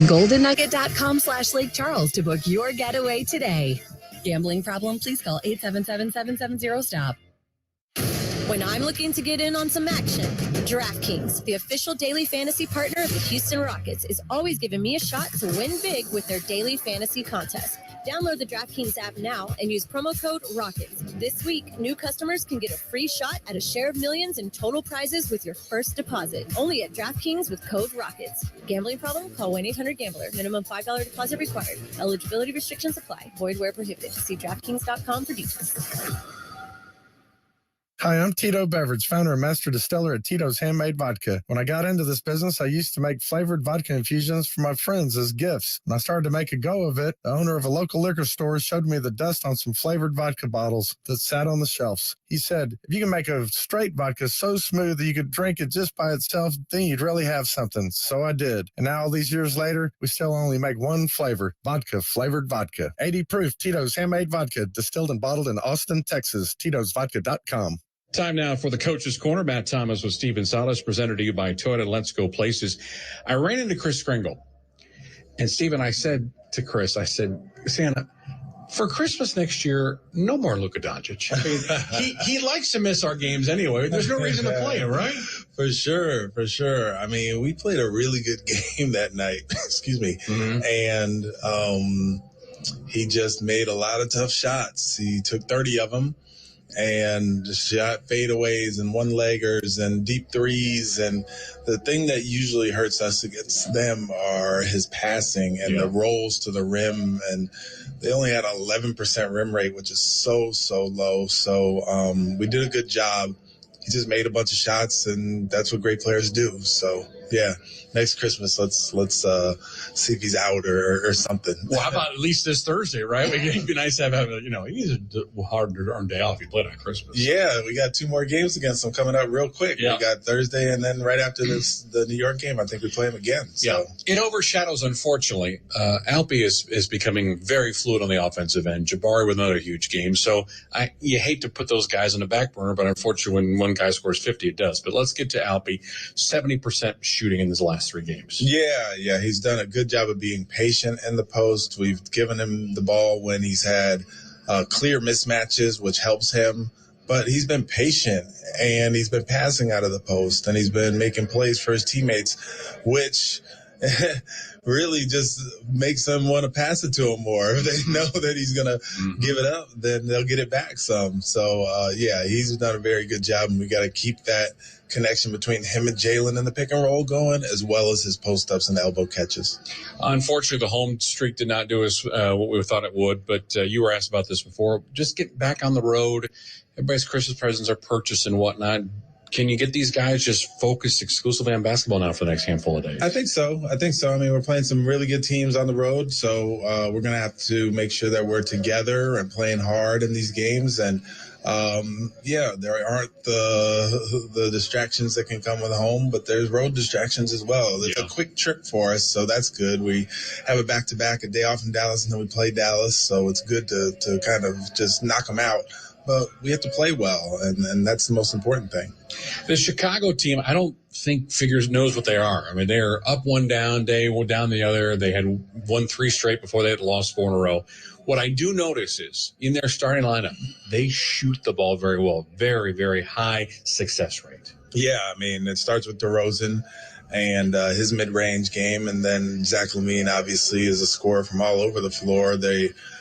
GoldenNugget.com/Lake Charles to book your getaway today. Gambling problem? Please call 877-770-STOP. When I'm looking to get in on some action, DraftKings, the official daily fantasy partner of the Houston Rockets, is always giving me a shot to win big with their daily fantasy contest. Download the DraftKings app now and use promo code ROCKETS. This week, new customers can get a free shot at a share of millions in total prizes with your first deposit. Only at DraftKings with code ROCKETS. Gambling problem? Call 1-800-GAMBLER. Minimum $5 deposit required. Eligibility restrictions apply. Void where prohibited. See DraftKings.com for details. Hi, I'm Tito Beverage, founder and master distiller at Tito's Handmade Vodka. When I got into this business, I used to make flavored vodka infusions for my friends as gifts. When I started to make a go of it, the owner of a local liquor store showed me the dust on some flavored vodka bottles that sat on the shelves. He said, if you can make a straight vodka so smooth that you could drink it just by itself, then you'd really have something. So I did. And now all these years later, we still only make one flavor, vodka flavored vodka. 80 proof Tito's Handmade Vodka, distilled and bottled in Austin, Texas. Tito'sVodka.com. Time now for the Coach's Corner. Matt Thomas with Stephen Salas, presented to you by Toyota Let's Go Places. I ran into Chris Kringle. And Stephen, I said to Chris, Santa, for Christmas next year, no more Luka Doncic. I mean, he likes to miss our games anyway. There's no reason to play him, right? For sure. I mean, we played a really good game that night. Excuse me. Mm-hmm. And he just made a lot of tough shots. He took 30 of them. And shot fadeaways and one-leggers and deep threes. And the thing that usually hurts us against them are his passing and the rolls to the rim. And they only had 11% rim rate, which is so low. So we did a good job. He just made a bunch of shots, and that's what great players do. So, yeah, next Christmas, let's see if he's out or something. Well, how about at least this Thursday, right? It'd be nice to have he's a hard-earned day off. He played on Christmas. Yeah, we got 2 more games against him coming up real quick. Yeah. We got Thursday, and then right after this, the New York game, I think we play him again. So. Yeah. It overshadows, unfortunately. Alpi is becoming very fluid on the offensive end. Jabari with another huge game. So you hate to put those guys on the back burner, but unfortunately, when one guy scores 50, it does. But let's get to Alpi. 70% shooting in his last 3 games. Yeah. He's done a good job of being patient in the post. We've given him the ball when he's had clear mismatches, which helps him. But he's been patient, and he's been passing out of the post, and he's been making plays for his teammates, which really just makes them want to pass it to him more. If they know that he's going to give it up, then they'll get it back some. So, he's done a very good job, and we got to keep that connection between him and Jalen and the pick and roll going, as well as his post-ups and elbow catches. Unfortunately, the home streak did not do us what we thought it would, but you were asked about this before. Just get back on the road. Everybody's Christmas presents are purchased and whatnot. Can you get these guys just focused exclusively on basketball now for the next handful of days? I think so. I mean, we're playing some really good teams on the road, so we're going to have to make sure that we're together and playing hard in these games. And, there aren't the distractions that can come with home, but there's road distractions as well. It's a quick trip for us, so that's good. We have a back-to-back, a day off in Dallas, and then we play Dallas, so it's good to kind of just knock them out. But we have to play well, and that's the most important thing. The Chicago team, I don't think knows what they are. I mean, they're up one down, day one down the other. They had won 3 straight before they had lost 4 in a row. What I do notice is in their starting lineup, they shoot the ball very well. Very, very high success rate. Yeah, I mean, it starts with DeRozan and his mid-range game, and then Zach LaVine obviously is a scorer from all over the floor.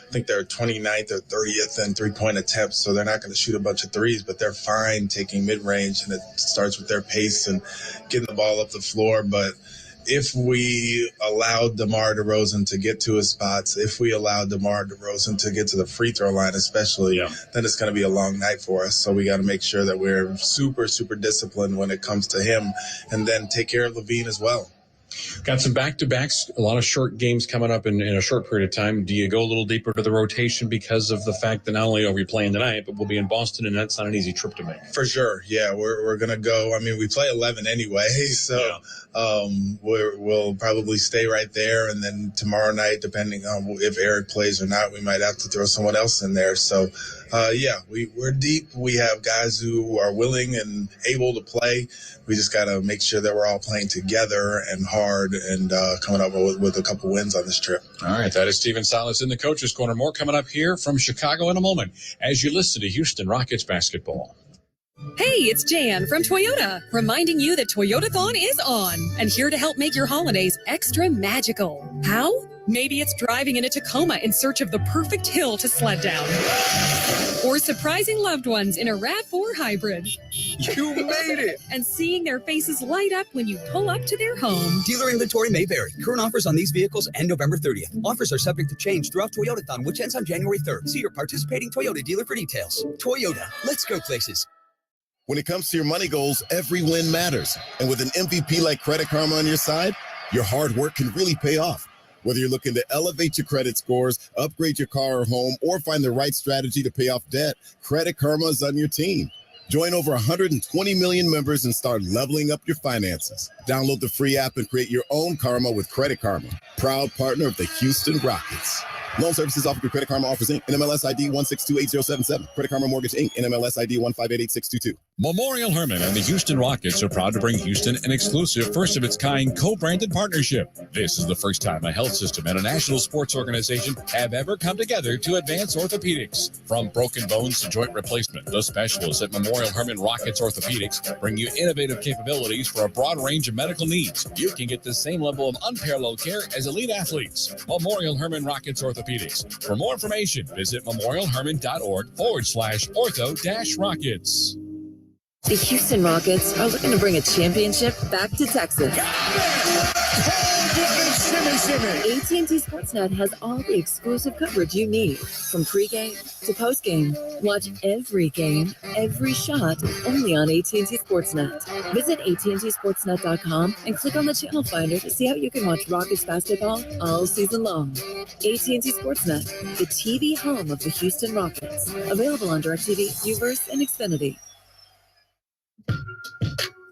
I think they're 29th or 30th in three-point attempts, so they're not going to shoot a bunch of threes, but they're fine taking mid-range, and it starts with their pace and getting the ball up the floor. But if we allowed DeMar DeRozan to get to his spots, if we allowed DeMar DeRozan to get to the free throw line especially, then it's going to be a long night for us. So we got to make sure that we're super, super disciplined when it comes to him, and then take care of LaVine as well. Got some back-to-backs, a lot of short games coming up in a short period of time. Do you go a little deeper to the rotation because of the fact that not only are we playing tonight, but we'll be in Boston, and that's not an easy trip to make? For sure, yeah. We're going to go. I mean, we play 11 anyway, so we'll probably stay right there. And then tomorrow night, depending on if Eric plays or not, we might have to throw someone else in there. So we're deep. We have guys who are willing and able to play. We just got to make sure that we're all playing together and hard and coming up with a couple wins on this trip. All right, that is Stephen Silas in the Coach's Corner. More coming up here from Chicago in a moment as you listen to Houston Rockets basketball. Hey, it's Jan from Toyota, reminding you that Toyotathon is on and here to help make your holidays extra magical. How? Maybe it's driving in a Tacoma in search of the perfect hill to sled down. Or surprising loved ones in a RAV4 hybrid. You made it! And seeing their faces light up when you pull up to their home. Dealer inventory may vary. Current offers on these vehicles end November 30th. Offers are subject to change throughout Toyotathon, which ends on January 3rd. See your participating Toyota dealer for details. Toyota, let's go places. When it comes to your money goals, every win matters. And with an MVP like Credit Karma on your side, your hard work can really pay off. Whether you're looking to elevate your credit scores, upgrade your car or home, or find the right strategy to pay off debt, Credit Karma is on your team. Join over 120 million members and start leveling up your finances. Download the free app and create your own Karma with Credit Karma, proud partner of the Houston Rockets. Loan services offered through Credit Karma Offers Inc. NMLS ID 1628077. Credit Karma Mortgage Inc. NMLS ID 1588622. Memorial Hermann and the Houston Rockets are proud to bring Houston an exclusive first-of-its-kind co-branded partnership. This is the first time a health system and a national sports organization have ever come together to advance orthopedics. From broken bones to joint replacement, the specialists at Memorial Hermann Rockets Orthopedics bring you innovative capabilities for a broad range of medical needs. You can get the same level of unparalleled care as elite athletes. Memorial Hermann Rockets Orthopedics. For more information, visit memorialhermann.org/ortho-rockets. The Houston Rockets are looking to bring a championship back to Texas. AT&T Sportsnet has all the exclusive coverage you need. From pregame to postgame, watch every game, every shot, only on AT&T Sportsnet. Visit AT&TSportsnet.com and click on the channel finder to see how you can watch Rockets basketball all season long. AT&T Sportsnet, the TV home of the Houston Rockets. Available on DirecTV, Uverse, and Xfinity.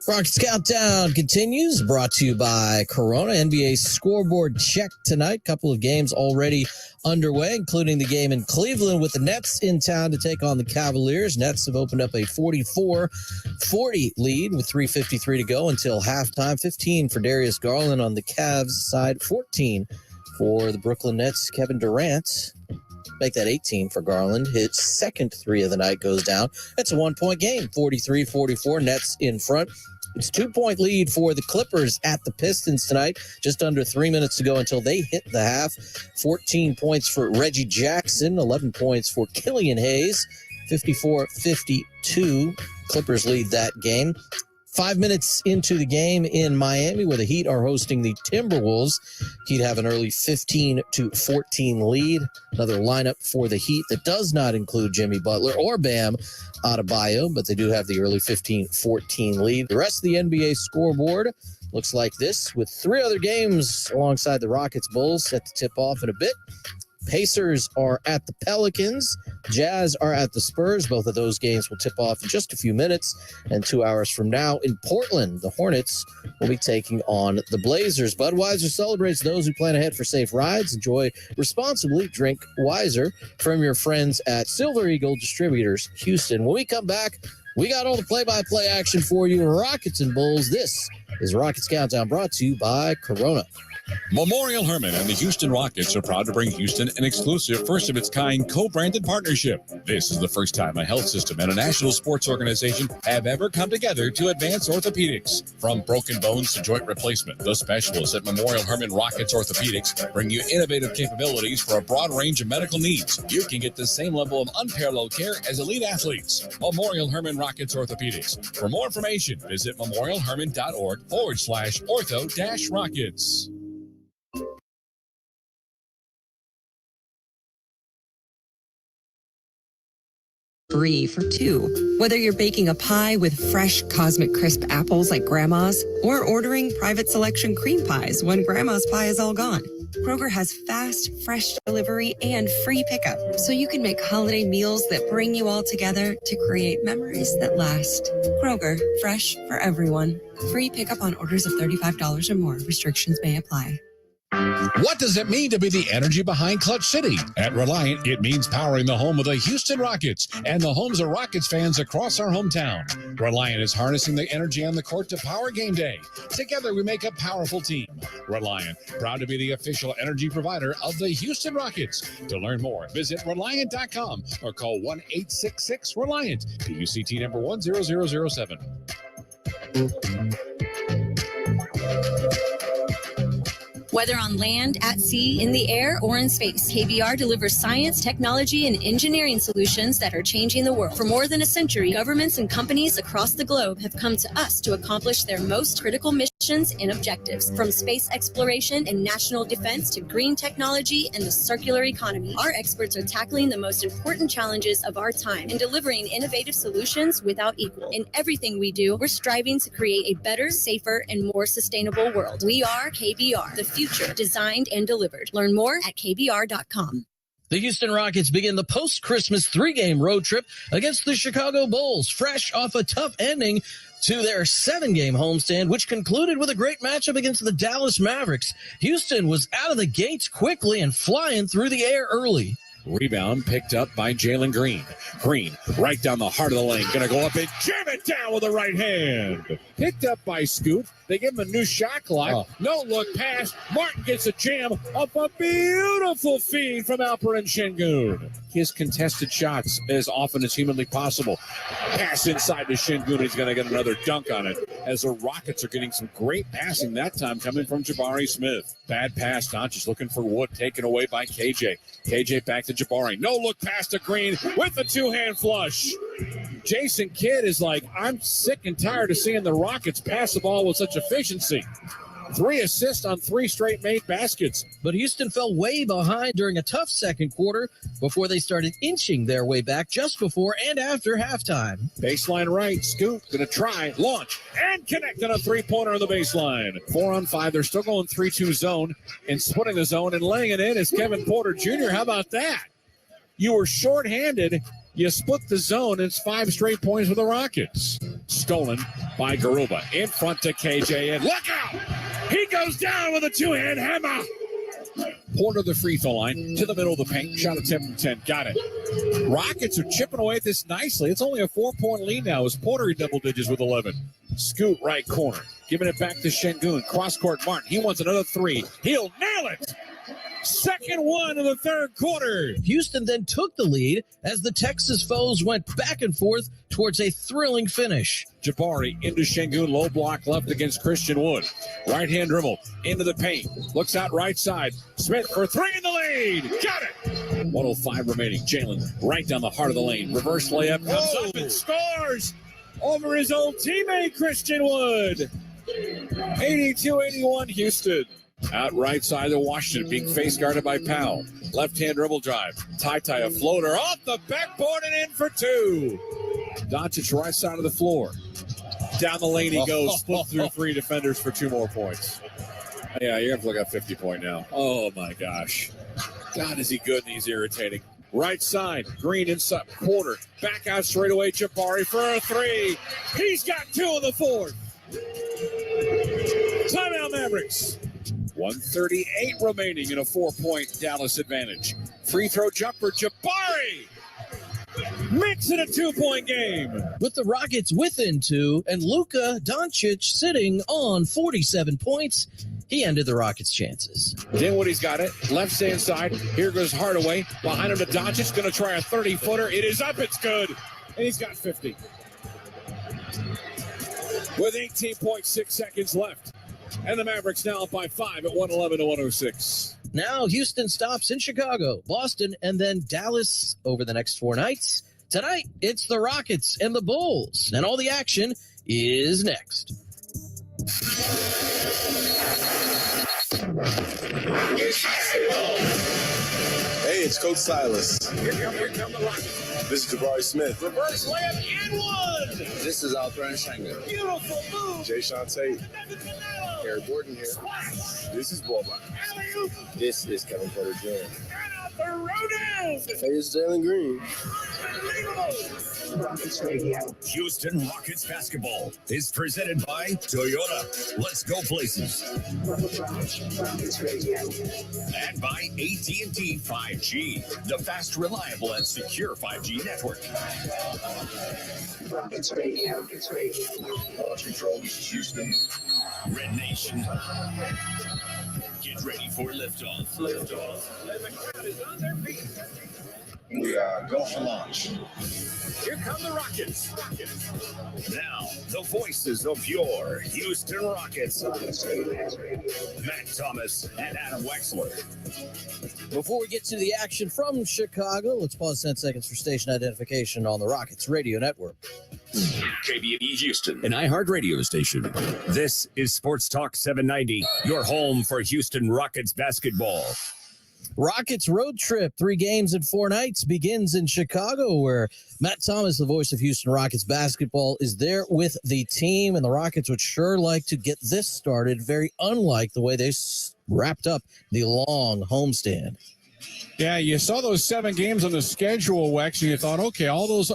Rockets Countdown continues, brought to you by Corona. NBA scoreboard check tonight. Couple of games already underway, including the game in Cleveland with the Nets in town to take on the Cavaliers. Nets have opened up a 44-40 lead with 3:53 to go until halftime. 15 for Darius Garland on the Cavs side, 14 for the Brooklyn Nets. Kevin Durant, make that 18 for Garland. His second three of the night goes down. It's a one-point game, 43-44. Nets in front. It's a 2-point lead for the Clippers at the Pistons tonight. Just under 3 minutes to go until they hit the half. 14 points for Reggie Jackson, 11 points for Killian Hayes. 54-52. Clippers lead that game. 5 minutes into the game in Miami, where the Heat are hosting the Timberwolves. Heat have an early 15-14 lead. Another lineup for the Heat that does not include Jimmy Butler or Bam Adebayo, but they do have the early 15-14 lead. The rest of the NBA scoreboard looks like this, with three other games alongside the Rockets Bulls set to tip off in a bit. Pacers are at the Pelicans. Jazz are at the Spurs. Both of those games will tip off in just a few minutes. And 2 hours from now in Portland, the Hornets will be taking on the Blazers. Budweiser celebrates those who plan ahead for safe rides. Enjoy responsibly. Drink wiser from your friends at Silver Eagle Distributors, Houston. When we come back, we got all the play-by-play action for you, Rockets and Bulls. This is Rockets Countdown, brought to you by Corona. Memorial Hermann and the Houston Rockets are proud to bring Houston an exclusive first-of-its-kind co-branded partnership. This is the first time a health system and a national sports organization have ever come together to advance orthopedics. From broken bones to joint replacement, the specialists at Memorial Hermann Rockets Orthopedics bring you innovative capabilities for a broad range of medical needs. You can get the same level of unparalleled care as elite athletes. Memorial Hermann Rockets Orthopedics. For more information, visit memorialhermann.org/ortho-rockets. Free for two. Whether you're baking a pie with fresh Cosmic Crisp apples like Grandma's, or ordering private selection cream pies when Grandma's pie is all gone, Kroger has fast, fresh delivery and free pickup, so you can make holiday meals that bring you all together to create memories that last. Kroger, fresh for everyone. Free pickup on orders of $35 or more. Restrictions may apply. What does it mean to be the energy behind Clutch City? At Reliant, it means powering the home of the Houston Rockets and the homes of Rockets fans across our hometown. Reliant is harnessing the energy on the court to power game day. Together, we make a powerful team. Reliant, proud to be the official energy provider of the Houston Rockets. To learn more, visit Reliant.com or call 1-866-RELIANT, PUCT number 10007. Whether on land, at sea, in the air, or in space, KBR delivers science, technology, and engineering solutions that are changing the world. For more than a century, governments and companies across the globe have come to us to accomplish their most critical missions and objectives. From space exploration and national defense to green technology and the circular economy, our experts are tackling the most important challenges of our time and delivering innovative solutions without equal. In everything we do, we're striving to create a better, safer, and more sustainable world. We are KBR, the future designed and delivered. Learn more at KBR.com. The Houston Rockets begin the post-Christmas 3-game road trip against the Chicago Bulls, fresh off a tough ending to their 7-game homestand, which concluded with a great matchup against the Dallas Mavericks. Houston was out of the gates quickly and flying through the air early. Rebound picked up by Jalen Green. Green right down the heart of the lane. Going to go up and jam it down with the right hand. Picked up by Scoot. They give him a new shot clock. No look pass. Martin gets a jam up a beautiful feed from Alperen Şengün. His contested shots as often as humanly possible. Pass inside to Şengün. He's going to get another dunk on it as the Rockets are getting some great passing that time coming from Jabari Smith. Bad pass. Doncic looking for Wood. Taken away by KJ. KJ back to Jabari. No look pass to Green with the two-hand flush. Jason Kidd is like, I'm sick and tired of seeing the Rockets pass the ball with such efficiency. 3 assists on 3 straight made baskets. But Houston fell way behind during a tough second quarter before they started inching their way back just before and after halftime. Baseline right, Scoot going to try, launch, and connect on a three-pointer on the baseline. 4 on 5, they're still going 3-2 zone and splitting the zone and laying it in is Kevin Porter Jr. How about that? You were shorthanded. You split the zone. It's 5 straight points for the Rockets. Stolen by Garuba. In front to KJ. And look out! He goes down with a two-hand hammer. Porter the free throw line to the middle of the paint. Shot attempt from 10. Got it. Rockets are chipping away at this nicely. It's only a 4-point lead now as Porter in double digits with 11. Scoot right corner. Giving it back to Şengün. Cross court Martin. He wants another 3. He'll nail it. Second one of the third quarter. Houston then took the lead as the Texas foes went back and forth towards a thrilling finish. Jabari into Şengün, low block left against Christian Wood. Right hand dribble into the paint. Looks out right side. Smith for 3 in the lead. Got it. 1:05 remaining. Jalen right down the heart of the lane. Reverse layup comes up and scores over his old teammate Christian Wood. 82-81 Houston. Out right side of Washington, being face guarded by Powell. Left-hand dribble drive. Ty a floater off the backboard and in for 2. Doncic right side of the floor. Down the lane he goes. Split through 3 defenders for 2 more points. Yeah, you're going to look at 50 point now. Oh, my gosh. God, is he good and he's irritating. Right side, Green inside, quarter. Back out straight away, Jabari for a 3. He's got 2 in the 4th. Timeout Mavericks. 1:38 remaining in a 4-point Dallas advantage. Free throw jumper, Jabari makes it a 2-point game. With the Rockets within 2 and Luka Doncic sitting on 47 points, he ended the Rockets' chances. Dinwiddie's got it. Left stand side. Here goes Hardaway. Behind him to Doncic. Going to try a 30-footer. It is up. It's good. And he's got 50. With 18.6 seconds left. And the Mavericks now up by 5 at 111-106. Now Houston stops in Chicago, Boston, and then Dallas over the next 4 nights. Tonight, it's the Rockets and the Bulls. And all the action is next. Hey, it's Coach Silas. Here come the Rockets. This is Jabari Smith. Reverse layup and 1. This is Alperen Şengün. Beautiful move. Jay Sean Tate. Eric Gordon here. This is Boban. This is Kevin Porter Jr. Face Jalen Green. Houston Rockets basketball is presented by Toyota. Let's go places. And by AT&T 5G, the fast, reliable, and secure 5G network. Rockets Radio. Launch control, this is Houston. Red Nation. Get ready for liftoff. And the crowd is on their feet. We are go for launch. Here come the Rockets. Now, the voices of your Houston Rockets. Matt Thomas and Adam Wexler. Before we get to the action from Chicago, let's pause 10 seconds for station identification on the Rockets Radio Network. KBB Houston, an iHeart radio station. This is Sports Talk 790, your home for Houston Rockets basketball. Rockets road trip, 3 games and 4 nights, begins in Chicago, where Matt Thomas, the voice of Houston Rockets basketball, is there with the team, and the Rockets would sure like to get this started, very unlike the way they wrapped up the long homestand. Yeah, you saw those 7 games on the schedule, Wex, and you thought, okay, all those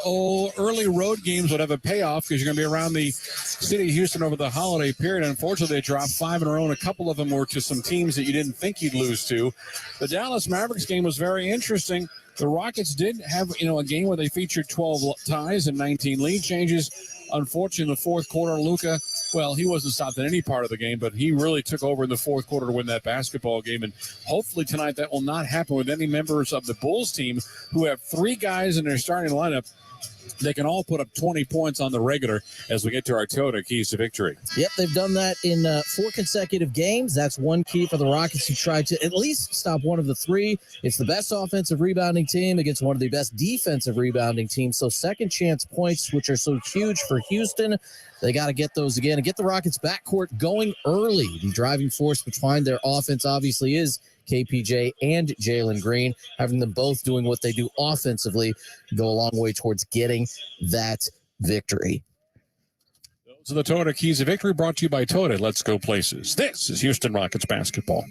early road games would have a payoff because you're going to be around the city of Houston over the holiday period. Unfortunately, they dropped 5 in a row, and a couple of them were to some teams that you didn't think you'd lose to. The Dallas Mavericks game was very interesting. The Rockets did have, a game where they featured 12 ties and 19 lead changes. Unfortunately, in the fourth quarter, Luka, well, he wasn't stopped in any part of the game, but he really took over in the fourth quarter to win that basketball game. And hopefully tonight that will not happen with any members of the Bulls team who have 3 guys in their starting lineup. They can all put up 20 points on the regular as we get to our Toyota keys to victory. Yep, they've done that in 4 consecutive games. That's one key for the Rockets to try to at least stop one of the 3. It's the best offensive rebounding team against one of the best defensive rebounding teams. So second chance points, which are so huge for Houston, they got to get those again and get the Rockets backcourt going early. The driving force behind their offense obviously is KPJ and Jalen Green. Having them both doing what they do offensively go a long way towards getting that victory. Those are the Toyota keys of victory, brought to you by Toyota. Let's go places. This is Houston Rockets basketball.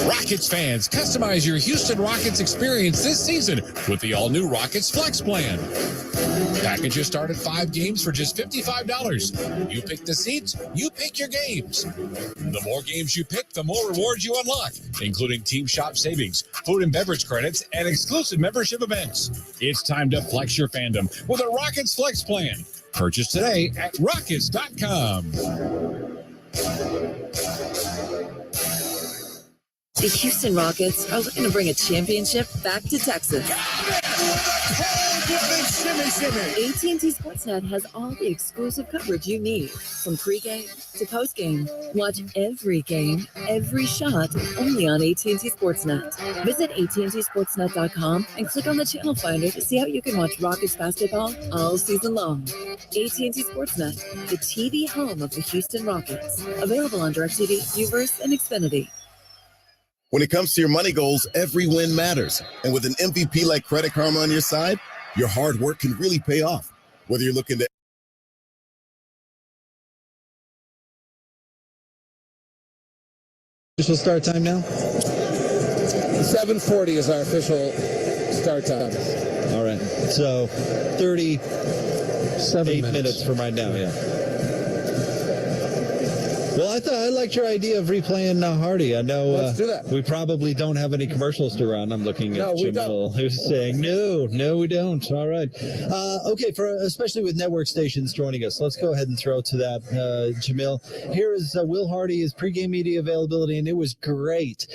Rockets fans, customize your Houston Rockets experience this season with the all-new Rockets Flex Plan. Packages start at 5 games for just $55. You pick the seats, you pick your games. The more games you pick, the more rewards you unlock, including team shop savings, food and beverage credits, and exclusive membership events. It's time to flex your fandom with a Rockets Flex Plan. Purchase today at Rockets.com. The Houston Rockets are looking to bring a championship back to Texas. AT&T Sportsnet has all the exclusive coverage you need, from pregame to postgame. Watch every game, every shot, only on AT&T Sportsnet. Visit AT&TSportsnet.com and click on the channel finder to see how you can watch Rockets basketball all season long. AT&T Sportsnet, the TV home of the Houston Rockets. Available on DirecTV, Uverse, and Xfinity. When it comes to your money goals, every win matters. And with an MVP like Credit Karma on your side, your hard work can really pay off. Whether you're looking to Official start time now? 7:40 is our official start time. All right. So 38 minutes from right now, yeah. Well, I liked your idea of replaying Hardy. I know let's do that. We probably don't have any commercials to run. I'm looking at Jamil, who's saying, no, we don't. All right. Okay, especially with network stations joining us, let's go ahead and throw to that, Jamil. Here is Will Hardy, his pregame media availability, and it was great.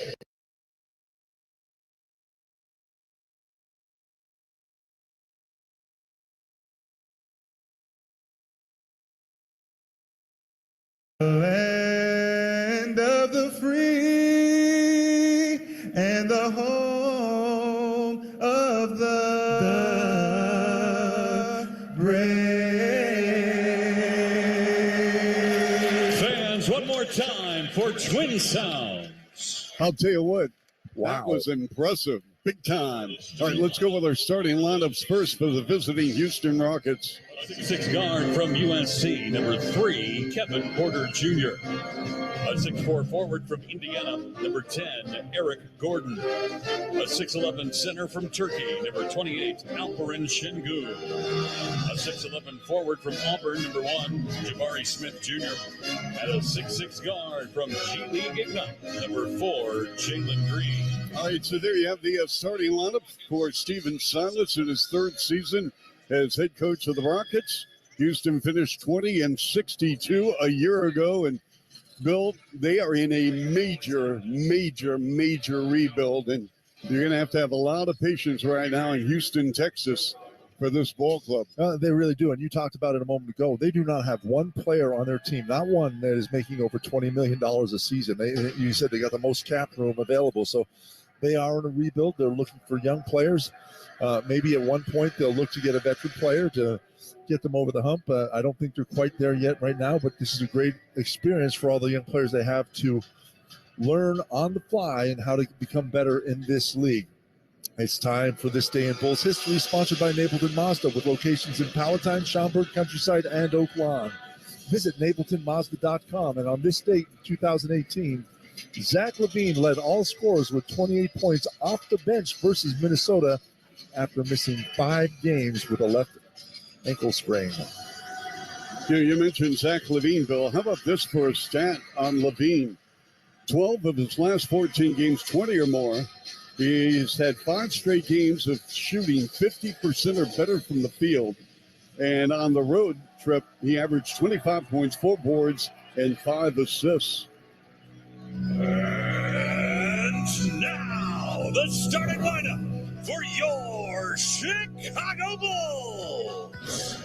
Land of the free and the home of the brave. Fans, one more time for Twin Sounds. I'll tell you what, that was impressive, big time. All right, let's go with our starting lineups first for the visiting Houston Rockets. 6'6" guard from USC, number 3, Kevin Porter Jr. A 6'4" forward from Indiana, number 10, Eric Gordon. A 6'11" center from Turkey, number 28, Alperen Şengün. A 6'11" forward from Auburn, number 1, Jabari Smith Jr. And a 6'6" guard from G League Ignite, number 4, Jalen Green. All right, so there you have the starting lineup for Stephen Silas in his third season as head coach of the Rockets. Houston finished 20-62 a year ago, and Bill, they are in a major rebuild, and you're going to have a lot of patience right now in Houston, Texas, for this ball club. They really do, and you talked about it a moment ago. They do not have one player on their team, not one that is making over $20 million a season. You said they got the most cap room available, so they are in a rebuild. They're looking for young players. Maybe at one point they'll look to get a veteran player to get them over the hump. I don't think they're quite there yet right now, but this is a great experience for all the young players they have to learn on the fly and how to become better in this league. It's time for This Day in Bulls History, sponsored by Napleton Mazda, with locations in Palatine, Schaumburg, Countryside, and Oak Lawn. Visit NapletonMazda.com, and on this date in 2018, Zach LaVine led all scorers with 28 points off the bench versus Minnesota after missing 5 games with a left ankle sprain. You mentioned Zach LaVine, Bill. How about this for a stat on LaVine? 12 of his last 14 games, 20 or more. He's had 5 straight games of shooting 50% or better from the field. And on the road trip, he averaged 25 points, 4 boards, and 5 assists. And now, the starting lineup for your Chicago Bulls.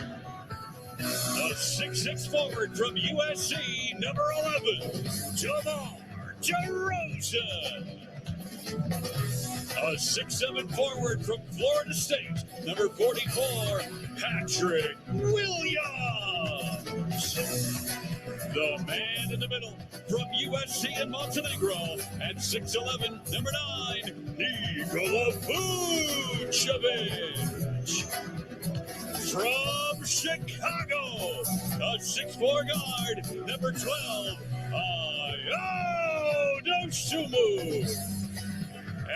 The 6'6" forward from USC, number 11, DeMar DeRozan. A 6'7" forward from Florida State, number 44, Patrick Williams. The man in the middle from USC and Montenegro at 6'11", number 9, Nikola Vucevic. From Chicago, a 6'4" guard, number 12, Ayo Dosunmu.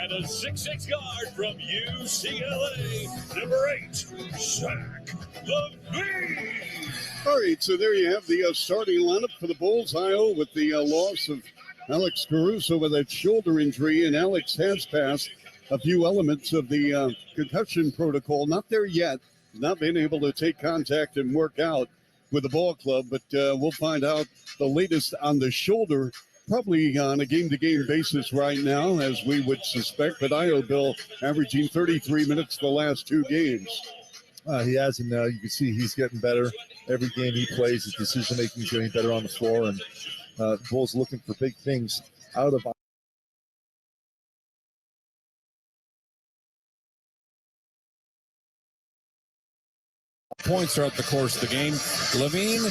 And a 6'6" guard from UCLA, number 8, Zach LaVine. All right, so there you have the starting lineup for the Bulls. Io with the loss of Alex Caruso with a shoulder injury, and Alex has passed a few elements of the concussion protocol. Not there yet. Not been able to take contact and work out with the ball club, but we'll find out the latest on the shoulder, probably on a game-to-game basis right now, as we would suspect. But Io, Bill, averaging 33 minutes the last 2 games. He has, and you can see he's getting better. Every game he plays, his decision-making is getting better on the floor, and the Bulls looking for big things out of points throughout the course of the game. LaVine,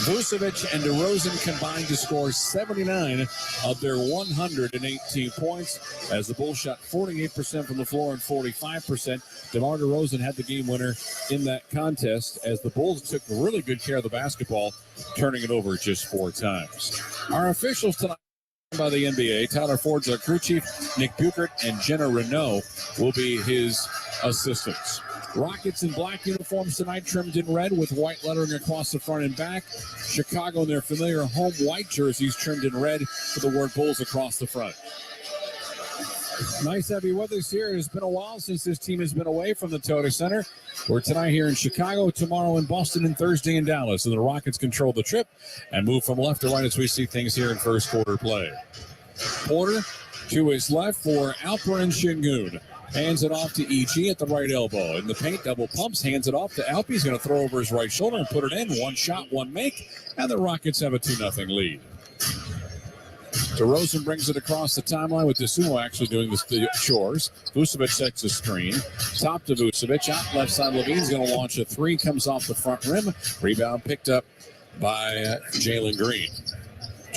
Vucevic, and DeRozan combined to score 79 of their 118 points, as the Bulls shot 48% from the floor and 45%. DeMar DeRozan had the game winner in that contest, as the Bulls took really good care of the basketball, turning it over just 4 times. Our officials tonight by the NBA, Tyler Ford's our crew chief, Nick Buchert and Jenna Renault will be his assistants. Rockets in black uniforms tonight, trimmed in red with white lettering across the front and back. Chicago in their familiar home white jerseys, trimmed in red with the word Bulls across the front. Nice heavy weather here. It's been a while since this team has been away from the Toyota Center. We're tonight here in Chicago, tomorrow in Boston, and Thursday in Dallas. And the Rockets control the trip and move from left to right as we see things here in first quarter play. Porter to his left for Alperen Şengün. Hands it off to E.G. at the right elbow. In the paint, double pumps, hands it off to Alpe. He's going to throw over his right shoulder and put it in. 1 shot, 1 make. And the Rockets have a 2-0 lead. DeRozan brings it across the timeline with Dosunmu actually doing the chores. Vucevic sets a screen. Top to Vucevic. Out left side, LaVine's going to launch a 3. Comes off the front rim. Rebound picked up by Jalen Green.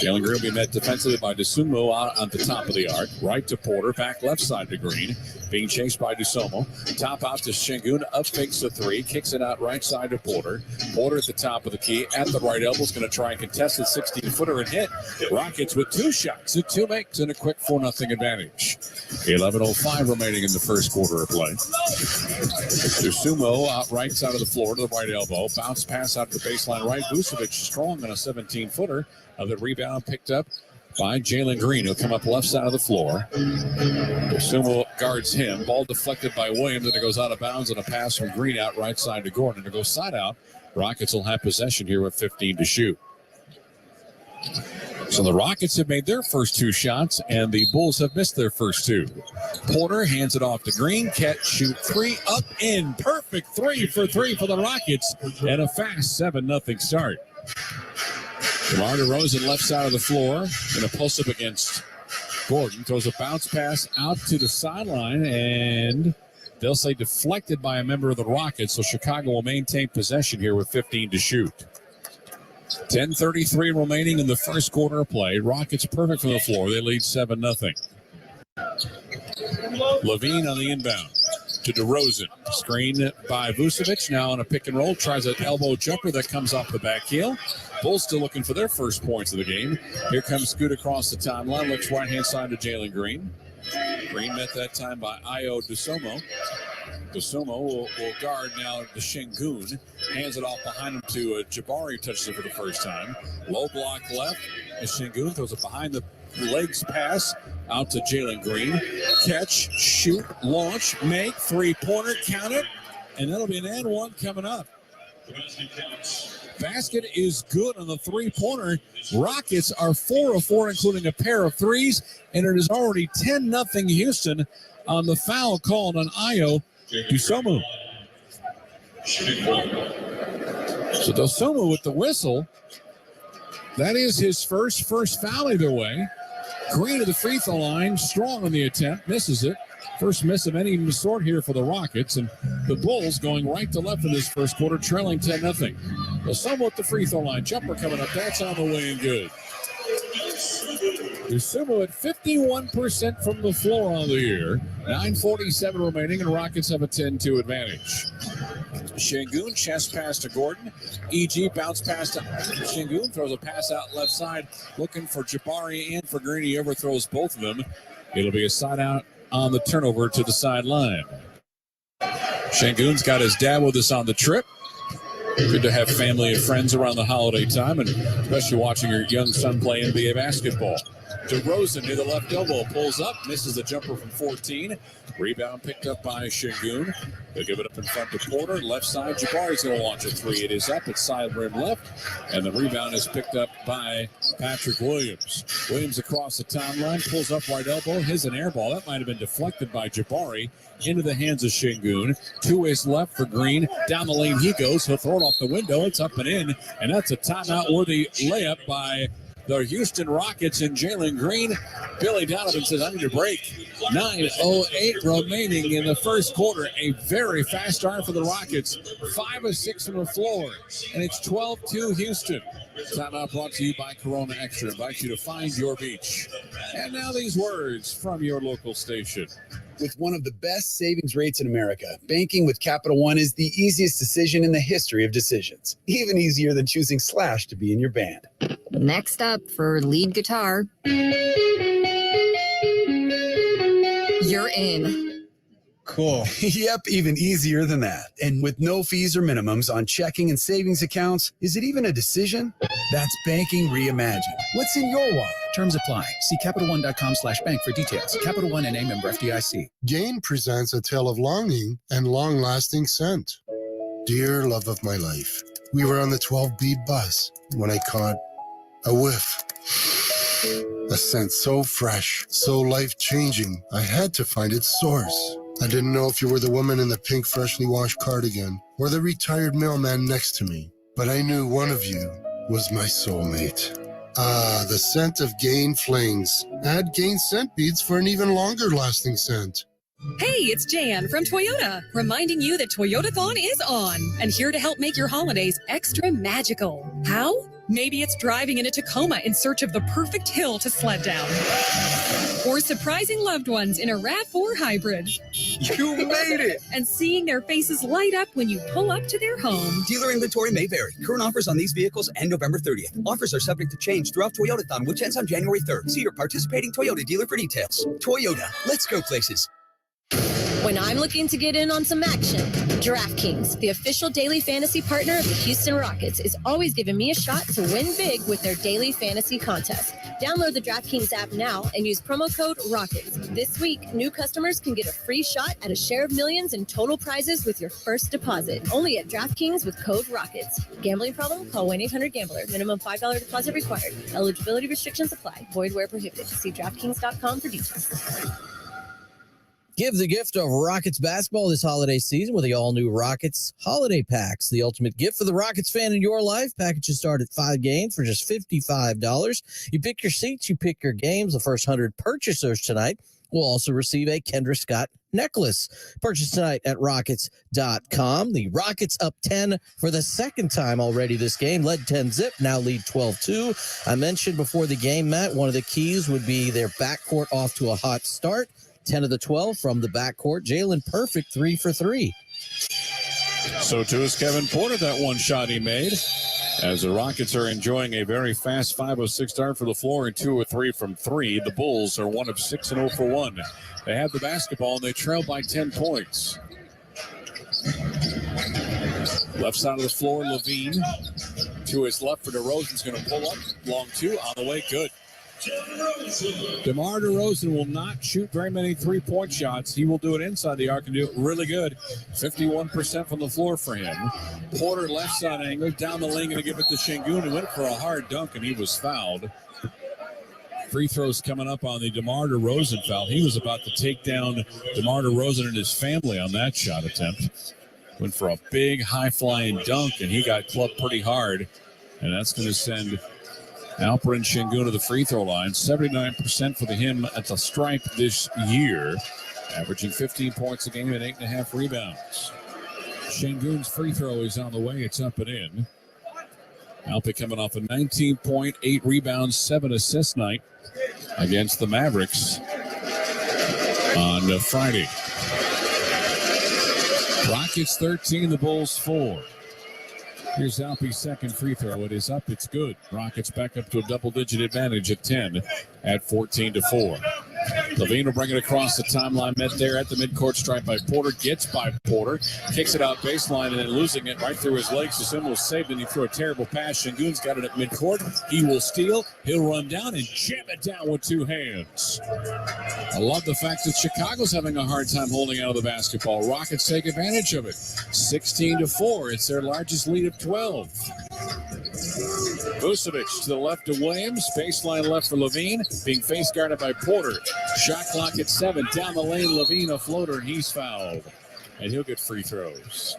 Jalen Green will be met defensively by DeSumo out on the top of the arc. Right to Porter, back left side to Green. Being chased by DeSumo. Top out to Şengün, up fakes the three, kicks it out right side to Porter. Porter at the top of the key, at the right elbow, is going to try and contest the 16-footer and hit. Rockets with 2 shots and 2 makes and a quick 4-0 advantage. 11:05 remaining in the first quarter of play. DeSumo out right side of the floor to the right elbow. Bounce pass out to the baseline right. Vucevic strong on a 17-footer. The rebound picked up by Jalen Green. He'll come up left side of the floor. DeSumo guards him. Ball deflected by Williams, and it goes out of bounds on a pass from Green out right side to Gordon. To go side out, Rockets will have possession here with 15 to shoot. So the Rockets have made their first 2 shots, and the Bulls have missed their first 2. Porter hands it off to Green. Catch, shoot 3, up, in. Perfect 3 for 3 for the Rockets, and a fast 7-0 start. DeMar DeRozan left side of the floor in a post-up against Gordon. Throws a bounce pass out to the sideline, and they'll say deflected by a member of the Rockets, so Chicago will maintain possession here with 15 to shoot. 10:33 remaining in the first quarter of play. Rockets perfect from the floor. They lead 7-0. Levine on the inbound to DeRozan. Screen by Vucevic. Now on a pick and roll. Tries an elbow jumper that comes off the back heel. Bulls still looking for their first points of the game. Here comes Scoot across the timeline. Looks right-hand side to Jalen Green. Green met that time by Ayo DeSumo. DeSumo will guard now to Şengün. Hands it off behind him to Jabari, touches it for the first time. Low block left. As Şengün throws it behind the legs pass out to Jalen Green. Catch, shoot, launch, make, 3-pointer, count it. And that'll be an and one coming up. Basket is good on the 3-pointer. Rockets are 4 of 4, including a pair of threes. And it is already 10-0 Houston on the foul called on Ayo DeSumo. So DeSumo with the whistle. That is his first foul either way. Green to the free throw line, strong on the attempt, misses it. First miss of any sort here for the Rockets, and the Bulls going right to left in this first quarter, trailing 10-0. DeSumo at the free throw line, jumper coming up, that's on the way and good. DeSumo at 51% from the floor on the year. 9:47 remaining, and Rockets have a 10-2 advantage. Şengün, chest pass to Gordon. EG bounce pass to Şengün, throws a pass out left side, looking for Jabari and for Green. He overthrows both of them. It'll be a side out on the turnover to the sideline. Şengün's got his dad with us on the trip. Good to have family and friends around the holiday time, and especially watching your young son play NBA basketball. DeRozan near the left elbow, pulls up, misses the jumper from 14. Rebound picked up by Şengün. They'll give it up in front to Porter. Left side, Jabari's going to launch a 3. It is up at side rim left, and the rebound is picked up by Patrick Williams. Williams across the timeline, pulls up right elbow, his an air ball. That might have been deflected by Jabari into the hands of Şengün. 2 ways left for Green. Down the lane he goes. He'll throw it off the window. It's up and in, and that's a timeout-worthy layup by the Houston Rockets and Jalen Green. Billy Donovan says, I need a break. 9:08 remaining in the first quarter. A very fast start for the Rockets. 5 of 6 from the floor, and it's 12-2 Houston. Timeout brought to you by Corona Extra. Invite you to find your beach. And now these words from your local station. With one of the best savings rates in America, banking with Capital One is the easiest decision in the history of decisions. Even easier than choosing Slash to be in your band. Next up for lead guitar. You're in. Cool. Yep, even easier than that. And with no fees or minimums on checking and savings accounts, is it even a decision? That's banking reimagined. What's in your wallet? Terms apply. See CapitalOne.com/bank for details. Capital One NA member FDIC. Gain presents a tale of longing and long-lasting scent. Dear love of my life, we were on the 12B bus when I caught a whiff. A scent so fresh, so life-changing, I had to find its source. I didn't know if you were the woman in the pink freshly washed cardigan or the retired mailman next to me, but I knew one of you was my soulmate. Ah, the scent of Gain Flings. Add Gain scent beads for an even longer lasting scent. Hey, it's Jan from Toyota, reminding you that Toyotathon is on and here to help make your holidays extra magical. How? Maybe it's driving into Tacoma in search of the perfect hill to sled down. Or surprising loved ones in a RAV4 hybrid. You made it! And seeing their faces light up when you pull up to their home. Dealer inventory may vary. Current offers on these vehicles end November 30th. Offers are subject to change throughout Toyotathon, which ends on January 3rd. See your participating Toyota dealer for details. Toyota, let's go places. When I'm looking to get in on some action, DraftKings, the official daily fantasy partner of the Houston Rockets, is always giving me a shot to win big with their daily fantasy contest. Download the DraftKings app now and use promo code ROCKETS. This week, new customers can get a free shot at a share of millions in total prizes with your first deposit. Only at DraftKings with code ROCKETS. Gambling problem? Call 1-800-GAMBLER. Minimum $5 deposit required. Eligibility restrictions apply. Void where prohibited. See DraftKings.com for details. Give the gift of Rockets basketball this holiday season with the all-new Rockets Holiday Packs. The ultimate gift for the Rockets fan in your life. Packages start at 5 games for just $55. You pick your seats, you pick your games. The first 100 purchasers tonight will also receive a Kendra Scott necklace. Purchase tonight at Rockets.com. The Rockets up 10 for the second time already this game. Led 10-zip, now lead 12-2. I mentioned before the game, Matt, one of the keys would be their backcourt off to a hot start. 10 of the 12 from the backcourt. Jalen Perfect 3 for 3. So too is Kevin Porter, that one shot he made. As the Rockets are enjoying a very fast 5 of 6 start for the floor and 2 of 3 from 3. The Bulls are 1 of 6 and 0 for 1. They have the basketball and they trail by 10 points. Left side of the floor, Levine. To his left for DeRozan's going to pull up. Long 2 on the way, good. DeMar DeRozan will not shoot very many three-point shots. He will do it inside the arc and do it really good. 51% from the floor for him. Porter left side angle, down the lane, going to give it to Şengün, who went for a hard dunk, and he was fouled. Free throws coming up on the DeMar DeRozan foul. He was about to take down DeMar DeRozan and his family on that shot attempt. Went for a big, high-flying dunk, and he got clubbed pretty hard, and that's going to send Alperen Şengün to the free throw line. 79% for him at the stripe this year, averaging 15 points a game and 8.5 rebounds. Şengün's free throw is on the way. It's up and in. Alpe coming off a 19-point, 8 rebounds, 7 assist night against the Mavericks on Friday. Rockets 13, the Bulls 4. Here's Alpe's second free throw. It is up. It's good. Rockets back up to a double-digit advantage at 10 at 14-4. Levine will bring it across the timeline. Met there at the midcourt stripe by Porter. Gets by Porter. Kicks it out baseline and then losing it right through his legs. It's almost saved, and he threw a terrible pass. Şengün's got it at midcourt. He will steal. He'll run down and jam it down with 2 hands. I love the fact that Chicago's having a hard time holding out of the basketball. Rockets take advantage of it. 16-4. It's their largest lead of 12. Vucevic to the left of Williams. Baseline left for Levine. Being face guarded by Porter. Shot clock at 7. Down the lane, Levine a floater, and he's fouled. And he'll get free throws.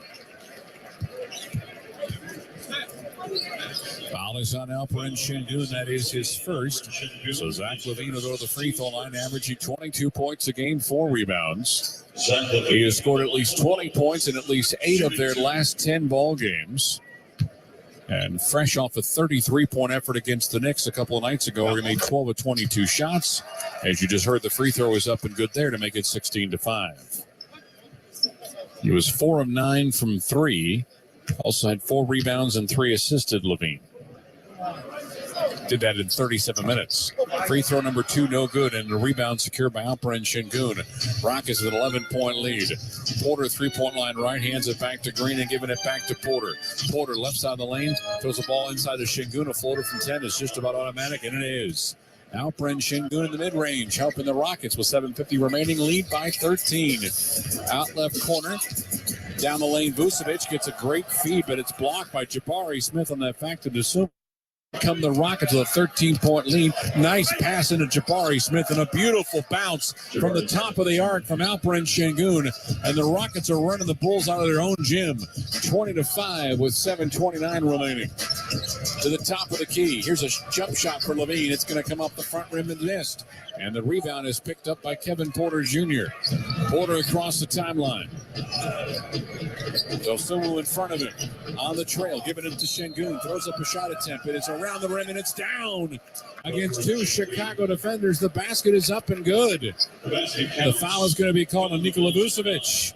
Foul is on Alperen Şengün. That is his first. So Zach LaVine will go to the free throw line, averaging 22 points a game, 4 rebounds. He has scored at least 20 points in at least 8 of their last 10 ball games. And fresh off a 33-point effort against the Knicks a couple of nights ago, where he made 12 of 22 shots. As you just heard, the free throw is up and good there to make it 16-5. He was 4 of 9 from 3. Also had 4 rebounds and 3 assisted, Levine. Did that in 37 minutes. Free throw number 2, no good, and the rebound secured by Alperen Şengün. Rockets with an 11-point lead. Porter, 3-point line right, hands it back to Green and giving it back to Porter. Porter, left side of the lane, throws the ball inside to Şengün. A floater from 10 is just about automatic, and it is. Alperen Şengün in the mid-range, helping the Rockets with 7:50 remaining, lead by 13. Out left corner. Down the lane, Vucevic gets a great feed, but it's blocked by Jabari Smith on that fact to assume. Come the Rockets with a 13-point lead. Nice pass into Jabari Smith and a beautiful bounce from the top of the arc from Alperen Şengün. And the Rockets are running the Bulls out of their own gym. 20-5 with 7:29 remaining. to the top of the key. Here's a jump shot for Levine. It's going to come up the front rim and missed. And the rebound is picked up by Kevin Porter Jr. Porter across the timeline. Dosunmu in front of him. On the trail, giving it to Şengün. Throws up a shot attempt. It is around the rim, and it's down against two Chicago defenders. The basket is up and good. The foul is going to be called on Nikola Vucevic.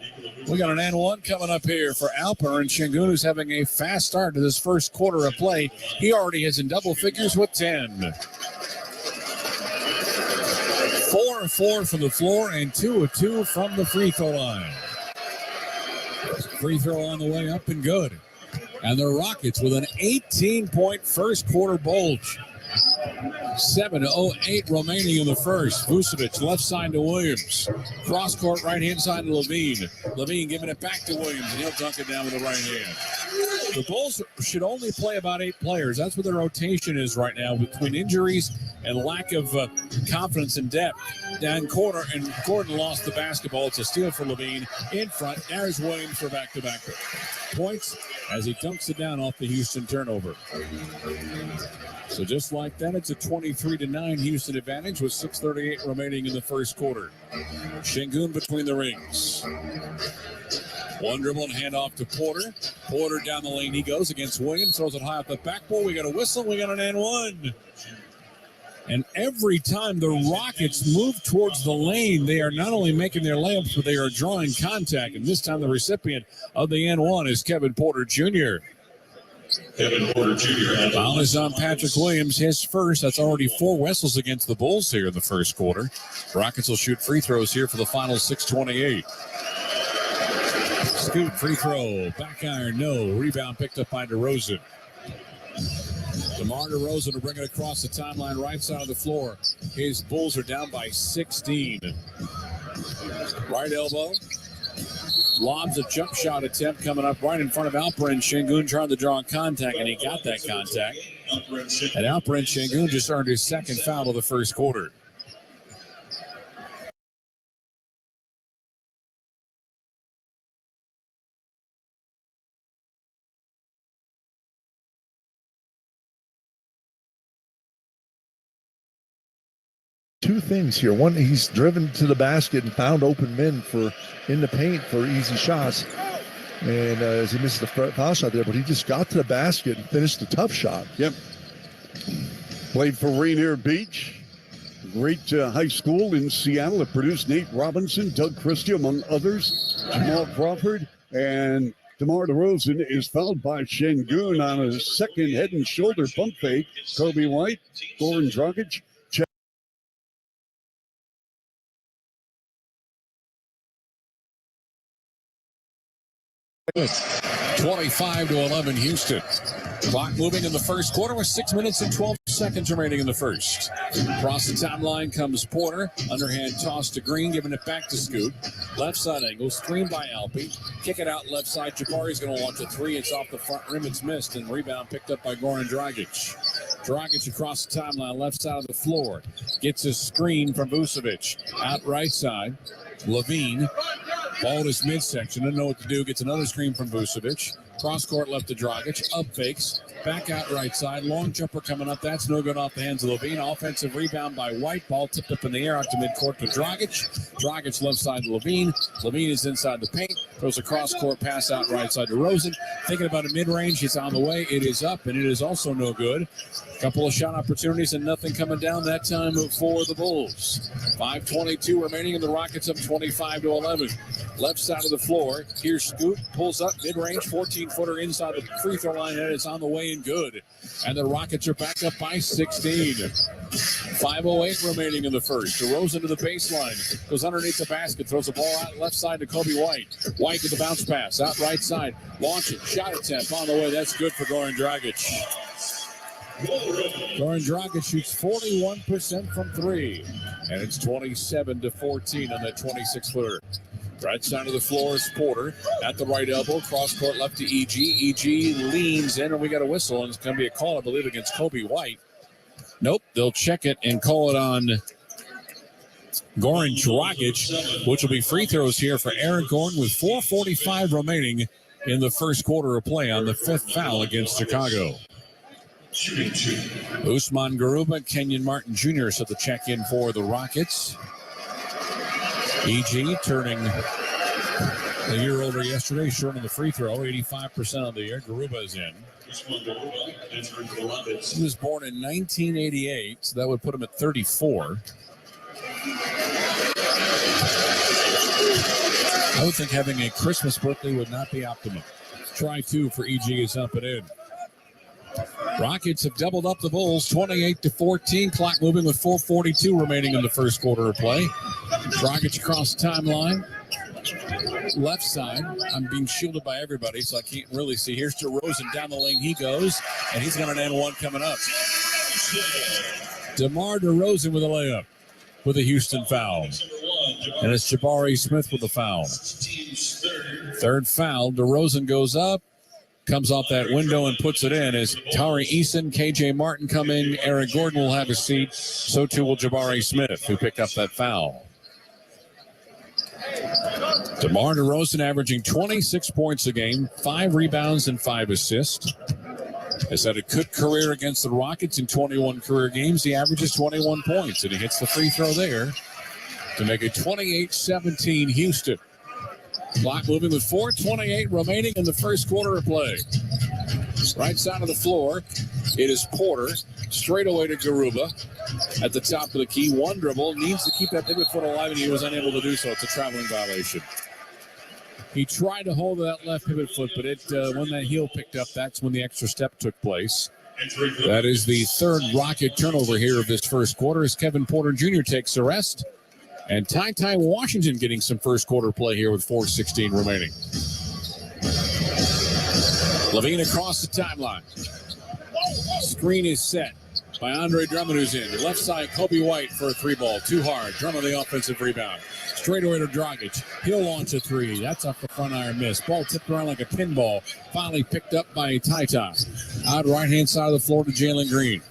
We got an and one coming up here for Alper, and Şengün is having a fast start to this first quarter of play. He already is in double figures with 10. 4 of 4 from the floor and 2 of 2 from the free throw line. Free throw on the way up and good. And the Rockets with an 18-point first quarter bulge. 7:08 remaining in the first. Vucevic left side to Williams. Cross court right hand side to Levine. Levine giving it back to Williams, and he'll dunk it down with the right hand. The Bulls should only play about 8 players. That's what their rotation is right now, between injuries and lack of confidence and depth. Down corner, and Gordon lost the basketball. It's a steal for Levine. In front, there's Williams for back-to-back points as he dunks it down off the Houston turnover. So just like that, it's a 23-9 Houston advantage with 6:38 remaining in the first quarter. Şengün between the rings. One dribble and handoff to Porter. Porter down the lane he goes against Williams. Throws it high up the backboard. We got a whistle. We got an and one. And every time the Rockets move towards the lane, they are not only making their layups, but they are drawing contact. And this time the recipient of the and one is Kevin Porter Jr. Kevin Porter Jr. Foul is on Patrick Williams, his first. That's already 4 whistles against the Bulls here in the first quarter. Rockets will shoot free throws here for the final 6:28. Scoot free throw, back iron, no. Rebound picked up by DeRozan. DeMar DeRozan to bring it across the timeline, right side of the floor. His Bulls are down by 16. Right elbow. Lobs a jump shot attempt coming up right in front of Alperen Şengün, trying to draw contact, and he got that contact. And Alperen Şengün just earned his second foul of the first quarter. Two things here. One, he's driven to the basket and found open men in the paint for easy shots. And as he missed the foul shot there, but he just got to the basket and finished the tough shot. Yep. Played for Rainier Beach. Great high school in Seattle. It produced Nate Robinson, Doug Christie, among others. Jamal Crawford. And DeMar DeRozan is fouled by Şengün on a second head and shoulder pump fake. Kobe White, Goran Dragic. 25-11 Houston. Clock moving in the first quarter with 6 minutes and 12 seconds remaining in the first. Across the timeline comes Porter. Underhand toss to Green, giving it back to Scoot. Left side angle, screen by Alpe. Kick it out left side. Jabari's going to launch a three. It's off the front rim. It's missed. And rebound picked up by Goran Dragic. Dragic across the timeline, left side of the floor. Gets a screen from Vucevic. Out right side. Levine. Ball to his midsection. Doesn't know what to do. Gets another screen from Vucevic. Cross court left to Dragic. Up fakes. Back out right side. Long jumper coming up. That's no good off the hands of Levine. Offensive rebound by White. Ball tipped up in the air out to midcourt to Dragic. Dragic left side to Levine. Levine is inside the paint. Throws a cross court pass out right side to Rosen. Thinking about a mid-range. It's on the way. It is up, and it is also no good. Couple of shot opportunities and nothing coming down that time for the Bulls. 5:22 remaining, and the Rockets up 25-11. Left side of the floor. Here's Scoot. Pulls up mid-range. 14-footer inside the free throw line, and it's on the way and good. And the Rockets are back up by 16. 5:08 remaining in the first. DeRozan to the baseline. Goes underneath the basket. Throws the ball out left side to Kobe White. White with the bounce pass. Out right side. Launching. Shot attempt on the way. That's good for Goran Dragic. Goran Dragic shoots 41% from three. And it's 27-14 on that 26-footer. Right side of the floor is Porter at the right elbow. Cross court left to EG. EG leans in, and we got a whistle, and it's going to be a call, I believe, against Kobe White. Nope, they'll check it and call it on Goran Dragic, which will be free throws here for Eric Gordon with 4:45 remaining in the first quarter of play on the fifth foul against Chicago. Shooting 2. Usman Garuba, Kenyon Martin Jr. set the check-in for the Rockets. EG turning a year older yesterday, short on the free throw, 85% of the year. Garuba is in. He was born in 1988, so that would put him at 34. I would think having a Christmas birthday would not be optimum. Try 2 for EG is up and in. Rockets have doubled up the Bulls, 28-14. Clock moving with 4:42 remaining in the first quarter of play. Dragic across the timeline. Left side. I'm being shielded by everybody, so I can't really see. Here's DeRozan down the lane. He goes, and he's got an N1 coming up. DeMar DeRozan with a layup with a Houston foul. And it's Jabari Smith with a foul. Third foul. DeRozan goes up, comes off that window and puts it in. As Tari Eason, KJ Martin come in, Eric Gordon will have a seat. So too will Jabari Smith, who picked up that foul. DeMar DeRozan averaging 26 points a game, 5 rebounds and 5 assists. Has had a good career against the Rockets in 21 career games. He averages 21 points, and he hits the free throw there to make it 28-17 Houston. Clock moving with 4:28 remaining in the first quarter of play. Right side of the floor, it is Porter. Straight away to Garuba. At the top of the key, one dribble. Needs to keep that pivot foot alive, and he was unable to do so. It's a traveling violation. He tried to hold that left pivot foot, but when that heel picked up, that's when the extra step took place. That is the third Rocket turnover here of this first quarter as Kevin Porter Jr. takes the rest. And Ty Washington getting some first quarter play here with 4:16 remaining. Levine across the timeline. Screen is set by Andre Drummond, who's in. Left side, Kobe White for a 3-ball. Too hard. Drummond the offensive rebound. Straight away to Dragic. He'll launch a 3. That's off the front iron miss. Ball tipped around like a pinball. Finally picked up by Ty. Out right-hand side of the floor to Jalen Green.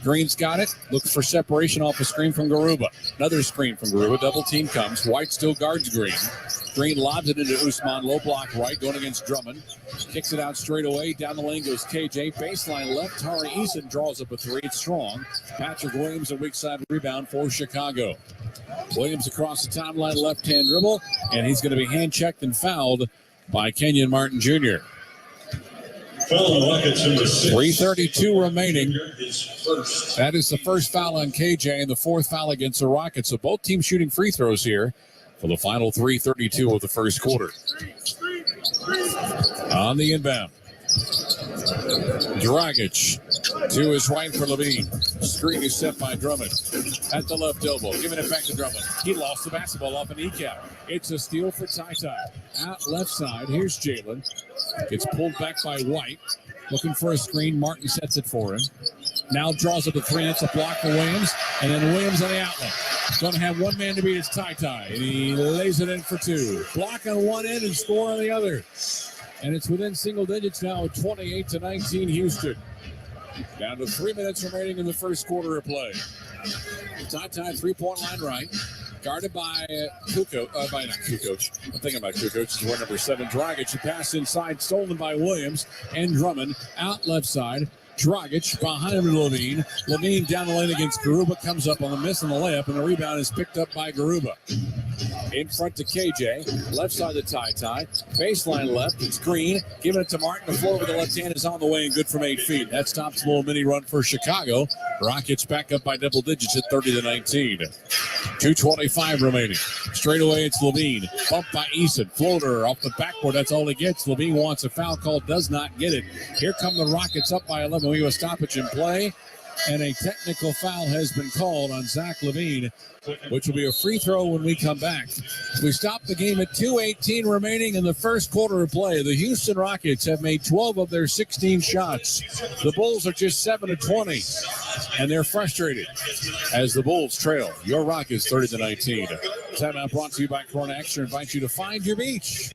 Green's got it. Looks for separation off a screen from Garuba. Another screen from Garuba. Double team comes. White still guards Green. Green lobs it into Usman. Low block right, going against Drummond. Kicks it out straight away. Down the lane goes KJ. Baseline left. Tari Eason draws up a 3. It's strong. Patrick Williams, a weak side rebound for Chicago. Williams across the timeline, left-hand dribble, and he's going to be hand-checked and fouled by Kenyon Martin Jr. 3:32 remaining. That is the first foul on KJ and the 4th foul against the Rockets. So both teams shooting free throws here for the final 3:32 of the first quarter. On the inbound, Dragic to his right for Levine. Screen is set by Drummond at the left elbow, giving it back to Drummond. He lost the basketball off an E-cap. It's a steal for Ty. Out left side, here's Jalen. Gets pulled back by White. Looking for a screen. Martin sets it for him. Now draws up the 3. That's a block for Williams. And then Williams on the outlet. Going to have one man to beat. It's Ty. And he lays it in for 2. Block on one end and score on the other. And it's within single digits now at 28-19 Houston. Down to 3 minutes remaining in the first quarter of play. Ty 3-point line right. Guarded by Kukoc. Not Kukoc. I'm thinking about Kukoc. It's wearing number 7. Dragic. Pass inside. Stolen by Williams and Drummond. Out left side. Dragic behind him to Levine. Levine down the lane against Garuba. Comes up on the miss on the layup. And the rebound is picked up by Garuba. In front to KJ. Left side to Ty. Baseline left. It's Green. Giving it to Martin. The floor with the left hand is on the way and good from 8 feet. That stops a little mini run for Chicago. Rockets back up by double digits at 30-19. 2:25 remaining. Straight away, it's Levine. Bumped by Eason. Floater off the backboard. That's all he gets. Levine wants a foul call. Does not get it. Here come the Rockets up by 11. We have a stoppage in play. And a technical foul has been called on Zach LaVine, which will be a free throw when we come back. We stop the game at 2:18 remaining in the first quarter of play. The Houston Rockets have made 12 of their 16 shots. The Bulls are just 7 of 20, and they're frustrated as the Bulls trail your Rockets 30-19. Timeout brought to you by Corona Extra. Invite you to find your beach.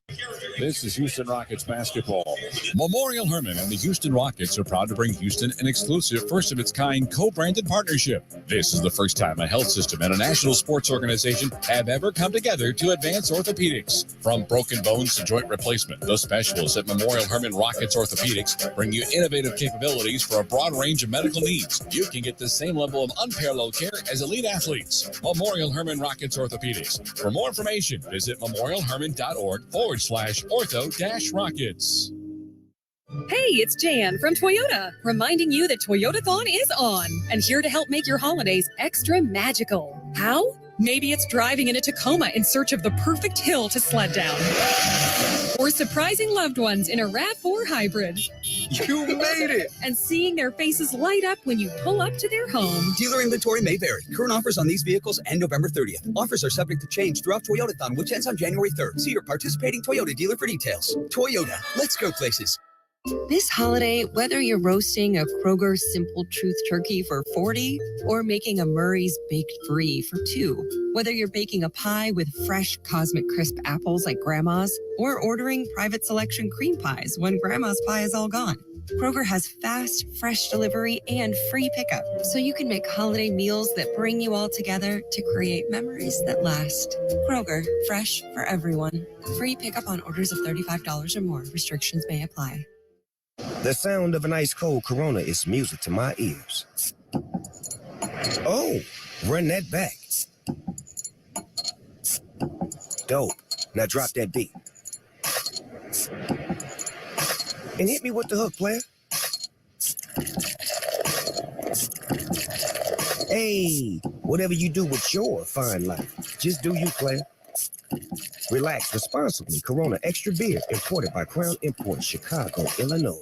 This is Houston Rockets basketball. Memorial Hermann and the Houston Rockets are proud to bring Houston an exclusive, first-of-its-kind co-branded partnership. This is the first time a health system and a national sports organization have ever come together to advance orthopedics. From broken bones to joint replacement, the specialists at Memorial Hermann Rockets Orthopedics bring you innovative capabilities for a broad range of medical needs. You can get the same level of unparalleled care as elite athletes. Memorial Hermann Rockets Orthopedics. For more information, visit memorialhermann.org/ortho-rockets. Hey, it's Jan from Toyota, reminding you that Toyotathon is on and here to help make your holidays extra magical. How? Maybe it's driving in a Tacoma in search of the perfect hill to sled down. Or surprising loved ones in a RAV4 hybrid. You made it! And seeing their faces light up when you pull up to their home. Dealer inventory may vary. Current offers on these vehicles end November 30th. Offers are subject to change throughout Toyotathon, which ends on January 3rd. See your participating Toyota dealer for details. Toyota, let's go places. This holiday, whether you're roasting a Kroger Simple Truth turkey for 40 or making a Murray's Baked Brie for 2, whether you're baking a pie with fresh Cosmic Crisp apples like Grandma's or ordering private selection cream pies when Grandma's pie is all gone, Kroger has fast, fresh delivery and free pickup, so you can make holiday meals that bring you all together to create memories that last. Kroger, fresh for everyone. Free pickup on orders of $35 or more. Restrictions may apply. The sound of an ice cold Corona is music to my ears. Oh, run that back. Dope. Now drop that beat. And hit me with the hook, player. Hey, whatever you do with your fine life, just do you, player. Relax responsibly. Corona Extra Beer, imported by Crown Imports, Chicago, Illinois.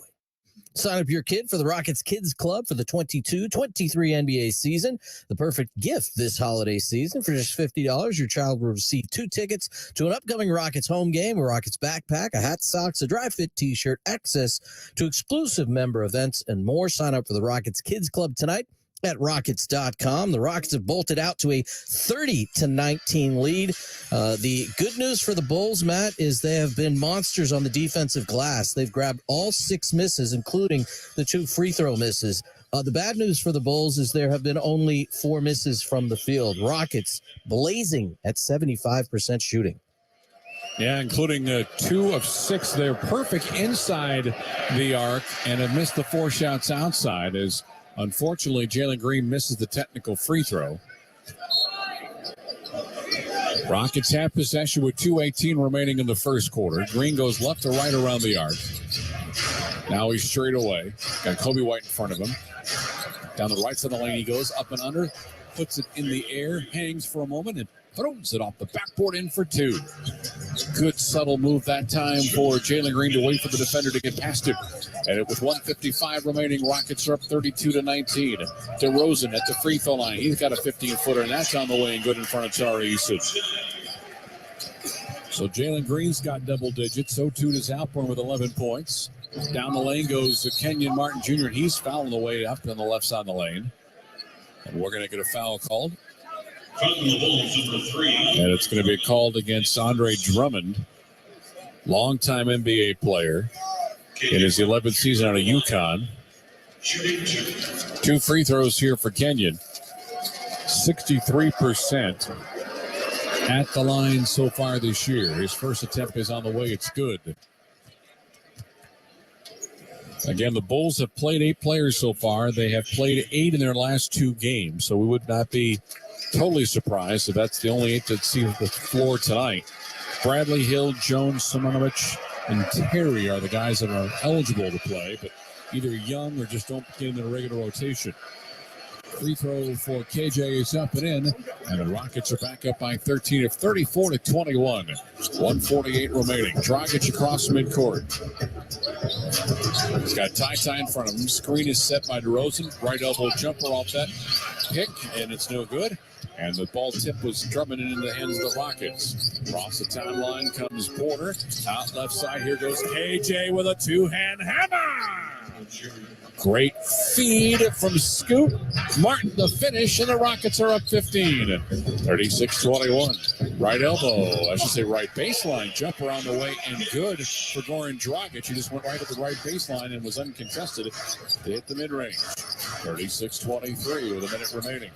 Sign up your kid for the Rockets Kids Club for the 22-23 NBA season. The perfect gift this holiday season. For just $50, your child will receive 2 tickets to an upcoming Rockets home game, a Rockets backpack, a hat, socks, a dry fit t-shirt, access to exclusive member events, and more. Sign up for the Rockets Kids Club tonight at Rockets.com. The Rockets have bolted out to a 30-19 lead. The good news for the Bulls, Matt, is they have been monsters on the defensive glass. They've grabbed all 6 misses, including the 2 free throw misses. The bad news for the Bulls is there have been only 4 misses from the field. Rockets blazing at 75% shooting. Yeah, including 2 of 6. They're perfect inside the arc and have missed the 4 shots outside, as unfortunately Jalen Green misses the technical free throw. Rockets have possession with 2:18 remaining in the first quarter. Green goes left to right around the arc. Now he's straight away. Got Kobe White in front of him. Down the right side of the lane he goes, up and under, puts it in the air, hangs for a moment, and throws it off the backboard in for 2. Good subtle move that time for Jalen Green to wait for the defender to get past him. And with 1:55 remaining, Rockets are up 32-19. DeRozan at the free throw line. He's got a 15-footer, and that's on the way and good in front of Tari Eason. So Jalen Green's got double digits. So too does Alcorn with 11 points. Down the lane goes Kenyon Martin Jr., and he's fouling the way up on the left side of the lane. And we're going to get a foul called. And it's going to be called against Andre Drummond, longtime NBA player in his 11th season out of UConn. 2 free throws here for Kenyon. 63% at the line so far this year. His first attempt is on the way. It's good. Again, the Bulls have played 8 players so far. They have played 8 in their last 2 games, so we would not be totally surprised if that's the only 8 that see the floor tonight. Bradley, Hill, Jones, Simonovic, and Terry are the guys that are eligible to play, but either young or just don't get in the regular rotation. Free throw for KJ is up and in, and the Rockets are back up by 13 of 34-21. 1:48 remaining. Dragic across midcourt. He's got Ty in front of him. Screen is set by DeRozan. Right elbow jumper off that pick, and it's no good. And the ball tip was Drummond into the hands of the Rockets. Across the timeline comes Porter. Out left side, here goes KJ with a 2-hand hammer. Great feed from Scoot. Martin the finish, and the Rockets are up 15. 36-21. Right elbow, I should say right baseline. Jumper on the way and good for Goran Dragic. He just went right at the right baseline and was uncontested. They hit the mid-range. 36-23 with a minute remaining.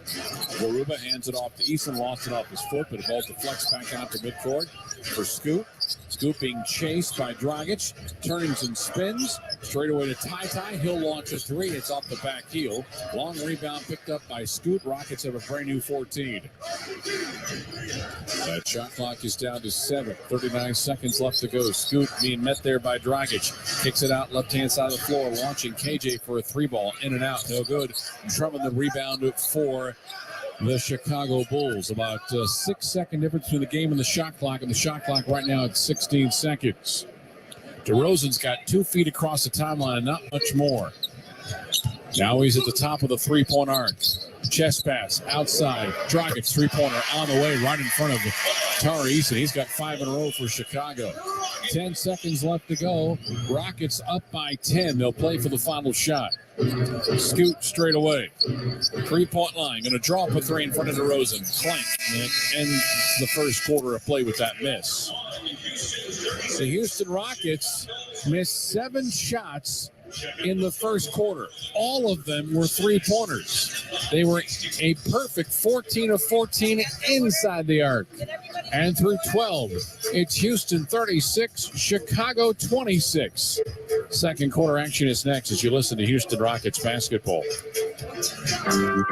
Garuba hands it off to Eason, lost it off his foot, but the ball deflects back out to midcourt for Scoot. Scoot being chased by Dragic, turns and spins, straight away to Ty. He'll launch a three. It's off the back heel. Long rebound picked up by Scoot. Rockets have a brand new 14. That shot clock is down to 7. 39 seconds left to go. Scoot being met there by Dragic. Kicks it out left-hand side of the floor, launching KJ for a three ball. In and out, no good. Drummond the rebound for the Chicago Bulls. About a 6-second difference between the game and the shot clock right now at 16 seconds. DeRozan's got 2 feet across the timeline, not much more. Now he's at the top of the three-point arc. Chest pass outside. Dragic three-pointer on the way right in front of Tari Eason. He's got 5 in a row for Chicago. 10 seconds left to go. Rockets up by 10. They'll play for the final shot. Scoot straight away. 3-point line. Going to draw up a three in front of DeRozan. Clank. And ends the first quarter of play with that miss. The Houston Rockets missed 7 shots in the first quarter. All of them were three-pointers. They were a perfect 14 of 14 inside the arc. And through 12, it's Houston 36, Chicago 26. Second quarter action is next as you listen to Houston Rockets basketball.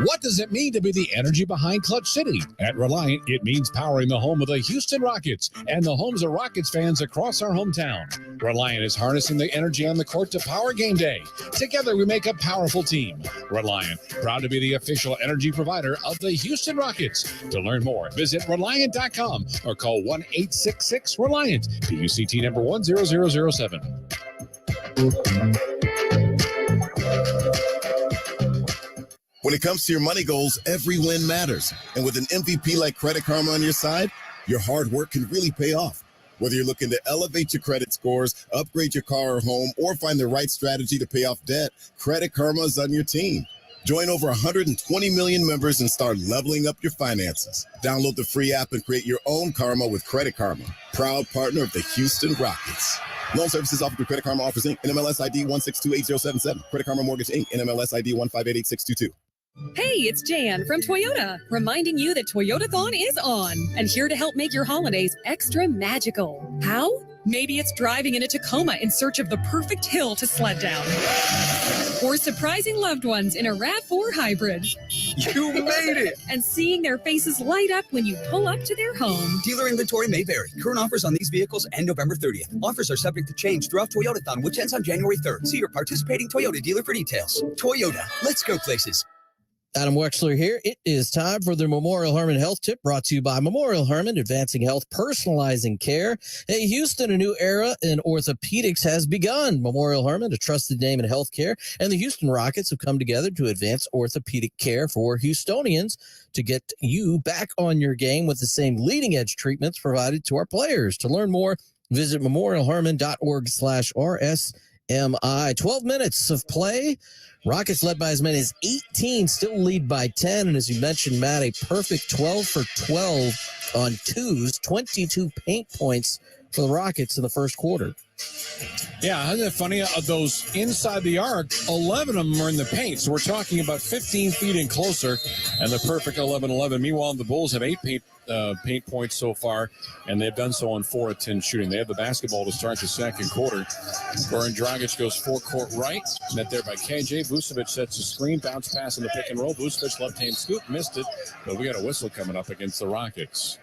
What does it mean to be the energy behind Clutch City? At Reliant, it means powering the home of the Houston Rockets and the homes of Rockets fans across our hometown. Reliant is harnessing the energy on the court to power game day. Together, we make a powerful team. Reliant, proud to be the official energy provider of the Houston Rockets. To learn more, visit Reliant.com or call 1-866-RELIANT. PUCT number 10007. When it comes to your money goals, every win matters. And with an MVP like Credit Karma on your side, your hard work can really pay off. Whether you're looking to elevate your credit scores, upgrade your car or home, or find the right strategy to pay off debt, Credit Karma is on your team. Join over 120 million members and start leveling up your finances. Download the free app and create your own Karma with Credit Karma, proud partner of the Houston Rockets. Loan services offered through Credit Karma Offers Inc. NMLS ID 1628077. Credit Karma Mortgage Inc. NMLS ID 1588622. Hey, it's Jan from Toyota, reminding you that Toyotathon is on and here to help make your holidays extra magical. How? Maybe it's driving into Tacoma in search of the perfect hill to sled down. Or surprising loved ones in a RAV4 hybrid. You made it! And seeing their faces light up when you pull up to their home. Dealer inventory may vary. Current offers on these vehicles end November 30th. Offers are subject to change throughout Toyotathon, which ends on January 3rd. See your participating Toyota dealer for details. Toyota, let's go places. Adam Wexler here. It is time for the Memorial Hermann Health Tip, brought to you by Memorial Hermann, advancing health, personalizing care. Hey, Houston, a new era in orthopedics has begun. Memorial Hermann, a trusted name in healthcare, and the Houston Rockets have come together to advance orthopedic care for Houstonians to get you back on your game with the same leading-edge treatments provided to our players. To learn more, visit memorialhermann.org/RSMI. 12 minutes of play. Rockets led by as many as 18, still lead by 10. And as you mentioned, Matt, a perfect 12 for 12 on twos, 22 paint points for the Rockets in the first quarter. Yeah, isn't it funny? Of those inside the arc, 11 of them are in the paint. So we're talking about 15 feet and closer, and the perfect 11-11. Meanwhile, the Bulls have 8 paint points so far, and they've done so on 4 of 10 shooting. They have the basketball to start the second quarter. Goran Dragic goes forecourt right, met there by KJ. Vucevic sets a screen, bounce pass in the pick and roll. Vucevic left-hand scoop, missed it, but we got a whistle coming up against the Rockets.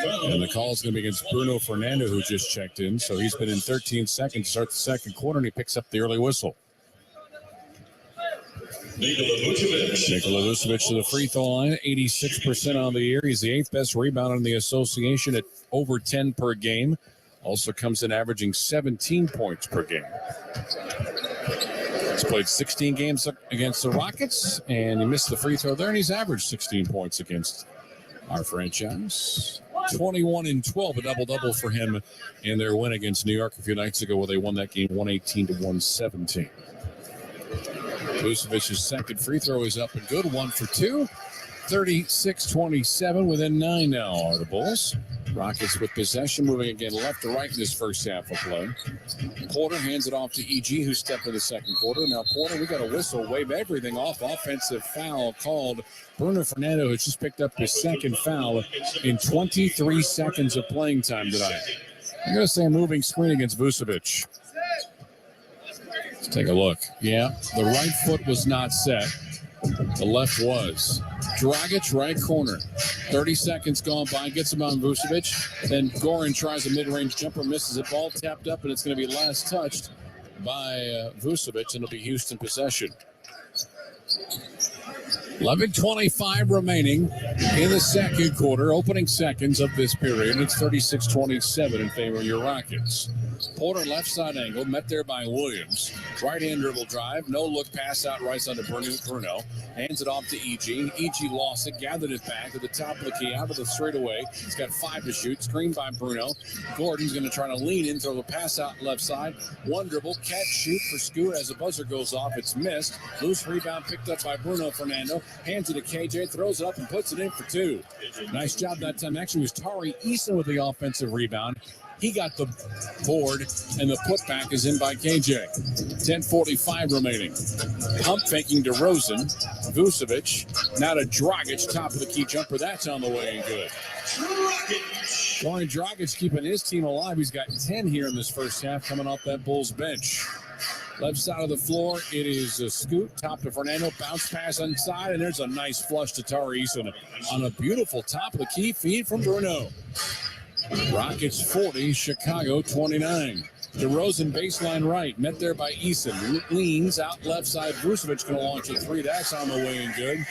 And the call is going to be against Bruno Fernando, who just checked in. So he's been in 13 seconds to start the second quarter, and he picks up the early whistle. Nikola Vucevic to the free throw line, 86% on the year. He's the 8th best rebounder in the association at over 10 per game. Also comes in averaging 17 points per game. He's played 16 games against the Rockets, and he missed the free throw there, and he's averaged 16 points against our franchise. 21-12, a double-double for him in their win against New York a few nights ago, where they won that game 118-117. Vucevic's second free throw is up and good. 1 for 2. 36-27. Within 9 now are the Bulls. Rockets with possession, moving again left to right in this first half of play. Porter hands it off to E.G., who stepped in the second quarter. Now, Porter, we got a whistle, wave everything off. Offensive foul called. Bruno Fernando has just picked up his second foul in 23 seconds of playing time tonight. I'm going to say a moving screen against Vucevic. Let's take a look. Yeah, the right foot was not set. The left was. Dragic, right corner. 30 seconds gone by. Gets him on Vucevic. Then Goran tries a mid-range jumper, misses it. Ball tapped up, and it's going to be last touched by Vucevic, and it'll be Houston possession. 11:25 remaining in the second quarter, opening seconds of this period. It's 36-27 in favor of your Rockets. Porter left side angle, met there by Williams. Right-hand dribble drive, no look pass out right side to Bruno. Hands it off to E.G. E.G. lost it, gathered it back to the top of the key, out of the straightaway. He's got 5 to shoot, screened by Bruno. Gordon's going to try to lean in, throw the pass out left side. One dribble, catch, shoot for Scoot. As the buzzer goes off, it's missed. Loose rebound picked up by Bruno Fernando. Hands it to KJ, throws it up and puts it in for 2. Nice job that time. Actually, it was Tari Eason with the offensive rebound. He got the board, and the putback is in by KJ. 10:45 remaining. Pump faking DeRozan. Vucevic. Now to Dragic, top of the key jumper. That's on the way and good. Goran Dragic keeping his team alive. He's got 10 here in this first half coming off that Bulls bench. Left side of the floor, it is a Scoot, top to Fernando, bounce pass inside, and there's a nice flush to Tari Eason on a beautiful top of the key feed from Bruno. Rockets 40, Chicago 29. DeRozan baseline right, met there by Eason. Leans out left side. Vucevic going to launch a 3. That's on the way and good.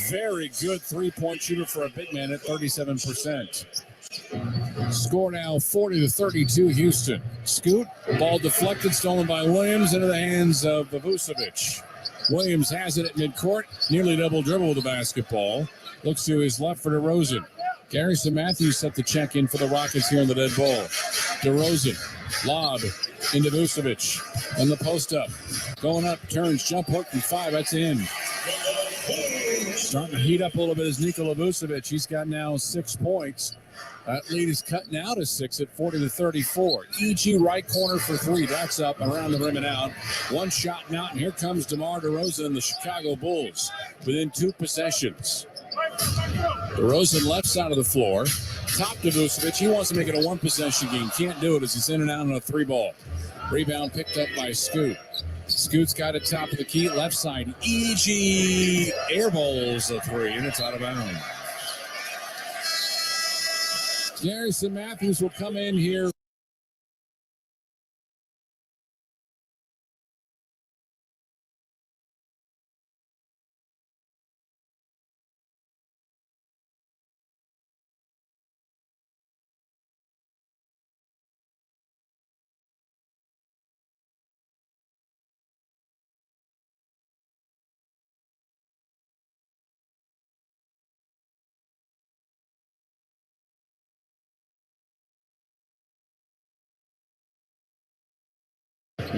Very good three-point shooter for a big man at 37%. Score now 40-32 Houston. Scoot, ball deflected, stolen by Williams into the hands of Vucevic. Williams has it at midcourt, nearly double dribble with the basketball. Looks to his left for DeRozan. Garrison Matthews set the check in for the Rockets here in the dead ball. DeRozan, lob into Vucevic. And the post up. Going up, turns, jump hook from 5. That's in. Starting to heat up a little bit is Nikola Vucevic. He's got now 6 points. That lead is cut now to 6 at 40-34. E.G. right corner for 3. That's up around the rim and out. One shot and out. And here comes DeMar DeRozan and the Chicago Bulls within 2 possessions. DeRozan left side of the floor. Top to Vucevic. He wants to make it a 1-possession game. Can't do it as he's in and out on a 3-ball. Rebound picked up by Scoot. Scoot's got it top of the key. Left side. E.G. airballs a 3, and it's out of bounds. Garrison Matthews will come in here.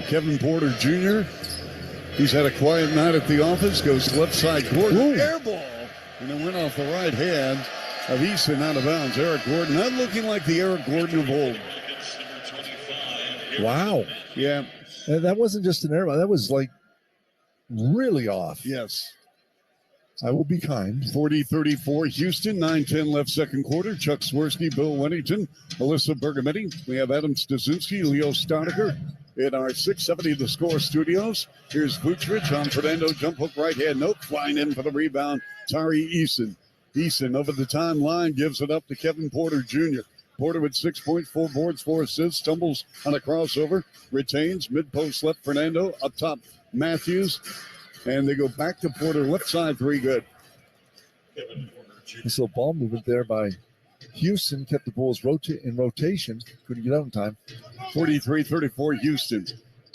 Kevin Porter Jr., he's had a quiet night at the office, goes left side, Gordon, air ball, and it went off the right hand of Easton out of bounds. Eric Gordon, not looking like the Eric Gordon of old. Wow. Yeah. And that wasn't just an air ball, that was like really off. Yes. I will be kind. 40-34 Houston, 9-10 left second quarter. Chuck Swirsky, Bill Wennington, Melissa Bergametti. We have Adam Stasinski, Leo Stoniker in our 670 The Score studios. Here's Vucevic on Fernando, jump hook right hand, no, flying in for the rebound, Tari Eason. Eason over the timeline, gives it up to Kevin Porter Jr. Porter with 6 points, 4 boards, 4 assists, stumbles on a crossover, retains, mid-post left Fernando, up top Matthews, and they go back to Porter, left side 3, good. So ball movement there by Houston, kept the Bulls in rotation, couldn't get out in time. 43-34 Houston.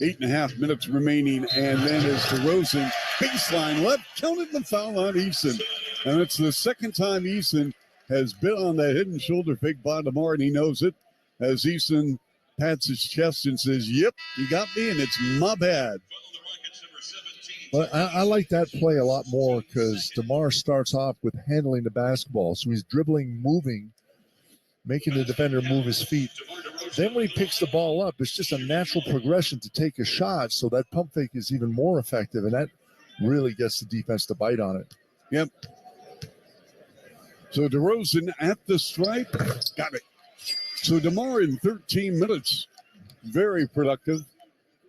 8.5 minutes remaining, and then as DeRozan baseline left, counted the foul on Eason. And it's the second time Eason has been on that hidden shoulder fake by DeMar, and he knows it. As Eason pats his chest and says, yep, you got me, and it's my bad. But I like that play a lot more because DeMar starts off with handling the basketball. So he's dribbling, moving, making the defender move his feet. Then when he picks the ball up, it's just a natural progression to take a shot. So that pump fake is even more effective. And that really gets the defense to bite on it. Yep. So DeRozan at the stripe. Got it. So DeMar in 13 minutes. Very productive.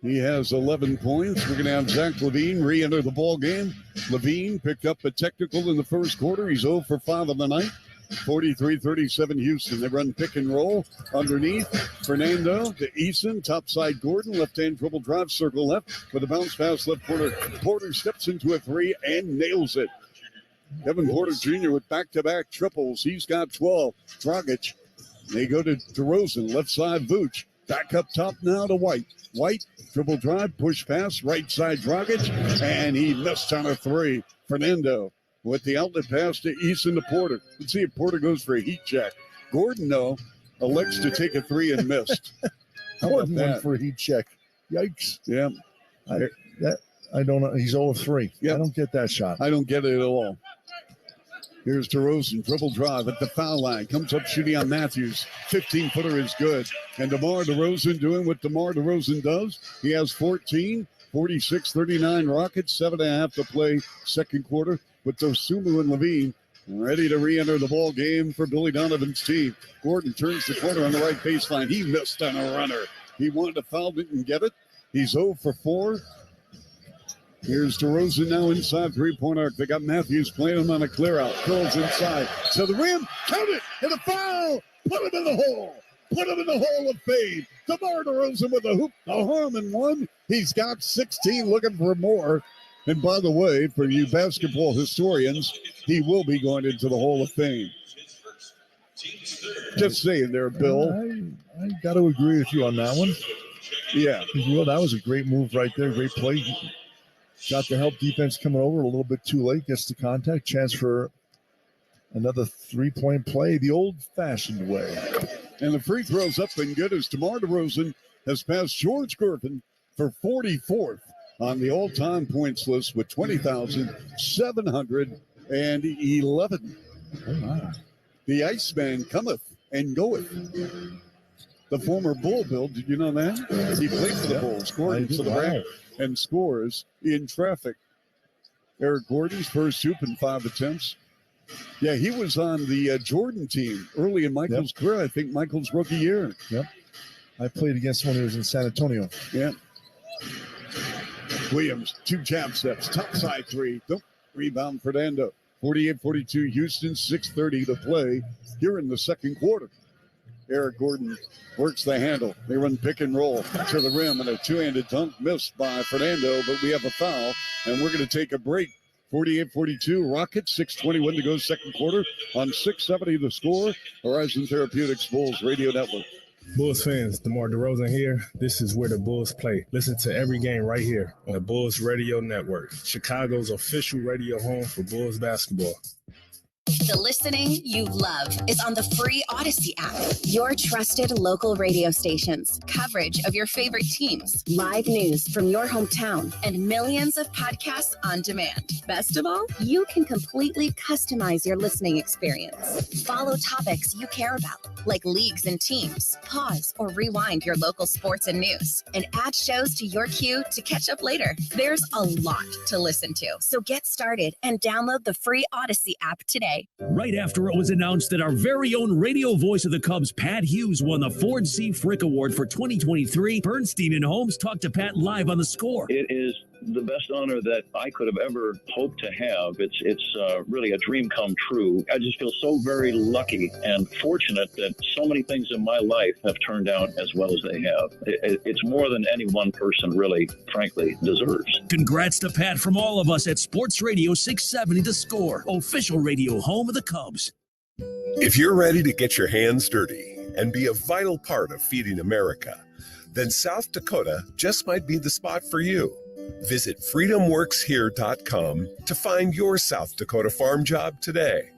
He has 11 points. We're going to have Zach LaVine re-enter the ball game. LaVine picked up a technical in the first quarter. He's 0 for 5 of the night. 43-37 Houston. They run pick and roll underneath. Fernando to Eason. Topside Gordon. Left-hand dribble drive. Circle left with a bounce pass left corner. Porter steps into a three and nails it. Kevin Porter Jr. with back-to-back triples. He's got 12. Dragic. They go to DeRozan. Left side Vooch. Back up top now to White. White, dribble drive, push pass, right side Dragic, and he missed on a three. Fernando with the outlet pass to Eason to Porter. Let's see if Porter goes for a heat check. Gordon, though, elects to take a three and missed. Gordon went for a heat check. Yikes. Yeah. I don't know. He's 0 3. Yep. I don't get that shot. I don't get it at all. Here's DeRozan, dribble drive at the foul line. Comes up shooting on Matthews. 15-footer is good. And DeMar DeRozan doing what DeMar DeRozan does. He has 14, 46-39 Rockets, 7.5 to play second quarter with Dosunmu and LaVine ready to re-enter the ball game for Billy Donovan's team. Gordon turns the corner on the right baseline. He missed on a runner. He wanted to foul, didn't get it. He's 0 for 4. Here's DeRozan now inside three-point arc. They got Matthews playing him on a clear-out. Curls inside to the rim. Count it. And a foul. Put him in the hole. Put him in the hole of fame. DeMar DeRozan with a hoop. A harm and one. He's got 16, looking for more. And by the way, for you basketball historians, he will be going into the Hall of Fame. Just saying there, Bill. I got to agree with you on that one. Yeah. Well, that was a great move right there. Great play. Got the help defense coming over a little bit too late. Gets the contact. Chance for another three-point play the old-fashioned way. And the free throw's up and good as DeMar DeRozan has passed George Gervin for 44th on the all-time points list with 20,711. Oh, my. The Iceman cometh and goeth. The former Bull, Bill, did you know that? He played for the Bulls, scored for the Rams, and scores in traffic. Eric Gordon's first hoop in 5 attempts. Yeah, he was on the Jordan team early in Michael's career. I think Michael's rookie year. Yep. I played against him when he was in San Antonio. Yeah. Williams, 2 jab steps, top side three. Don't rebound Fernando. 48-42 Houston, 6:30 to play here in the second quarter. Eric Gordon works the handle. They run pick and roll to the rim, and a two-handed dunk missed by Fernando, but we have a foul, and we're going to take a break. 48-42 Rockets, 6:21 to go second quarter on 670 the score. Horizon Therapeutics Bulls Radio Network. Bulls fans, DeMar DeRozan here. This is where the Bulls play. Listen to every game right here on the Bulls Radio Network, Chicago's official radio home for Bulls basketball. The listening you love is on the free Odyssey app. Your trusted local radio stations, coverage of your favorite teams, live news from your hometown, and millions of podcasts on demand. Best of all, you can completely customize your listening experience. Follow topics you care about, like leagues and teams. Pause or rewind your local sports and news, and add shows to your queue to catch up later. There's a lot to listen to, so get started and download the free Odyssey app today. Right after it was announced that our very own radio voice of the Cubs, Pat Hughes, won the Ford C. Frick Award for 2023, Bernstein and Holmes talked to Pat live on The Score. It is the best honor that I could have ever hoped to have. It's really a dream come true. I just feel so very lucky and fortunate that so many things in my life have turned out as well as they have. It's more than any one person really, frankly, deserves. Congrats to Pat from all of us at Sports Radio 670 The Score, official radio home of the Cubs. If you're ready to get your hands dirty and be a vital part of feeding America, then South Dakota just might be the spot for you. Visit freedomworkshere.com to find your South Dakota farm job today.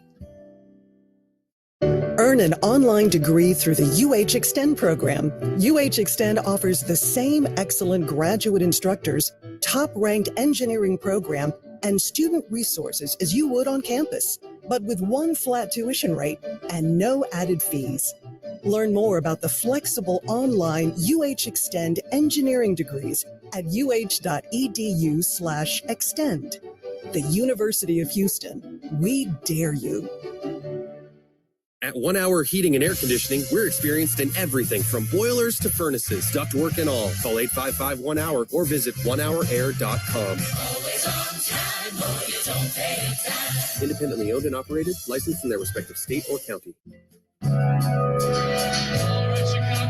Earn an online degree through the UH Extend program. UH Extend offers the same excellent graduate instructors, top-ranked engineering program, and student resources as you would on campus, but with one flat tuition rate and no added fees. Learn more about the flexible online UH Extend engineering degrees at uh.edu/extend. The University of Houston, we dare you. At 1 Hour Heating and Air Conditioning, we're experienced in everything from boilers to furnaces, ductwork and all. Call 855-1HOUR or visit onehourair.com. Independently owned and operated, licensed in their respective state or county.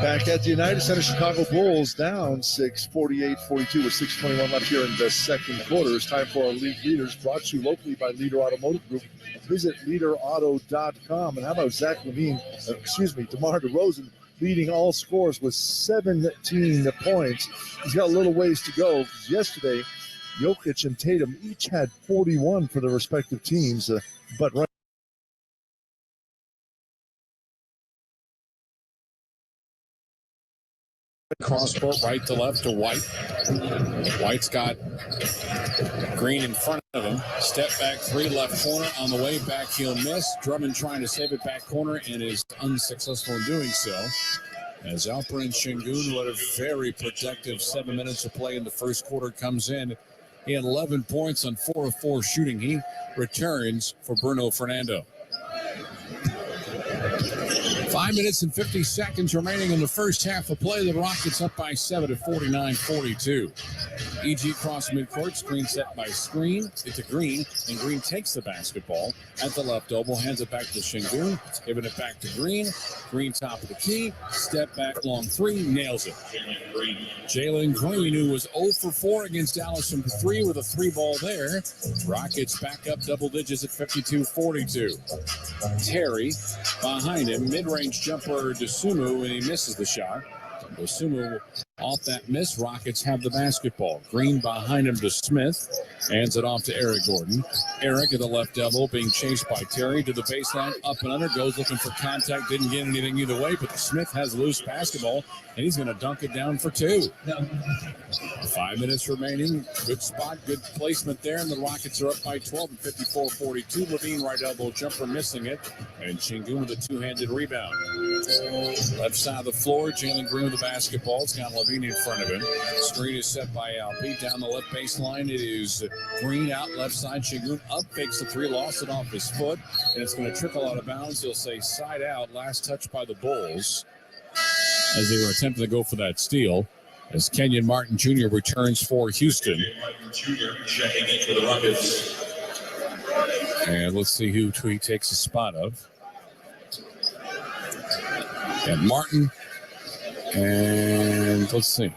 Back at the United Center, Chicago Bulls down 6-48-42 with 6:21 left here in the second quarter. It's time for our league leaders, brought to you locally by Leader Automotive Group. Visit leaderauto.com. And how about DeMar DeRozan leading all scores with 17 points. He's got a little ways to go. Yesterday, Jokic and Tatum each had 41 for their respective teams, but right Cross court, right to left to White. White's got Green in front of him. Step back three, left corner. On the way back, he'll miss. Drummond trying to save it back corner and is unsuccessful in doing so. As Alperen Şengün, who had a very productive 7 minutes of play in the first quarter, comes in. He had 11 points on 4 of 4 shooting. He returns for Bruno Fernando. 5 minutes and 50 seconds remaining in the first half of play. The Rockets up by 7 at 49-42. EG cross midcourt, screen set by Screen. It's a Green, and Green takes the basketball at the left elbow, hands it back to Şengün, giving it back to Green. Green top of the key, step back long three, nails it. Jalen Green, who was 0 for 4 against Dallas from 3 with a 3-ball there. Rockets back up double digits at 52-42. Terry behind him, mid-range jumper Dosunmu, and he misses the shot. Dosunmu off that miss. Rockets have the basketball. Green behind him to Smith. Hands it off to Eric Gordon. Eric at the left elbow being chased by Terry to the baseline. Up and under. Goes looking for contact. Didn't get anything either way, but Smith has loose basketball, and he's going to dunk it down for 2. 5 minutes remaining. Good spot. Good placement there, and the Rockets are up by 12 at 54-42. Levine right elbow jumper missing it, and Şengün with a two-handed rebound. Left side of the floor. Jalen Green with the basketball. It's got Levine in front of him. Screen is set by Alpi. Down the left baseline, it is Green out left side. Şengün up, fakes the three, lost it off his foot, and it's going to trickle out of bounds. He'll say side out. Last touch by the Bulls as they were attempting to go for that steal. As Kenyon Martin Jr. returns for Houston. Martin Jr. checking in for the Rockets. And let's see who he takes the spot of. And Martin. And let's see.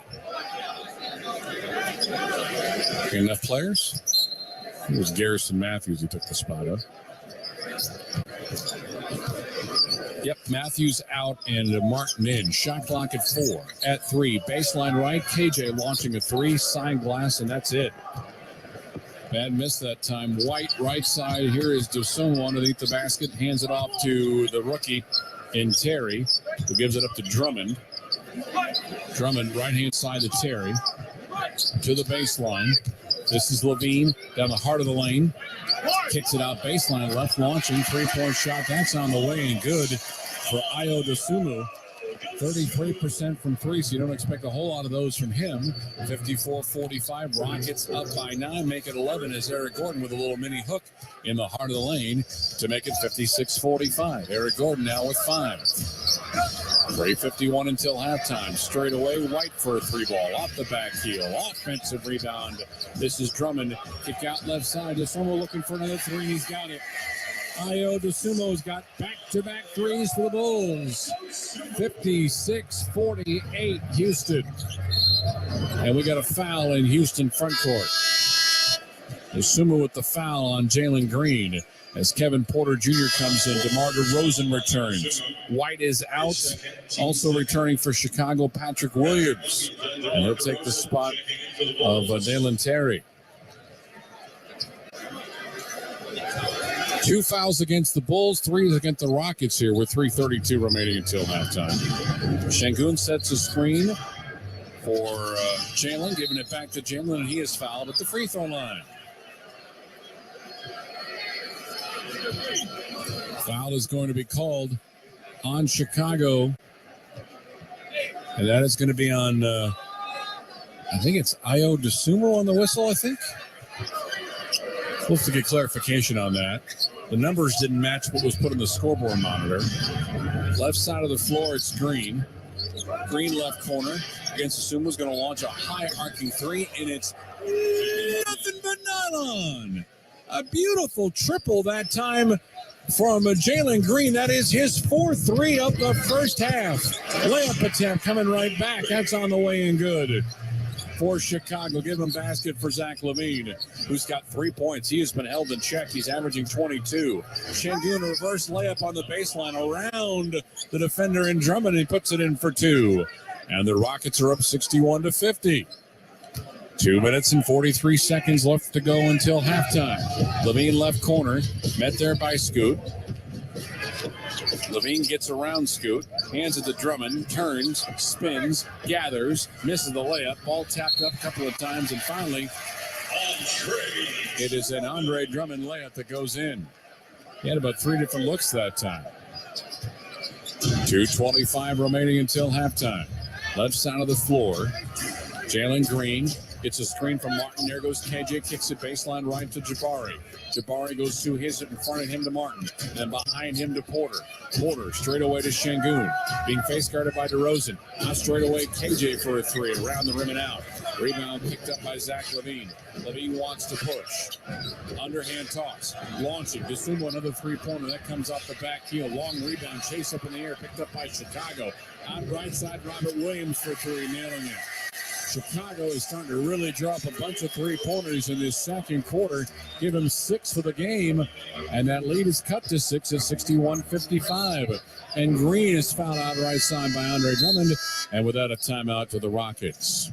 Enough players? It was Garrison Matthews who took the spot of. Yep, Matthews out and Martin in. Shot clock at 4. At 3. Baseline right. KJ launching a 3. Side glass, and that's it. Bad miss that time. White right side. Here is Dosunmu underneath the basket. Hands it off to the rookie in Terry, who gives it up to Drummond. Drummond right-hand side to Terry. To the baseline. This is Levine down the heart of the lane. Kicks it out baseline left, launching. 3-point shot. That's on the way and good for Ayo Dosunmu. 33% from 3, so you don't expect a whole lot of those from him. 54-45. Rockets up by 9, make it 11 as Eric Gordon with a little mini hook in the heart of the lane to make it 56-45. Eric Gordon now with 5. 3:51 until halftime. Straight away, White for a 3-ball. Off the back heel. Offensive rebound. This is Drummond. Kick out left side. Dosunmu looking for another 3. He's got it. Ayo Dosunmu's got back-to-back 3s for the Bulls. 56-48 Houston. And we got a foul in Houston front court. Dosunmu with the foul on Jalen Green. As Kevin Porter Jr. comes in, DeMar DeRozan returns. White is out. Also returning for Chicago, Patrick Williams. And he'll take the spot of Dalen Terry. 2 fouls against the Bulls, 3 against the Rockets here with 3:32 remaining until halftime. Şengün sets a screen for Jalen, giving it back to Jalen, and he is fouled at the free throw line. Foul is going to be called on Chicago, and that is going to be on, I think it's Ayo Dosunmu on the whistle, I think. We'll have to get clarification on that. The numbers didn't match what was put on the scoreboard monitor. Left side of the floor, it's Green. Green left corner against Dosunmu is going to launch a high arcing three, and it's nothing but not on. A beautiful triple that time from Jalen Green. That is his 4-3 of the first half. Layup attempt coming right back. That's on the way in good for Chicago. Give him basket for Zach LaVine, who's got 3 points. He has been held in check. He's averaging 22. Şengün reverse layup on the baseline around the defender in Drummond. He puts it in for 2. And the Rockets are up 61-50. 2 minutes and 43 seconds left to go until halftime. LaVine left corner, met there by Scoot. LaVine gets around Scoot, hands it to Drummond, turns, spins, gathers, misses the layup, ball tapped up a couple of times, and finally, it is an Andre Drummond layup that goes in. He had about 3 different looks that time. 2:25 remaining until halftime. Left side of the floor, Jalen Green gets a screen from Martin. There goes KJ, kicks it baseline right to Jabari. Jabari goes to his in front of him to Martin, and behind him to Porter. Porter straight away to Şengün, being face guarded by DeRozan. Now straight away KJ for a 3, around the rim and out. Rebound picked up by Zach LaVine. LaVine wants to push. Underhand toss, launching. Dosunmu another 3-pointer. That comes off the back heel. Long rebound, chase up in the air, picked up by Chicago. On right side, Robert Williams for 3, nailing it. Chicago is starting to really drop a bunch of 3-pointers in this second quarter. Give them 6 for the game, and that lead is cut to 6 at 61-55. And Green is fouled out right side by Andre Drummond, and without a timeout for the Rockets.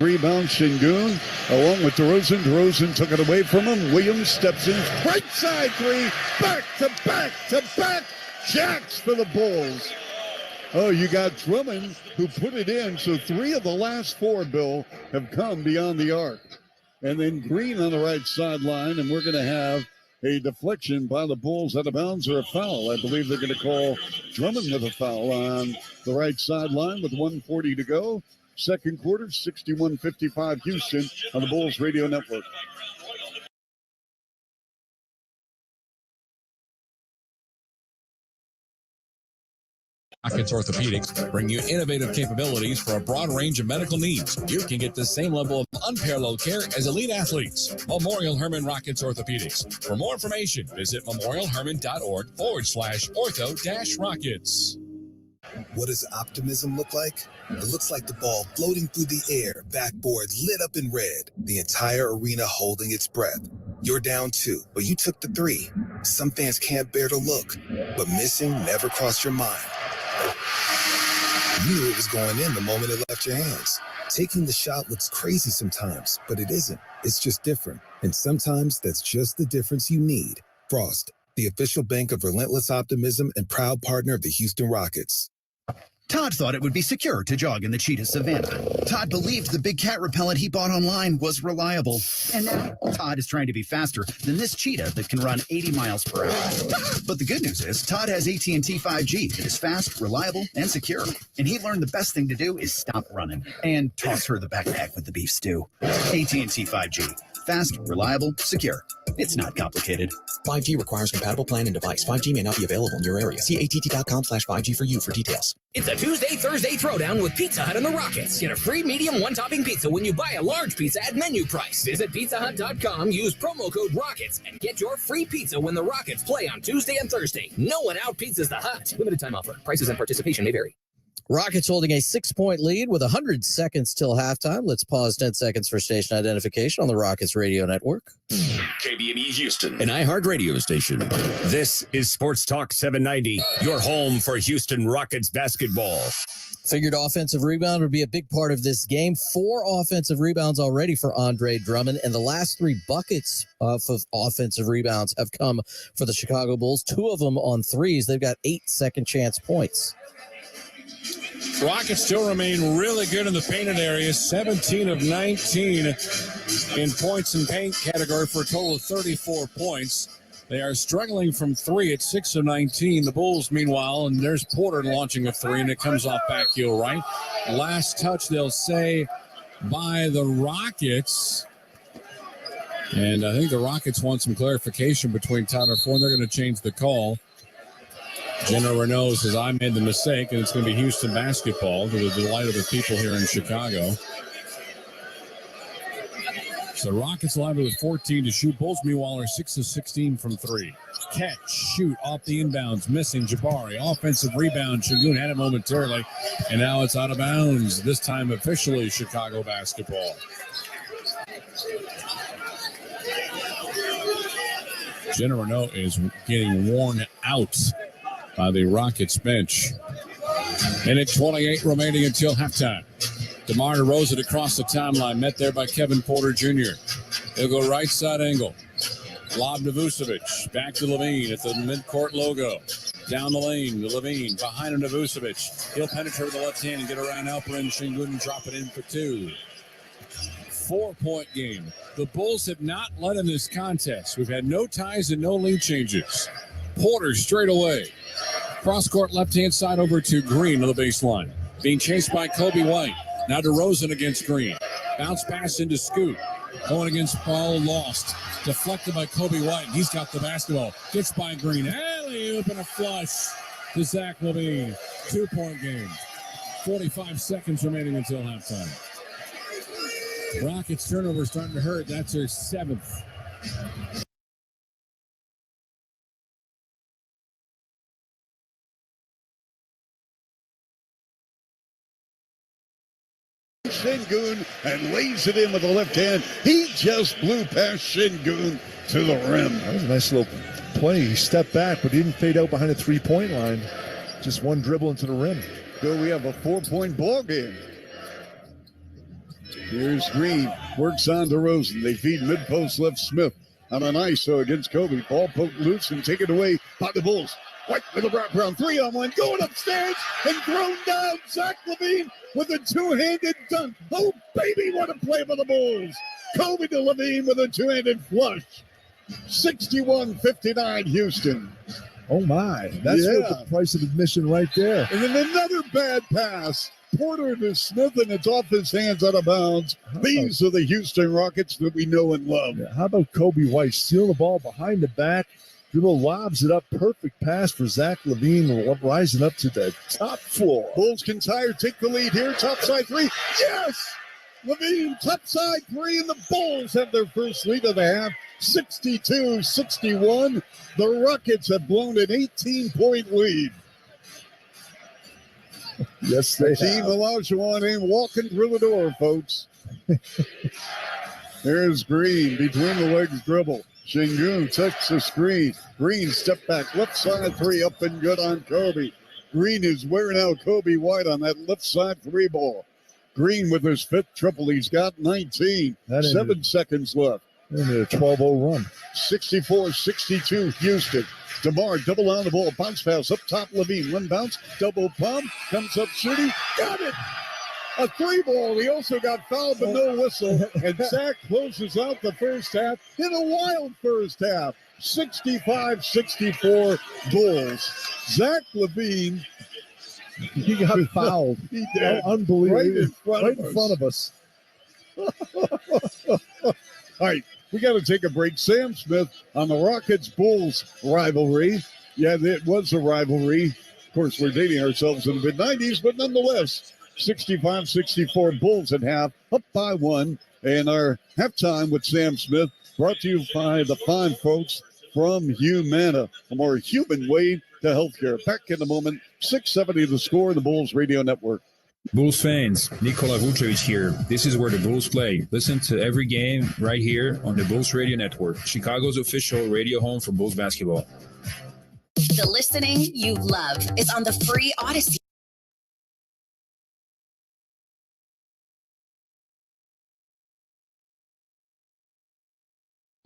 Rebound, Şengün, along with DeRozan. DeRozan took it away from him. Williams steps in. Right side 3. Back to back to back. Jacks for the Bulls. Oh, you got Drummond who put it in. So 3 of the last 4, Bill, have come beyond the arc. And then Green on the right sideline. And we're going to have a deflection by the Bulls out of bounds or a foul. I believe they're going to call Drummond with a foul on the right sideline with 1:40 to go. Second quarter, 61-55 Houston on the Bulls Radio Network. Rockets Orthopedics bring you innovative capabilities for a broad range of medical needs. You can get the same level of unparalleled care as elite athletes. Memorial Hermann Rockets Orthopedics. For more information, visit memorialhermann.org/ortho-rockets. What does optimism look like? It looks like the ball floating through the air, backboard lit up in red, the entire arena holding its breath. You're down 2, but you took the 3. Some fans can't bear to look, but missing never crossed your mind. You knew it was going in the moment it left your hands. Taking the shot looks crazy sometimes, but it isn't. It's just different. And sometimes that's just the difference you need. Frost, the official bank of relentless optimism and proud partner of the Houston Rockets. Todd thought it would be secure to jog in the cheetah savanna. Todd believed the big cat repellent he bought online was reliable. And now Todd is trying to be faster than this cheetah that can run 80 miles per hour. But the good news is Todd has AT&T 5G that is fast, reliable, and secure. And he learned the best thing to do is stop running and toss her the backpack with the beef stew. AT&T 5G. Fast, reliable, secure. It's not complicated. 5G requires compatible plan and device. 5G may not be available in your area. See att.com/5G for you for details. It's a Tuesday-Thursday throwdown with Pizza Hut and the Rockets. Get a free medium one-topping pizza when you buy a large pizza at menu price. Visit pizzahut.com, use promo code ROCKETS, and get your free pizza when the Rockets play on Tuesday and Thursday. No one out-pizzas the Hut. Limited time offer. Prices and participation may vary. Rockets holding a 6-point lead with 100 seconds till halftime. Let's pause 10 seconds for station identification on the Rockets Radio Network. KBME Houston, an iHeart radio station. This is Sports Talk 790, your home for Houston Rockets basketball. Figured offensive rebound would be a big part of this game. 4 offensive rebounds already for Andre Drummond, and the last 3 buckets of offensive rebounds have come for the Chicago Bulls. 2 of them on threes. They've got 8 second chance points. Rockets still remain really good in the painted area, 17 of 19 in points and paint category for a total of 34 points. They are struggling from 3 at 6 of 19. The Bulls, meanwhile, and there's Porter launching a 3, and it comes off back heel right. Last touch, they'll say, by the Rockets. And I think the Rockets want some clarification between Tyler Ford. They're going to change the call. General Renault says, I made the mistake, and it's going to be Houston basketball to the delight of the people here in Chicago. So Rockets live with 14 to shoot. Bulls, meanwhile, are 6 of 16 from 3. Catch, shoot, off the inbounds, missing Jabari. Offensive rebound, Şengün had it momentarily, and now it's out of bounds. This time officially Chicago basketball. General Renault is getting worn out by the Rockets bench. Minute 28 remaining until halftime. DeMar DeRozan across the timeline, met there by Kevin Porter Jr. He'll go right side angle. Lob to Vucevic. Back to Levine at the midcourt logo. Down the lane to Levine. Behind him to Vucevic. He'll penetrate with the left hand and get around Alperen Şengün and drop it in for 2. 4-point game. The Bulls have not led in this contest. We've had no ties and no lead changes. Porter straight away. Cross-court left-hand side over to Green on the baseline. Being chased by Kobe White. Now DeRozan against Green. Bounce pass into Scoot. Going against Paul, lost. Deflected by Kobe White. He's got the basketball. Gets by Green. Alley-oop and a flush to Zach LaVine. 2-point game. 45 seconds remaining until halftime. Rockets turnover starting to hurt. That's their 7th. Şengün and lays it in with the left hand. He just blew past Şengün to the rim. That was a nice little play. He stepped back, but didn't fade out behind the 3-point line. Just one dribble into the rim. So we have a 4-point ball game. Here's Green. Works on DeRozan. They feed mid-post left Smith on an ISO against Kobe. Ball poked loose and taken away by the Bulls. White with a wraparound 3-on-1, going upstairs and thrown down. Zach LaVine with a 2-handed dunk. Oh, baby, what a play for the Bulls. Kobe to LaVine with a 2-handed flush. 61-59 Houston. Oh, my. That's worth the price of admission right there. And then another bad pass. Porter to Smith, and it's off his hands out of bounds. These are the Houston Rockets that we know and love. Yeah, how about Kobe White stealing the ball behind the back? Dribble lobs it up. Perfect pass for Zach LaVine, rising up to the top floor. Bulls can take the lead here. Top side 3. Yes! LaVine, top side 3, and the Bulls have their first lead of the half. 62-61. The Rockets have blown an 18-point lead. Yes, they Team Olajuwon ain't walking through the door, folks. There's Green between the legs dribble. Şengün takes the screen. Green step back, left side 3, up and good on Kobe. Green is wearing out Kobe White on that left side 3 ball. Green with his 5th triple. He's got 19. 7 seconds left. A 12-0 run. 64-62 Houston. DeMar double on the ball. Bounce pass up top. LaVine. One bounce. Double pump. Comes up shooting. Got it. A 3 ball. He also got fouled, but no whistle. And Zach closes out the first half in a wild first half. 65-64 Bulls. Zach LaVine. He got fouled. He did. Unbelievable. Right in front of us. All right. We got to take a break. Sam Smith on the Rockets-Bulls rivalry. Yeah, it was a rivalry. Of course, we're dating ourselves in the mid-90s, but nonetheless, 65-64 Bulls at half, up by 1. And our halftime with Sam Smith brought to you by the fine folks from Humana, a more human way to healthcare. Back in a moment. 670 The Score, the Bulls Radio Network. Bulls fans, Nikola Vucevic here. This is where the Bulls play. Listen to every game right here on the Bulls Radio Network, Chicago's official radio home for Bulls basketball. The listening you love is on the free Odyssey.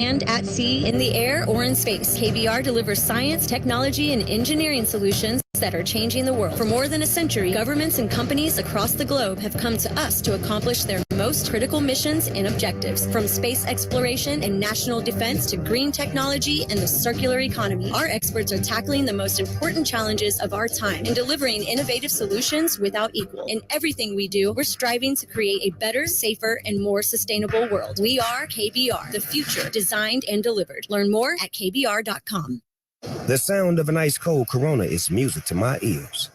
And at sea, in the air, or in space, KBR delivers science, technology, and engineering solutions that are changing the world. For more than a century, governments and companies across the globe have come to us to accomplish their most critical missions and objectives. From space exploration and national defense to green technology and the circular economy, our experts are tackling the most important challenges of our time and delivering innovative solutions without equal. In everything we do, we're striving to create a better, safer, and more sustainable world. We are KBR, the future designed and delivered. Learn more at kbr.com. The sound of an ice cold Corona is music to my ears.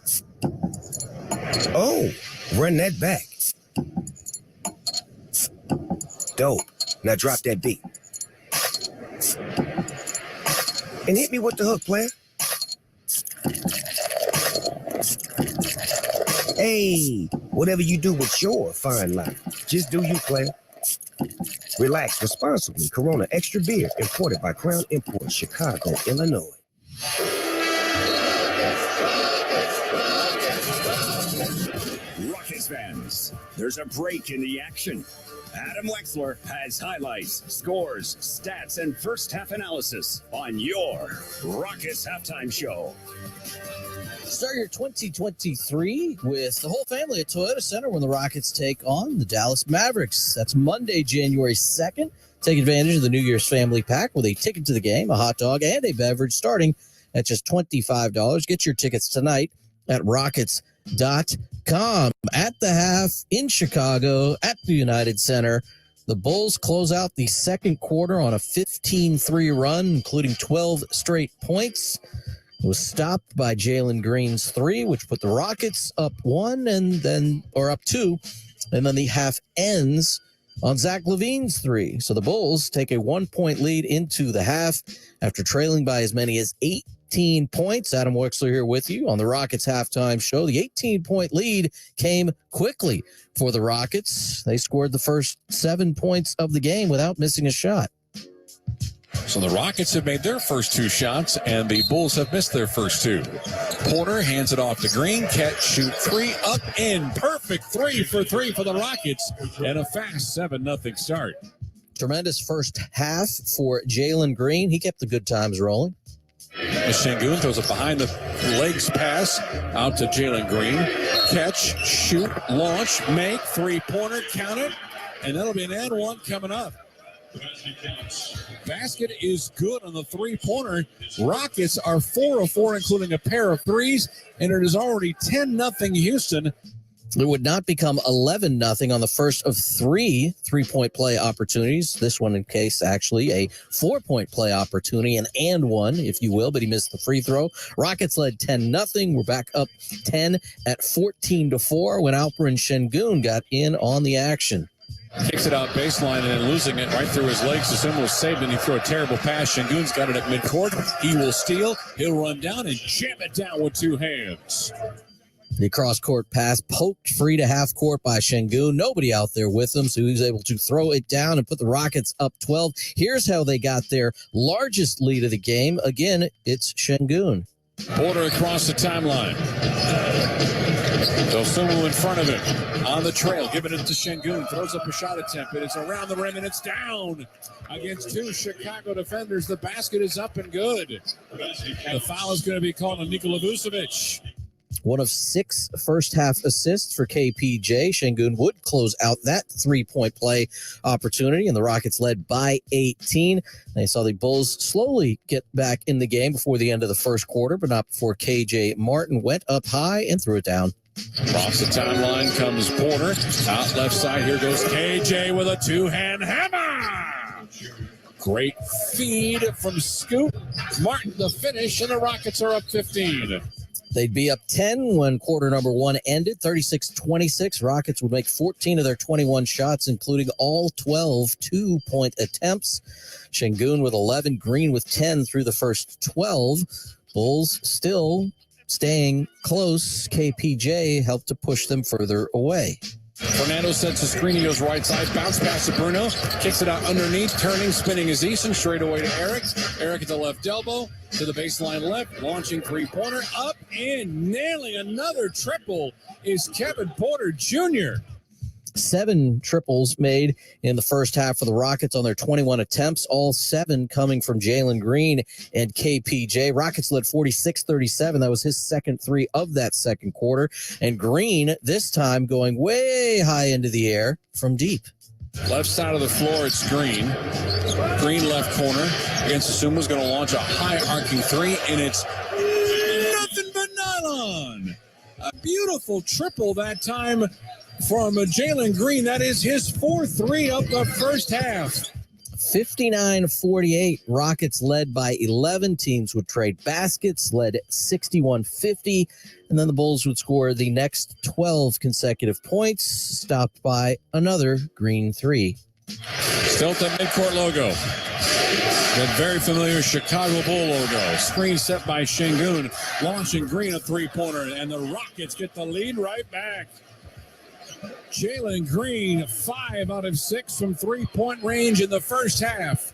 Oh, run that back. Dope. Now drop that beat. And hit me with the hook, player. Hey, whatever you do with your fine life, just do you, player. Relax responsibly. Corona Extra Beer, imported by Crown Imports, Chicago, Illinois. Rockets fans, there's a break in the action. Adam Wexler has highlights, scores, stats, and first half analysis on your Rockets halftime show. Start your 2023 with the whole family at Toyota Center when the Rockets take on the Dallas Mavericks. That's Monday, January 2nd. Take advantage of the New Year's family pack with a ticket to the game, a hot dog, and a beverage starting at just $25. Get your tickets tonight at rockets.com. At the half in Chicago at the United Center, the Bulls close out the second quarter on a 15-3 run, including 12 straight points. It was stopped by Jalen Green's three, which put the Rockets up one up two, and then the half ends on Zach LaVine's three. So the Bulls take a 1-point lead into the half after trailing by as many as 18 points. Adam Wexler here with you on the Rockets halftime show. The 18-point lead came quickly for the Rockets. They scored the first 7 points of the game without missing a shot. So the Rockets have made their first two shots, and the Bulls have missed their first two. Porter hands it off to Green. Catch, shoot, three, up, in. Perfect 3 for 3 for the Rockets, and a fast 7-0 start. Tremendous first half for Jalen Green. He kept the good times rolling. Sengun throws a behind-the-legs pass out to Jalen Green. Catch, shoot, launch, make, three-pointer, count it, and that'll be an and one coming up. Basket is good on the three-pointer. Rockets are 4 of 4, including a pair of threes, and it is already 10-0 Houston. It would not become 11-0 on the first of 3 3-point play opportunities. This one in case actually a 4-point play opportunity, and one, if you will, but he missed the free throw. Rockets led 10-0. We're back up 10 at 14-4 when Alperen Sengun got in on the action. Kicks it out baseline and then losing it right through his legs. Sassoon was saved, and he threw a terrible pass. Sengun's got it at midcourt. He will steal. He'll run down and jam it down with two hands. The cross-court pass poked free to half court by Sengun. Nobody out there with him, so he was able to throw it down and put the Rockets up 12. Here's how they got their largest lead of the game. Again, it's Sengun. Porter across the timeline. Dosunmu in front of him. On the trail, giving it to Sengun. Throws up a shot attempt, and it's around the rim, and it's down against two Chicago defenders. The basket is up and good. The foul is going to be called on Nikola Vucevic. One of 6 first-half assists for KPJ. Sengun would close out that 3-point play opportunity, and the Rockets led by 18. They saw the Bulls slowly get back in the game before the end of the first quarter, but not before KJ Martin went up high and threw it down. Across the timeline comes Porter. Out left side, here goes KJ with a two-hand hammer. Great feed from Scoot. Martin the finish, and the Rockets are up 15. They'd be up 10 when quarter number 1 ended, 36-26. Rockets would make 14 of their 21 shots, including all 12 2-point attempts. Sengun with 11, Green with 10 through the first 12. Bulls still staying close, KPJ helped to push them further away. Fernando sets the screen. He goes right side. Bounce pass to Bruno. Kicks it out underneath. Turning, spinning is Eason. Straight away to Eric. Eric at the left elbow. To the baseline left. Launching three-pointer. Up and nailing another triple is Kevin Porter Jr. 7 triples made in the first half for the Rockets on their 21 attempts, all 7 coming from Jalen Green and KPJ. Rockets led 46-37. That was his second 3 of that second quarter. And Green, this time going way high into the air from deep. Left side of the floor, it's Green. Green left corner against Suma's going to launch a high arcing 3, and it's nothing but nylon. A beautiful triple that time from Jalen Green. That is his 4th of the first half. 59-48. Rockets led by 11. Teams would trade baskets, led 61-50. And then the Bulls would score the next 12 consecutive points, stopped by another Green 3. Still the midcourt logo. That very familiar Chicago Bull logo. Screen set by Şengün. Launching Green a three-pointer. And the Rockets get the lead right back. Jalen Green, 5 out of 6 from three-point range in the first half.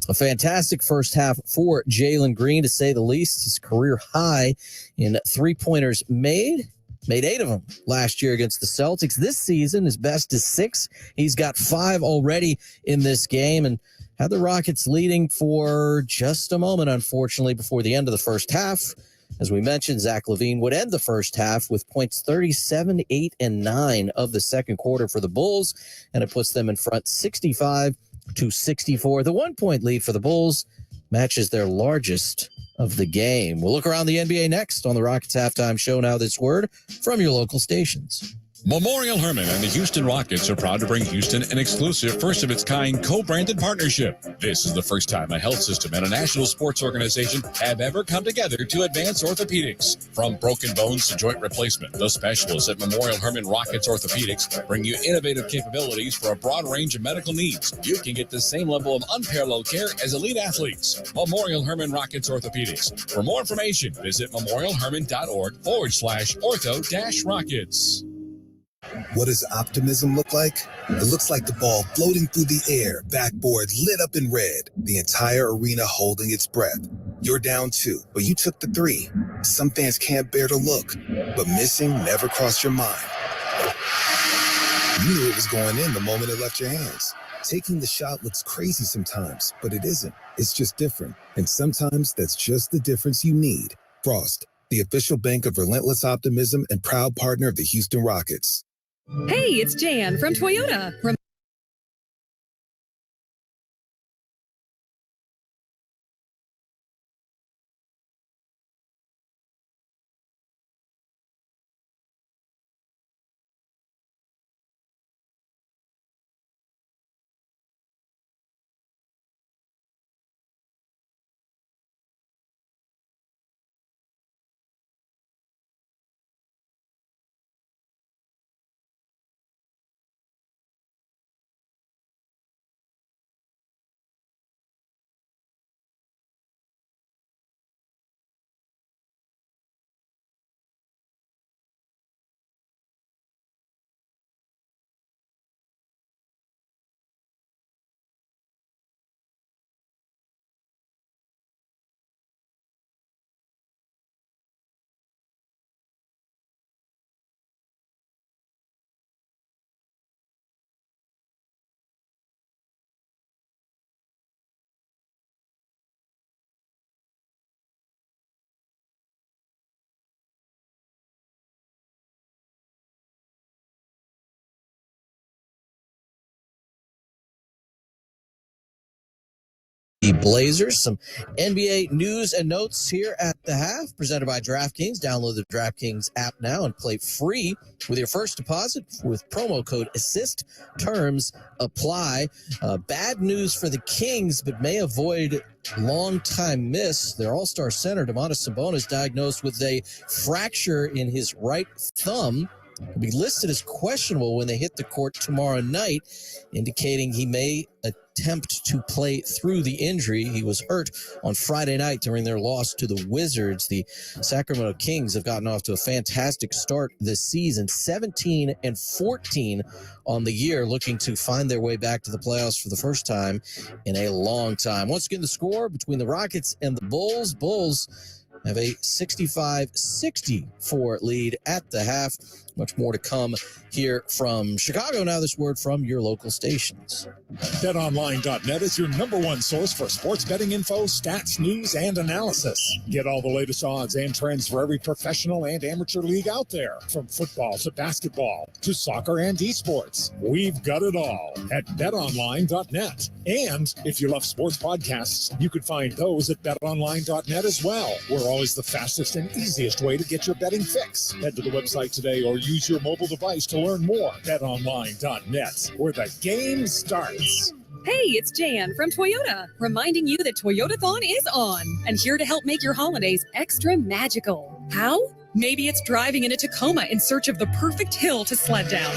A fantastic first half for Jalen Green, to say the least. His career high in three-pointers made 8 of them last year against the Celtics. This season, his best is 6. He's got 5 already in this game and had the Rockets leading for just a moment, unfortunately, before the end of the first half. As we mentioned, Zach LaVine would end the first half with points 37, 8, and 9 of the second quarter for the Bulls, and it puts them in front 65-64. The 1-point lead for the Bulls matches their largest of the game. We'll look around the NBA next on the Rockets Halftime Show. Now this word from your local stations. Memorial Hermann and the Houston Rockets are proud to bring Houston an exclusive first-of-its-kind co-branded partnership. This is the first time a health system and a national sports organization have ever come together to advance orthopedics. From broken bones to joint replacement, the specialists at Memorial Hermann Rockets Orthopedics bring you innovative capabilities for a broad range of medical needs. You can get the same level of unparalleled care as elite athletes. Memorial Hermann Rockets Orthopedics. For more information, visit memorialhermann.org/ortho-rockets. What does optimism look like? It looks like the ball floating through the air, backboard lit up in red, the entire arena holding its breath. You're down 2, but you took the 3. Some fans can't bear to look, but missing never crossed your mind. You knew it was going in the moment it left your hands. Taking the shot looks crazy sometimes, but it isn't. It's just different. And sometimes that's just the difference you need. Frost, the official bank of relentless optimism and proud partner of the Houston Rockets. Hey, it's Jan from Toyota. The Blazers, some NBA news and notes here at the half, presented by DraftKings. Download the DraftKings app now and play free with your first deposit with promo code ASSIST. Terms apply. Bad news for the Kings, but may avoid long-time miss. Their all-star center, Domantas Sabonis, diagnosed with a fracture in his right thumb. Will be listed as questionable when they hit the court tomorrow night, indicating he may attempt to play through the injury. He was hurt on Friday night during their loss to the Wizards. The Sacramento Kings have gotten off to a fantastic start this season, 17-14 on the year, looking to find their way back to the playoffs for the first time in a long time. Once again, the score between the Rockets and the Bulls. Bulls have a 65-64 lead at the half. Much more to come here from Chicago. Now this word from your local stations. BetOnline.net is your #1 source for sports betting info, stats, news, and analysis. Get all the latest odds and trends for every professional and amateur league out there. From football to basketball to soccer and esports. We've got it all at BetOnline.net. And if you love sports podcasts, you could find those at BetOnline.net as well. We're always the fastest and easiest way to get your betting fix. Head to the website today or use your mobile device to learn more. BetOnline.net, where the game starts. Hey, it's Jan from Toyota, reminding you that Toyotathon is on and here to help make your holidays extra magical. How? Maybe it's driving into Tacoma in search of the perfect hill to sled down.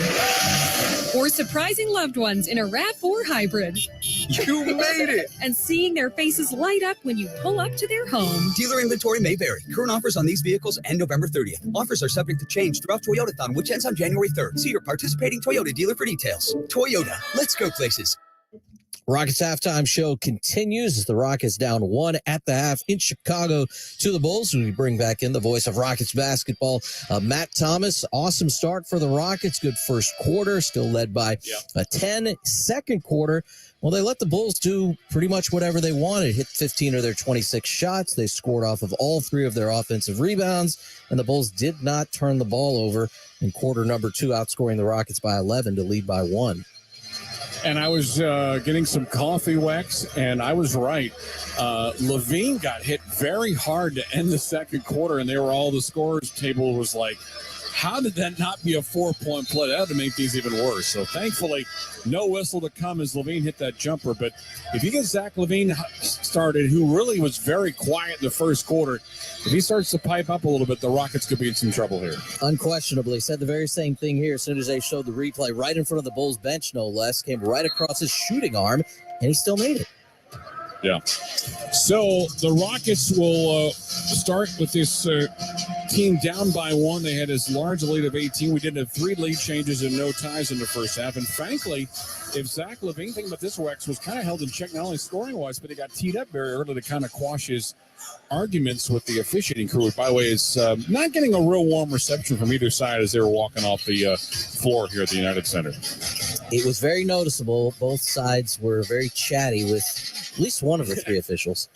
Or surprising loved ones in a RAV4 hybrid. You made it! And seeing their faces light up when you pull up to their home. Dealer inventory may vary. Current offers on these vehicles end November 30th. Offers are subject to change throughout Toyotathon, which ends on January 3rd. See your participating Toyota dealer for details. Toyota, let's go places. Rockets halftime show continues as the Rockets down 1 at the half in Chicago to the Bulls. We bring back in the voice of Rockets basketball, Matt Thomas. Awesome start for the Rockets. Good first quarter, still led by a 10. Second quarter, well, they let the Bulls do pretty much whatever they wanted. Hit 15 of their 26 shots. They scored off of all 3 of their offensive rebounds, and the Bulls did not turn the ball over in quarter number 2, outscoring the Rockets by 11 to lead by 1. And I was getting some coffee wax, and I was right. Levine got hit very hard to end the second quarter, and the scorers table was like, how did that not be a 4-point play? That would make things even worse. So thankfully, no whistle to come as Levine hit that jumper. But if you get Zach Levine started, who really was very quiet in the first quarter, if he starts to pipe up a little bit, the Rockets could be in some trouble here. Unquestionably. Said the very same thing here as soon as they showed the replay right in front of the Bulls bench, no less. Came right across his shooting arm, and he still made it. Yeah. So the Rockets will start with this team down by 1. They had as large a lead of 18. We did have 3 lead changes and no ties in the first half. And frankly, if Zach Levine, thinking about this, Rex, was kind of held in check, not only scoring-wise, but he got teed up very early to kind of quash his arguments with the officiating crew. By the way, is not getting a real warm reception from either side as they were walking off the floor here at the United Center. It was very noticeable. Both sides were very chatty with at least one of the 3 officials.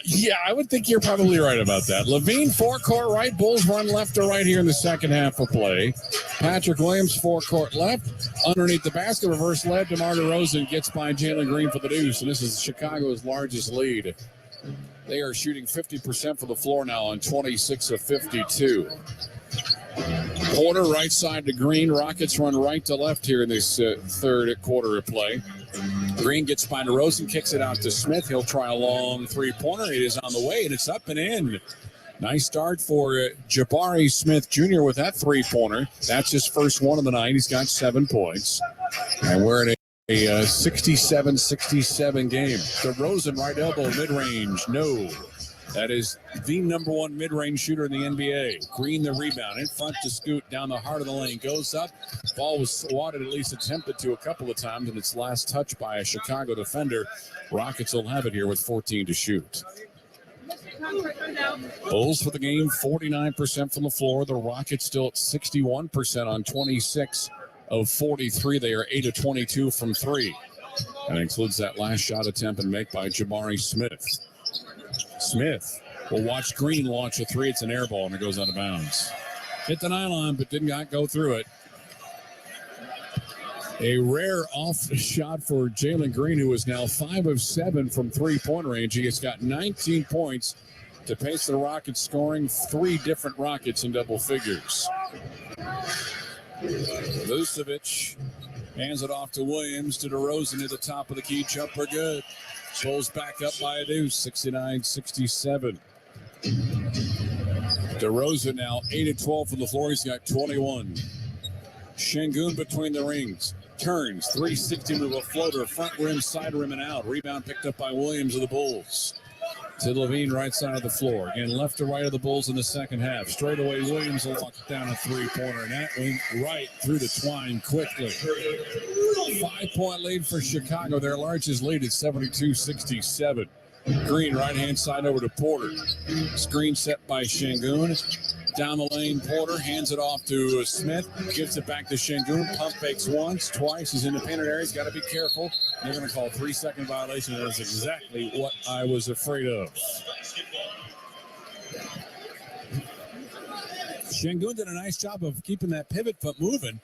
Yeah, I would think you're probably right about that. Levine, forecourt right. Bulls run left to right here in the second half of play. Patrick Williams, forecourt left. Underneath the basket, reverse led. DeMar DeRozan gets by Jalen Green for the deuce, and this is Chicago's largest lead. They are shooting 50% from the floor now on 26 of 52. Porter right side to Green. Rockets run right to left here in this third quarter of play. Green gets by DeRozan, kicks it out to Smith. He'll try a long three-pointer. It is on the way, and it's up and in. Nice start for Jabari Smith Jr. with that three-pointer. That's his first one of the night. He's got 7 points. And we're in a 67-67 game. DeRozan right elbow, mid-range, no. That is the number 1 mid-range shooter in the NBA. Green the rebound. In front to Scoot down the heart of the lane. Goes up. Ball was swatted, at least attempted to a couple of times, and its last touch by a Chicago defender. Rockets will have it here with 14 to shoot. Bulls for the game, 49% from the floor. The Rockets still at 61% on 26 of 43. They are 8 of 22 from 3. That includes that last shot attempt and make by Jabari Smith. Smith will watch Green launch a 3. It's an air ball, and it goes out of bounds. Hit the nylon, but did not go through it. A rare off shot for Jalen Green, who is now 5 of 7 from three-point range. He has got 19 points to pace the Rockets, scoring 3 different Rockets in double figures. Vucevic hands it off to Williams, to DeRozan at the top of the key. Jumper good. Bulls back up by a deuce, 69-67. DeRozan now 8 of 12 from the floor. He's got 21. Şengün between the rings. turns, 360 move, a floater, front rim, side rim, and out. Rebound picked up by Williams of the Bulls. To Levine, right side of the floor. Again, left to right of the Bulls in the second half. Straight away, Williams will walk down a three-pointer. And that went right through the twine quickly. 5-point lead for Chicago. Their largest lead is 72-67. Green, right-hand side over to Porter. Screen set by Şengün. Down the lane, Porter hands it off to Smith. Gives it back to Şengün. Pump fakes once, twice. He's in the painted area. He's got to be careful. They're going to call 3-second violation. That's exactly what I was afraid of. Şengün did a nice job of keeping that pivot foot moving.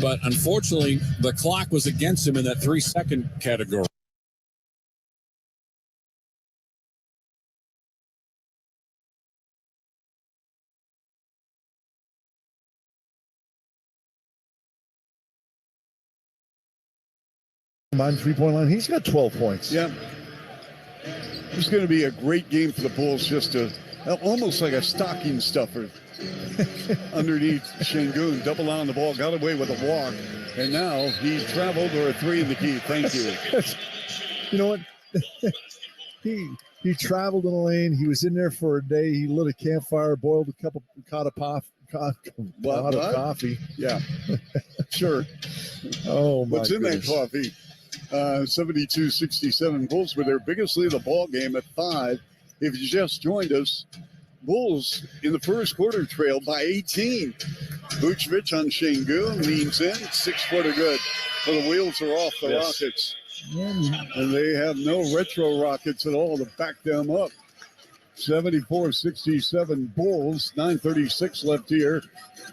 But unfortunately, the clock was against him in that 3-second category. On 3-point line, he's got 12 points. Yeah. It's going to be a great game for the Bulls, just almost like a stocking stuffer underneath Şengün. Double on the ball, got away with a walk, and now he's traveled or a three in the key. Thank you. You know what? he traveled in the lane. He was in there for a day. He lit a campfire, boiled a pot of coffee. Yeah, sure. Oh, my What's in that coffee? 72-67. Bulls with their biggest lead of the ball game at 5. If you just joined us, Bulls in the first quarter trailed by 18. Vucevic on Şengün leans in. 6-footer good. Well, the wheels are off the Rockets. And they have no retro Rockets at all to back them up. 74-67 Bulls. 9:36 left here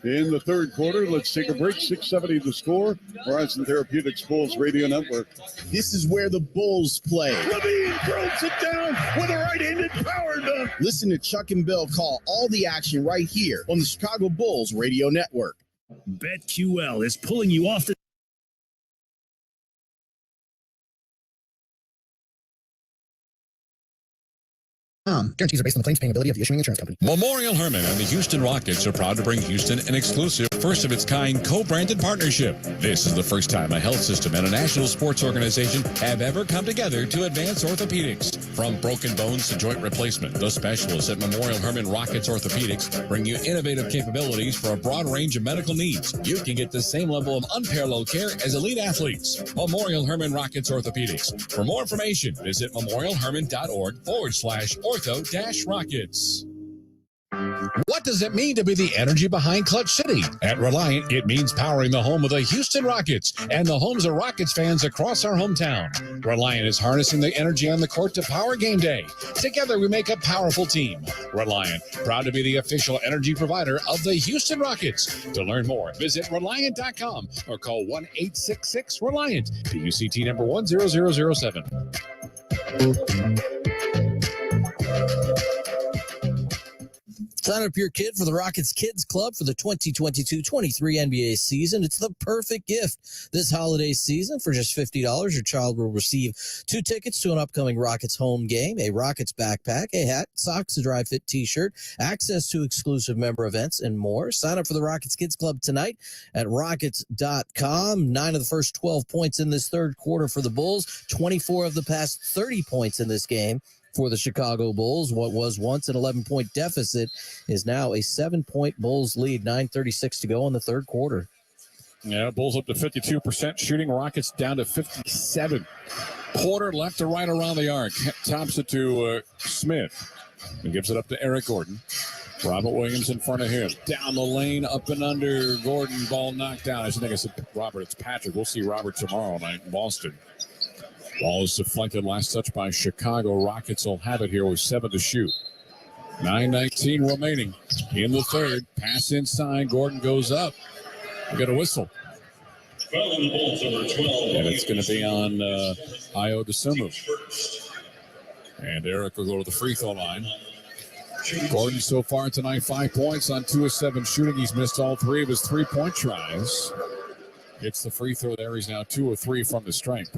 in the third quarter. Let's take a break. 6:70 the score. Horizon Therapeutics Bulls Radio Network. This is where the Bulls play. Levine throws it down with a right-handed power dunk. Listen to Chuck and Bill call all the action right here on the Chicago Bulls Radio Network. BetQL is pulling you off the Guarantees are based on the claims paying ability of the issuing insurance company. Memorial Hermann and the Houston Rockets are proud to bring Houston an exclusive, first-of-its-kind co-branded partnership. This is the first time a health system and a national sports organization have ever come together to advance orthopedics. From broken bones to joint replacement, the specialists at Memorial Hermann Rockets Orthopedics bring you innovative capabilities for a broad range of medical needs. You can get the same level of unparalleled care as elite athletes. Memorial Hermann Rockets Orthopedics. For more information, visit memorialhermann.org/ortho-rockets. What does it mean to be the energy behind Clutch City? At Reliant, it means powering the home of the Houston Rockets and the homes of Rockets fans across our hometown. Reliant is harnessing the energy on the court to power game day. Together, we make a powerful team. Reliant, proud to be the official energy provider of the Houston Rockets. To learn more, visit Reliant.com or call 1-866-RELIANT, PUCT number 10007. Sign up your kid for the Rockets Kids Club for the 2022-23 NBA season. It's the perfect gift this holiday season. For just $50, your child will receive 2 tickets to an upcoming Rockets home game, a Rockets backpack, a hat, socks, a dry fit t-shirt, access to exclusive member events, and more. Sign up for the Rockets Kids Club tonight at Rockets.com. 9 of the first 12 points in this third quarter for the Bulls, 24 of the past 30 points in this game for the Chicago Bulls. What was once an 11-point deficit is now a 7-point Bulls lead. 9:36 to go in the third quarter. Yeah, Bulls up to 52% shooting. Rockets down to 57. Porter left to right around the arc. Tops it to Smith. And gives it up to Eric Gordon. Robert Williams in front of him. Down the lane, up and under. Gordon, ball knocked down. I think I said Robert. It's Patrick. We'll see Robert tomorrow night in Boston. Ball is deflected. Last touch by Chicago. Rockets will have it here with 7 to shoot. 9:19 remaining in the third. Pass inside. Gordon goes up. We got a whistle. And it's going to be on Ayo Dosunmu. And Eric will go to the free throw line. Gordon so far tonight, 5 points on 2 of 7 shooting. He's missed all 3 of his 3-point tries. Gets the free throw there. He's now 2 of 3 from the stripe.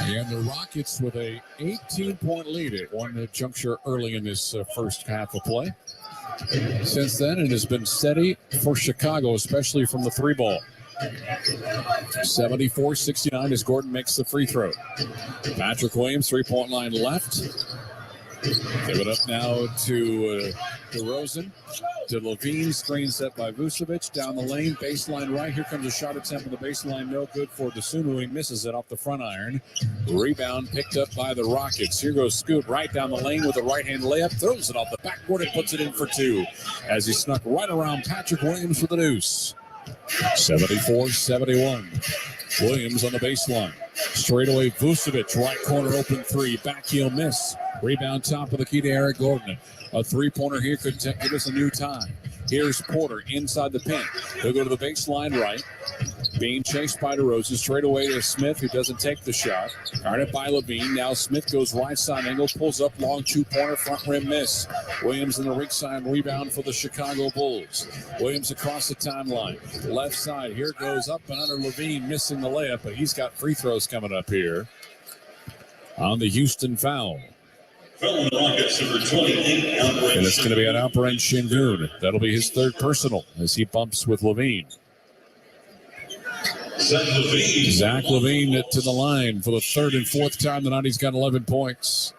And the Rockets with a 18-point lead at one juncture early in this first half of play. since then, and has been steady for Chicago, especially from the three ball. 74-69 as Gordon makes the free throw. Patrick Williams, three-point line left. Give it up now to DeRozan. To Levine, screen set by Vucevic. Down the lane, baseline right. Here comes a shot attempt on the baseline. No good for Dosunmu. He misses it off the front iron. Rebound picked up by the Rockets. Here goes Scoot right down the lane with a right-hand layup. Throws it off the backboard and puts it in for two as he snuck right around Patrick Williams for the deuce. 74-71. Williams on the baseline. Straightaway Vucevic, right corner open three. Back heel miss. Rebound top of the key to Eric Gordon. A three-pointer here could give us a new tie. Here's Porter inside the paint. He'll go to the baseline right. Being chased by DeRozan. Straight away to Smith, who doesn't take the shot. Guarded by Levine. Now Smith goes right side angle. Pulls up long two-pointer. Front rim miss. Williams in the weak side rebound for the Chicago Bulls. Williams across the timeline. Left side. Here goes up and under Levine. Missing the layup, but he's got free throws coming up here on the Houston foul. And it's going to be an Alperen Şengün. That'll be his third personal as he bumps with Levine. Zach Levine to the line for the third and fourth time tonight. He's got 11 points.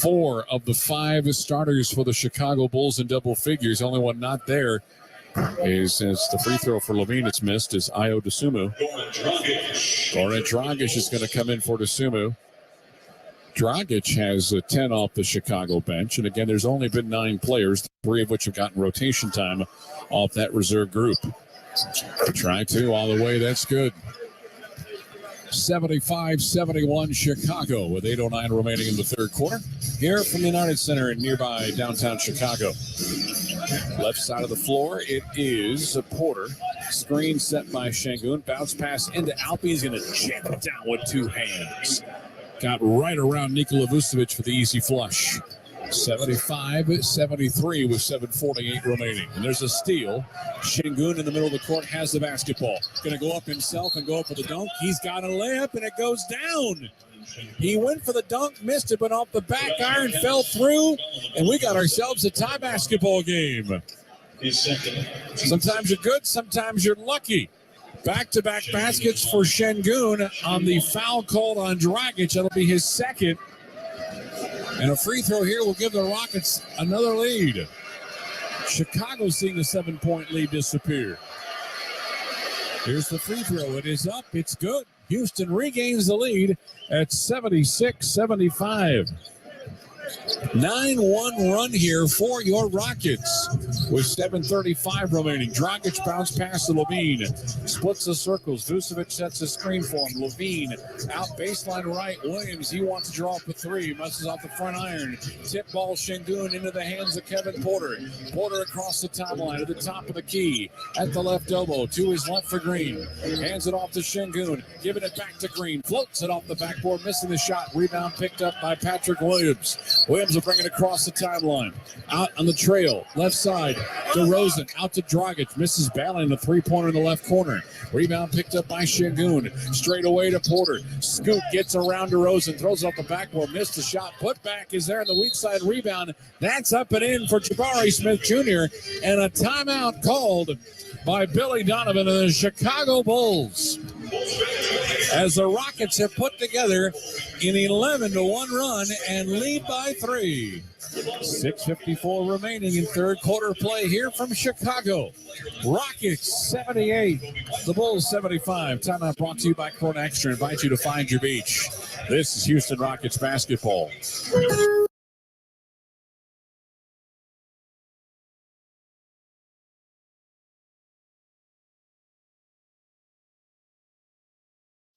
4 of the 5 starters for the Chicago Bulls in double figures. Only one not there is the free throw for Levine. It's missed is Ayo Dosunmu. Goran Dragic is going to come in for Dosunmu. Dragic has 10 off the Chicago bench. And again, there's only been 9 players, 3 of which have gotten rotation time off that reserve group. Try to all the way. That's good. 75-71 Chicago with 8:09 remaining in the third quarter. Here from the United Center in nearby downtown Chicago. Left side of the floor, it is Porter. Screen set by Şengün. Bounce pass into Alpe. He's going to jam it down with 2 hands. Got right around Nikola Vucevic for the easy flush. 75-73 with 7:48 remaining. And there's a steal. Şengün in the middle of the court has the basketball. Going to go up himself and go up for the dunk. He's got a layup, and it goes down. He went for the dunk, missed it, but off the back iron, fell through, and we got ourselves a tie basketball game. Sometimes you're good, sometimes you're lucky. Back-to-back baskets for Şengün on the foul called on Dragic. That'll be his second. And a free throw here will give the Rockets another lead. Chicago seeing a 7-point lead disappear. Here's the free throw. It is up. It's good. Houston regains the lead at 76-75. 9-1 run here for your Rockets with 7:35 remaining. Dragic bounce pass to Levine. Splits the circles. Vucevic sets a screen for him. Levine out baseline right. Williams, he wants to draw up a 3. Messes off the front iron. Tip ball Şengün into the hands of Kevin Porter. Porter across the timeline to the top of the key. At the left elbow. To his left for Green. Hands it off to Şengün. Giving it back to Green. Floats it off the backboard. Missing the shot. Rebound picked up by Patrick Williams. Williams will bring it across the timeline. Out on the trail. Left side. DeRozan out to Dragic. Misses battling the three-pointer in the left corner. Rebound picked up by Şengün. Straight away to Porter. Scoot gets around DeRozan. Throws it off the backboard. Missed the shot. Put back is there on the weak side rebound. That's up and in for Jabari Smith Jr. And a timeout called by Billy Donovan and the Chicago Bulls. As the Rockets have put together an 11-1 run and lead by 3. 6:54 remaining in third quarter play here from Chicago. Rockets 78, the Bulls 75. Timeout brought to you by Corona Extra. Invite you to find your beach. This is Houston Rockets basketball.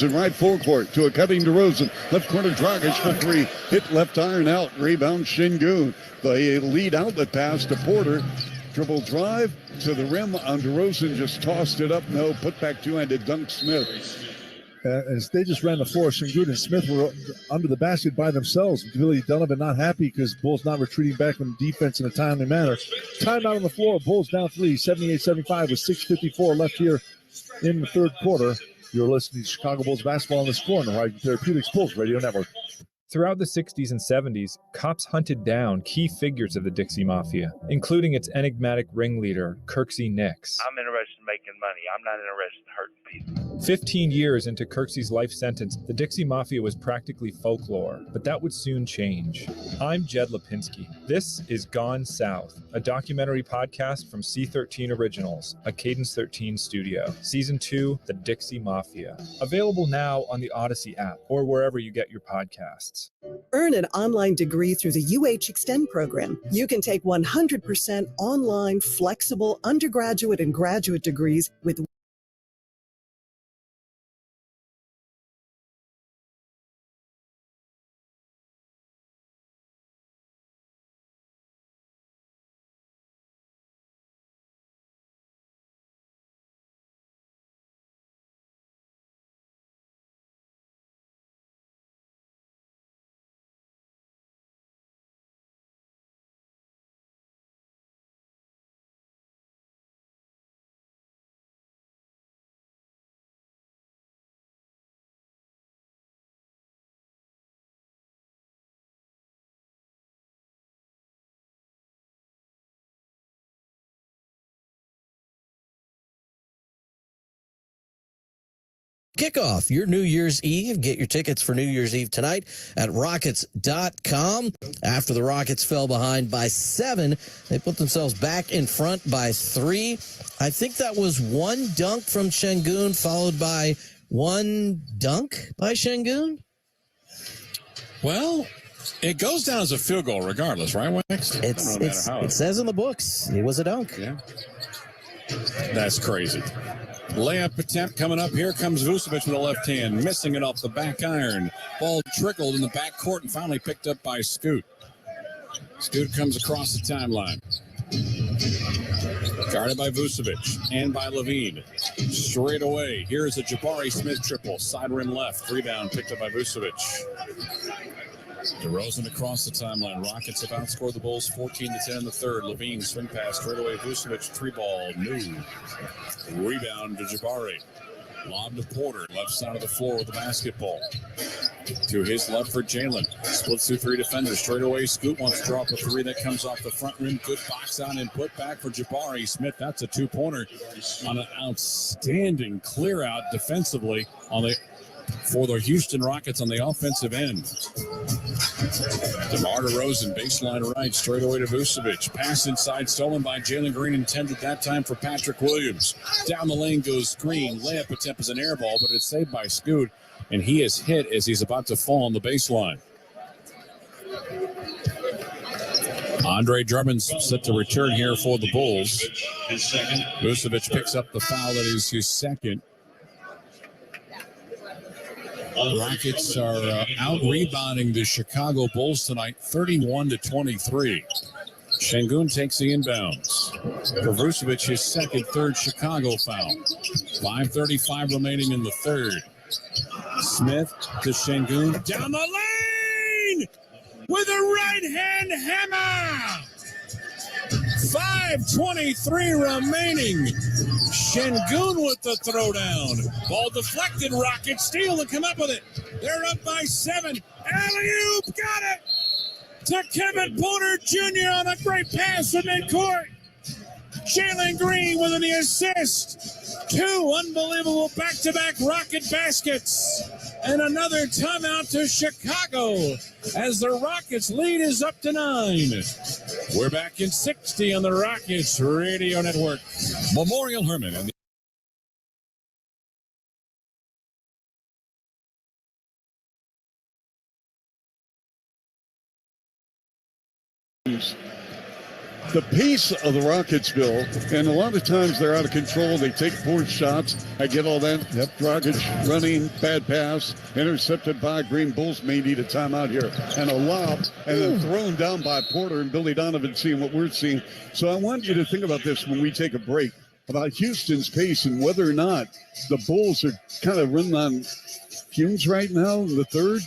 In right forecourt to a cutting DeRozan. Left corner Dragic for 3. Hit left iron out. Rebound Şengün. The lead outlet pass to Porter. Dribble drive to the rim on DeRozan. Just tossed it up. No, put back two-handed dunk Smith. As they just ran the floor, Şengün and Smith were under the basket by themselves. Billy Donovan not happy because Bulls not retreating back on defense in a timely manner. Timeout on the floor. Bulls down 3, 78-75 with 6:54 left here in the third quarter. You're listening to Chicago Bulls basketball on the score on the Horizon Therapeutics Bulls Radio Network. Throughout the 60s and 70s, cops hunted down key figures of the Dixie Mafia, including its enigmatic ringleader, Kirksey Nix. I'm interested in making money. I'm not interested in hurting people. 15 years into Kirksey's life sentence, the Dixie Mafia was practically folklore, but that would soon change. I'm Jed Lipinski. This is Gone South, a documentary podcast from C13 Originals, a Cadence 13 studio. Season 2, The Dixie Mafia. Available now on the Odyssey app or wherever you get your podcasts. Earn an online degree through the UH Extend program. You can take 100% online, flexible undergraduate and graduate degrees with Kickoff your New Year's Eve. Get your tickets for New Year's Eve tonight at Rockets.com. After the Rockets fell behind by 7, they put themselves back in front by 3. I think that was one dunk from Şengün, followed by one dunk by Şengün. Well, it goes down as a field goal regardless, right, Wex? It says in the books it was a dunk. Yeah. That's crazy. Layup attempt coming up. Here comes Vucevic with a left hand, missing it off the back iron. Ball trickled in the backcourt and finally picked up by Scoot. Scoot comes across the timeline. Guarded by Vucevic and by Levine. Straight away, here's a Jabari Smith triple. Side rim left. Rebound picked up by Vucevic. DeRozan across the timeline. Rockets have outscored the Bulls 14-10 in the third. Levine swing pass straight away. Vucevic 3-ball. New. Rebound to Jabari. Lob to Porter. Left side of the floor with the basketball. To his left for Jalen. Splits through 3 defenders. Straight away, Scoot wants to draw up a 3 that comes off the front rim. Good box out and put back for Jabari Smith. That's a 2-pointer on an outstanding clear out defensively for the Houston Rockets on the offensive end. DeMar DeRozan, baseline right, straight away to Vucevic. Pass inside, stolen by Jalen Green, intended that time for Patrick Williams. Down the lane goes Green. Layup attempt is an air ball, but it's saved by Scoot, and he is hit as he's about to fall on the baseline. Andre Drummond's set to return here for the Bulls. Vucevic picks up the foul. That is his second. Rockets are out-rebounding the Chicago Bulls tonight, 31-23. Şengün takes the inbounds. For Vucevic, his third Chicago foul. 5:35 remaining in the third. Smith to Şengün. Down the lane with a right-hand hammer. 5:23 remaining. Şengün with the throwdown. Ball deflected. Rockets steal to come up with it. They're up by 7. Alley-oop, got it to Kevin Porter Jr. on a great pass from midcourt. Jalen Green with the assist. 2 unbelievable back-to-back Rocket baskets. And another timeout to Chicago as the Rockets lead is up to 9. We're back in 60 on the Rockets Radio Network. Memorial Hermann and the the pace of the Rockets, Bill, and a lot of times they're out of control. They take poor shots. I get all that. Yep. Rockets running, bad pass, intercepted by Green. Bulls may need a timeout here. And a lob, and then thrown down by Porter and Billy Donovan seeing what we're seeing. So I want you to think about this when we take a break, about Houston's pace and whether or not the Bulls are kind of running on fumes right now in the third.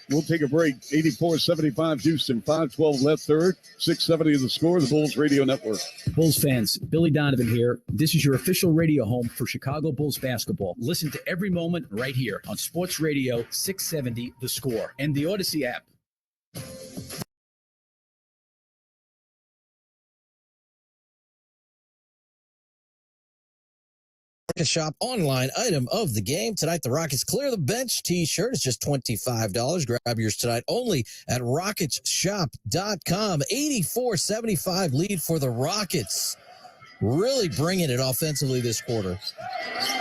We'll take a break. 84-75 Houston, 5:12 left third, 6:70 is the score. The Bulls Radio Network. Bulls fans, Billy Donovan here. This is your official radio home for Chicago Bulls basketball. Listen to every moment right here on Sports Radio 670 The Score and the Odyssey app. Shop online item of the game. Tonight, the Rockets clear the bench t-shirt. It's just $25. Grab yours tonight only at rocketshop.com. 84-75 lead for the Rockets. Really bringing it offensively this quarter.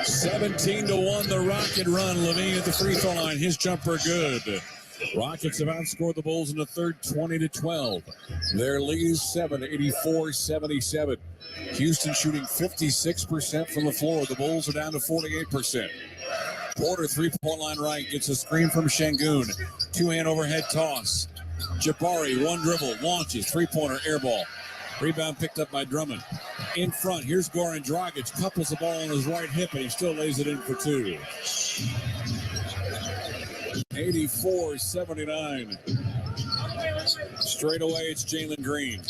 17-1, the Rocket run. Levine at the free throw line. His jumper good. Rockets have outscored the Bulls in the third 20-12. Their lead is 84-77. Houston shooting 56% from the floor. The Bulls are down to 48%. Porter, three-point line right, gets a screen from Şengün. Two-hand overhead toss. Jabari, one dribble, launches, three-pointer, air ball. Rebound picked up by Drummond. In front, here's Goran Dragic, couples the ball on his right hip, and he still lays it in for two. 84-79. Straight away, it's Jalen Green.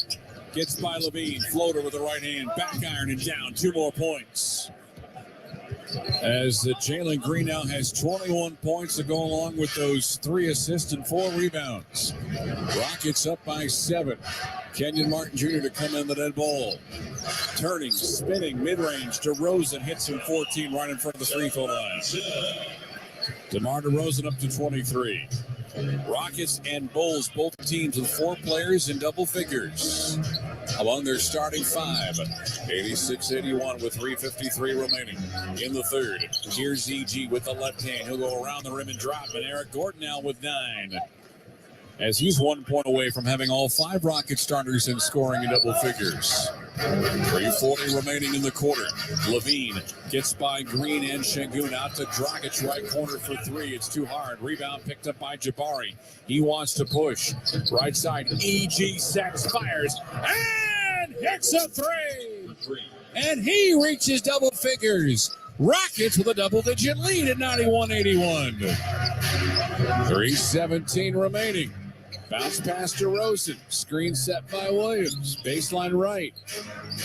Gets by Levine. Floater with the right hand. Back iron and down. 2 more points. As Jalen Green now has 21 points to go along with those 3 assists and 4 rebounds. Rockets up by 7. Kenyon Martin Jr. to come in the dead ball. Turning, spinning, mid-range. DeRozan hits him 14 right in front of the free throw line. DeMar DeRozan up to 23. Rockets and Bulls, both teams with 4 players in double figures. Among their starting 5, 86-81 with 3:53 remaining in the third. Here's EG with the left hand. He'll go around the rim and drop, and Eric Gordon now with 9. As he's 1 point away from having all 5 Rocket starters in scoring in double figures. 3:40 remaining in the quarter. Levine gets by Green and Şengün out to Dragic, right corner for 3. It's too hard. Rebound picked up by Jabari. He wants to push. Right side, EG sets, fires, and hits a 3. And he reaches double figures. Rockets with a double-digit lead at 91-81. 3:17 remaining. Bounce pass to DeRozan. Screen set by Williams. Baseline right.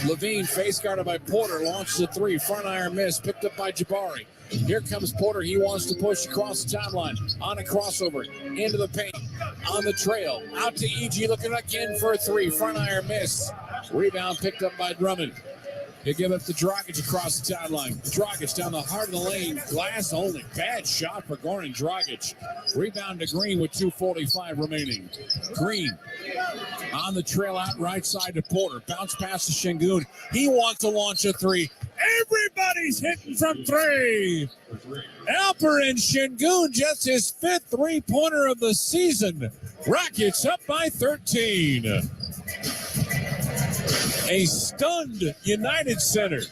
Levine face guarded by Porter. Launches a 3. Front iron miss. Picked up by Jabari. Here comes Porter. He wants to push across the timeline. On a crossover. Into the paint. On the trail. Out to EG. Looking again for a 3. Front iron miss. Rebound picked up by Drummond. He'll give it to Dragic across the timeline. Dragic down the heart of the lane. Glass only. Bad shot for Goran Dragic. Rebound to Green with 2:45 remaining. Green on the trail out right side to Porter. Bounce pass to Şengün. He wants to launch a 3. Everybody's hitting from 3. Alperen Şengün, just his 5th three-pointer of the season. Rockets up by 13. A stunned United Center.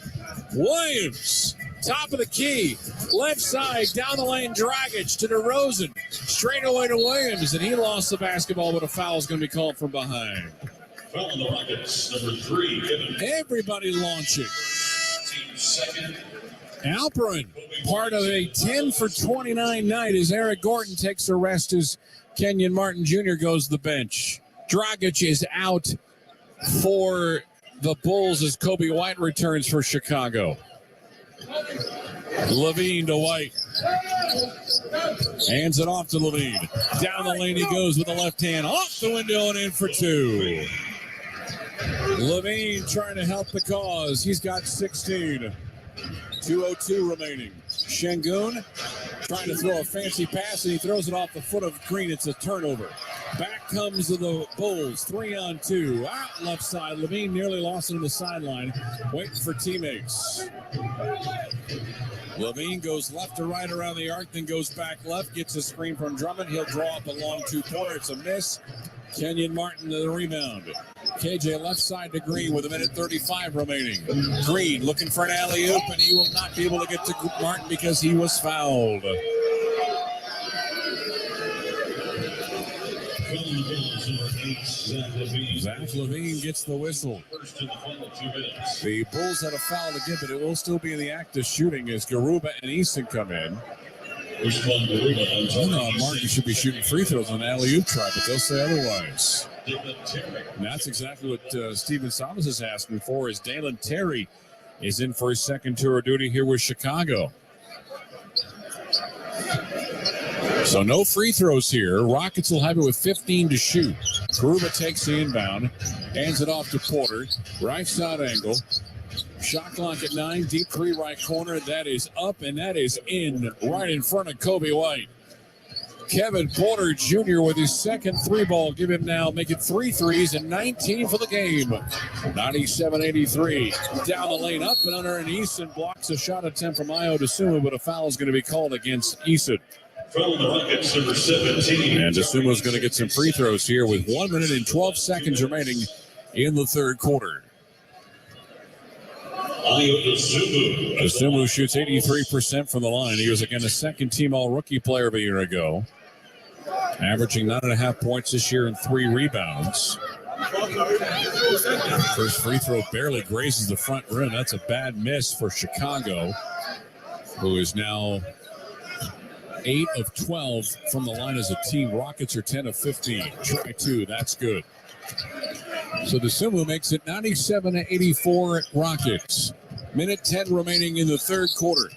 Williams, top of the key. Left side, down the lane, Dragic to DeRozan. Straight away to Williams, and he lost the basketball, but a foul is going to be called from behind. Foul on the Rockets, number 3, Kevin. Everybody launching. Alperen, part of a 10 for 29 night as Eric Gordon takes a rest as Kenyon Martin Jr. goes to the bench. Dragic is out for the Bulls as Kobe White returns for Chicago. Levine to White. Hands it off to Levine. Down the lane he goes with the left hand. Off the window and in for 2. Levine trying to help the cause. He's got 16. 2:02 remaining. Şengün trying to throw a fancy pass, and he throws it off the foot of Green. It's a turnover. Back comes the Bulls, 3-on-2. Out left side. Levine nearly lost it on the sideline, waiting for teammates. Levine goes left to right around the arc, then goes back left, gets a screen from Drummond. He'll draw up a long 2-pointer. It's a miss. Kenyon Martin to the rebound. KJ left side to Green with 1:35 remaining. Green looking for an alley-oop, and he will not be able to get to Martin because he was fouled. Zach Levine gets the whistle. The Bulls had a foul to give, but it will still be in the act of shooting as Garuba and Easton come in. I don't know. Martin should be shooting free throws on alley-oop try, but they'll say otherwise. And that's exactly what Stephen Thomas is asking for, is Dalen Terry is in for his second tour of duty here with Chicago. So no free throws here. Rockets will have it with 15 to shoot. Garuba takes the inbound, hands it off to Porter. Right side angle. Shot clock at 9, deep three right corner. That is up, and that is in right in front of Kobe White. Kevin Porter Jr. with his second three ball. Give him now, make it 3 threes and 19 for the game. 97-83. Down the lane, up and under, and Easton blocks a shot attempt from Ayo Dosunmu, but a foul is going to be called against Easton. From the Rockets, number 17. And Dosunmu's going to get some free throws here with 1 minute and 12 seconds remaining in the third quarter. Dosunmu shoots 83% from the line. He was, again, a second-team All-Rookie player of a year ago, averaging 9.5 points this year and 3 rebounds. First free throw barely grazes the front rim. That's a bad miss for Chicago, who is now 8 of 12 from the line as a team. Rockets are 10 of 15. Try 2. That's good. So Dosunmu makes it 97-84 Rockets. Minute 10 remaining in the third quarter.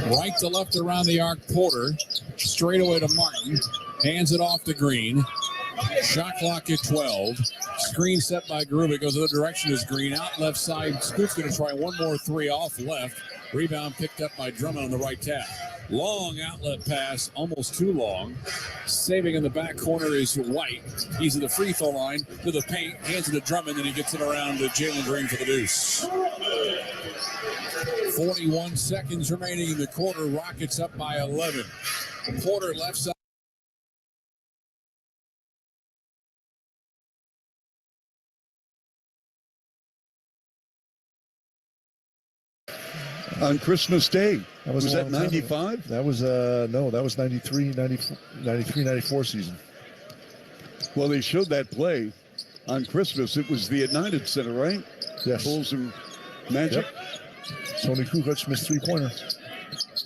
Right to left around the arc, Porter. Straight away to Martin. Hands it off to Green. Shot clock at 12. Screen set by Garuba. Goes the other direction as Green. Out left side. Scoot's going to try one more three off left. Rebound picked up by Drummond on the right tap. Long outlet pass, almost too long. Saving in the back corner is White. He's at the free throw line to the paint, hands it to Drummond, and he gets it around to Jalen Green for the deuce. 41 seconds remaining in the quarter. Rockets up by 11. Porter left side. On Christmas Day. Was that a long time ago. 95? That was, no, that was 93, 94 season. Well, they showed that play on Christmas. It was the United Center, right? Yes. Bulls and Magic. Yep. Tony Kukoc missed three-pointer.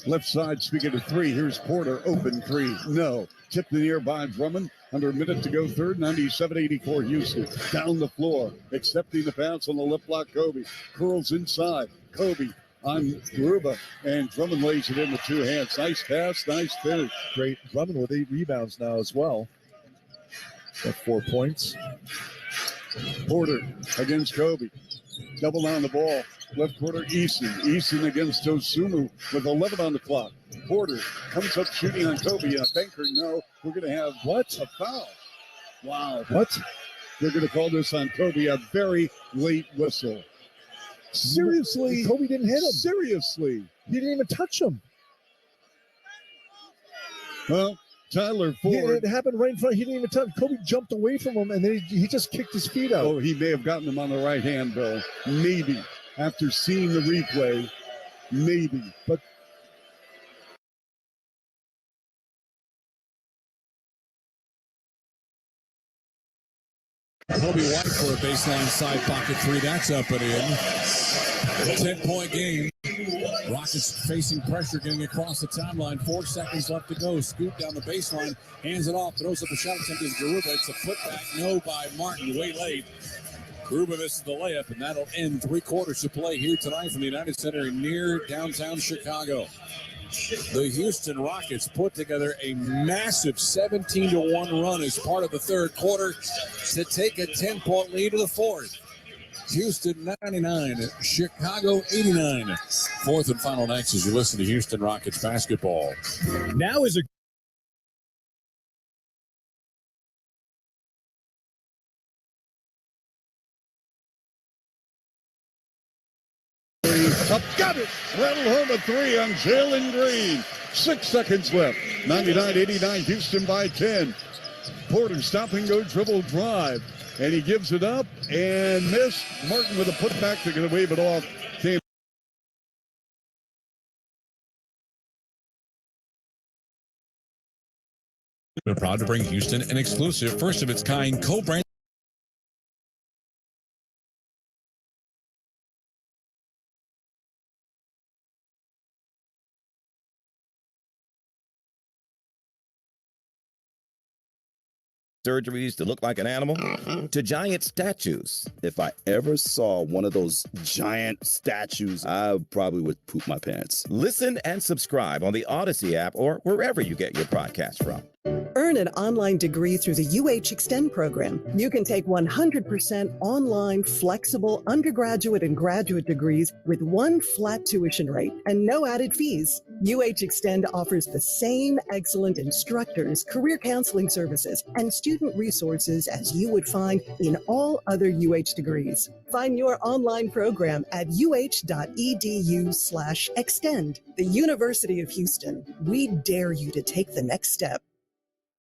Left side, speaking of three, here's Porter, open three. No. Tipped in the air by Drummond. Under a minute to go third, 97-84 Houston. Down the floor, accepting the pass on the left block, Kobe. Curls inside, Kobe on Garuba, and Drummond lays it in with two hands. Nice pass, nice finish. Great. Drummond with 8 rebounds now as well. Got 4 points. Porter against Kobe. Double on the ball. Left quarter, Easton. Easton against Dosunmu with 11 on the clock. Porter comes up shooting on Kobe. And a banker, no. We're going to have what? A foul. Wow. What? They're going to call this on Kobe a very late whistle. Seriously? Kobe didn't hit him. Seriously. He didn't even touch him. Well, Tyler Ford. It happened right in front. He didn't even touch him. Kobe jumped away from him, and then he just kicked his feet out. Oh, he may have gotten him on the right hand, Bill. Maybe. After seeing the replay, maybe. But Kobe White for a baseline side pocket three. That's up and in. 10-point game. Rockets facing pressure, getting across the timeline. 4 seconds left to go. Scoop down the baseline. Hands it off. Throws up a shot attempt as Garuba. It's a putback. No by Martin. Way late. Garuba misses the layup, and that'll end 3 quarters of play here tonight from the United Center near downtown Chicago. The Houston Rockets put together a massive 17-1 run as part of the third quarter to take a 10-point lead to the fourth. Houston 99, Chicago 89. Fourth and final next as you listen to Houston Rockets basketball. Now is a up, got it. Rattle home a three on Jalen Green. 6 seconds left. 99-89, Houston by 10. Porter stop and go dribble drive. And he gives it up and missed. Martin with a putback. They're going to wave it off. We're proud to bring Houston an exclusive, first of its kind co-brand surgeries to look like an animal, to giant statues. If I ever saw one of those giant statues, I probably would poop my pants. Listen and subscribe on the Odyssey app or wherever you get your podcasts from. Earn an online degree through the UH Extend program. You can take 100% online, flexible undergraduate and graduate degrees with one flat tuition rate and no added fees. UH Extend offers the same excellent instructors, career counseling services, and student resources as you would find in all other UH degrees. Find your online program at uh.edu/extend. The University of Houston. We dare you to take the next step.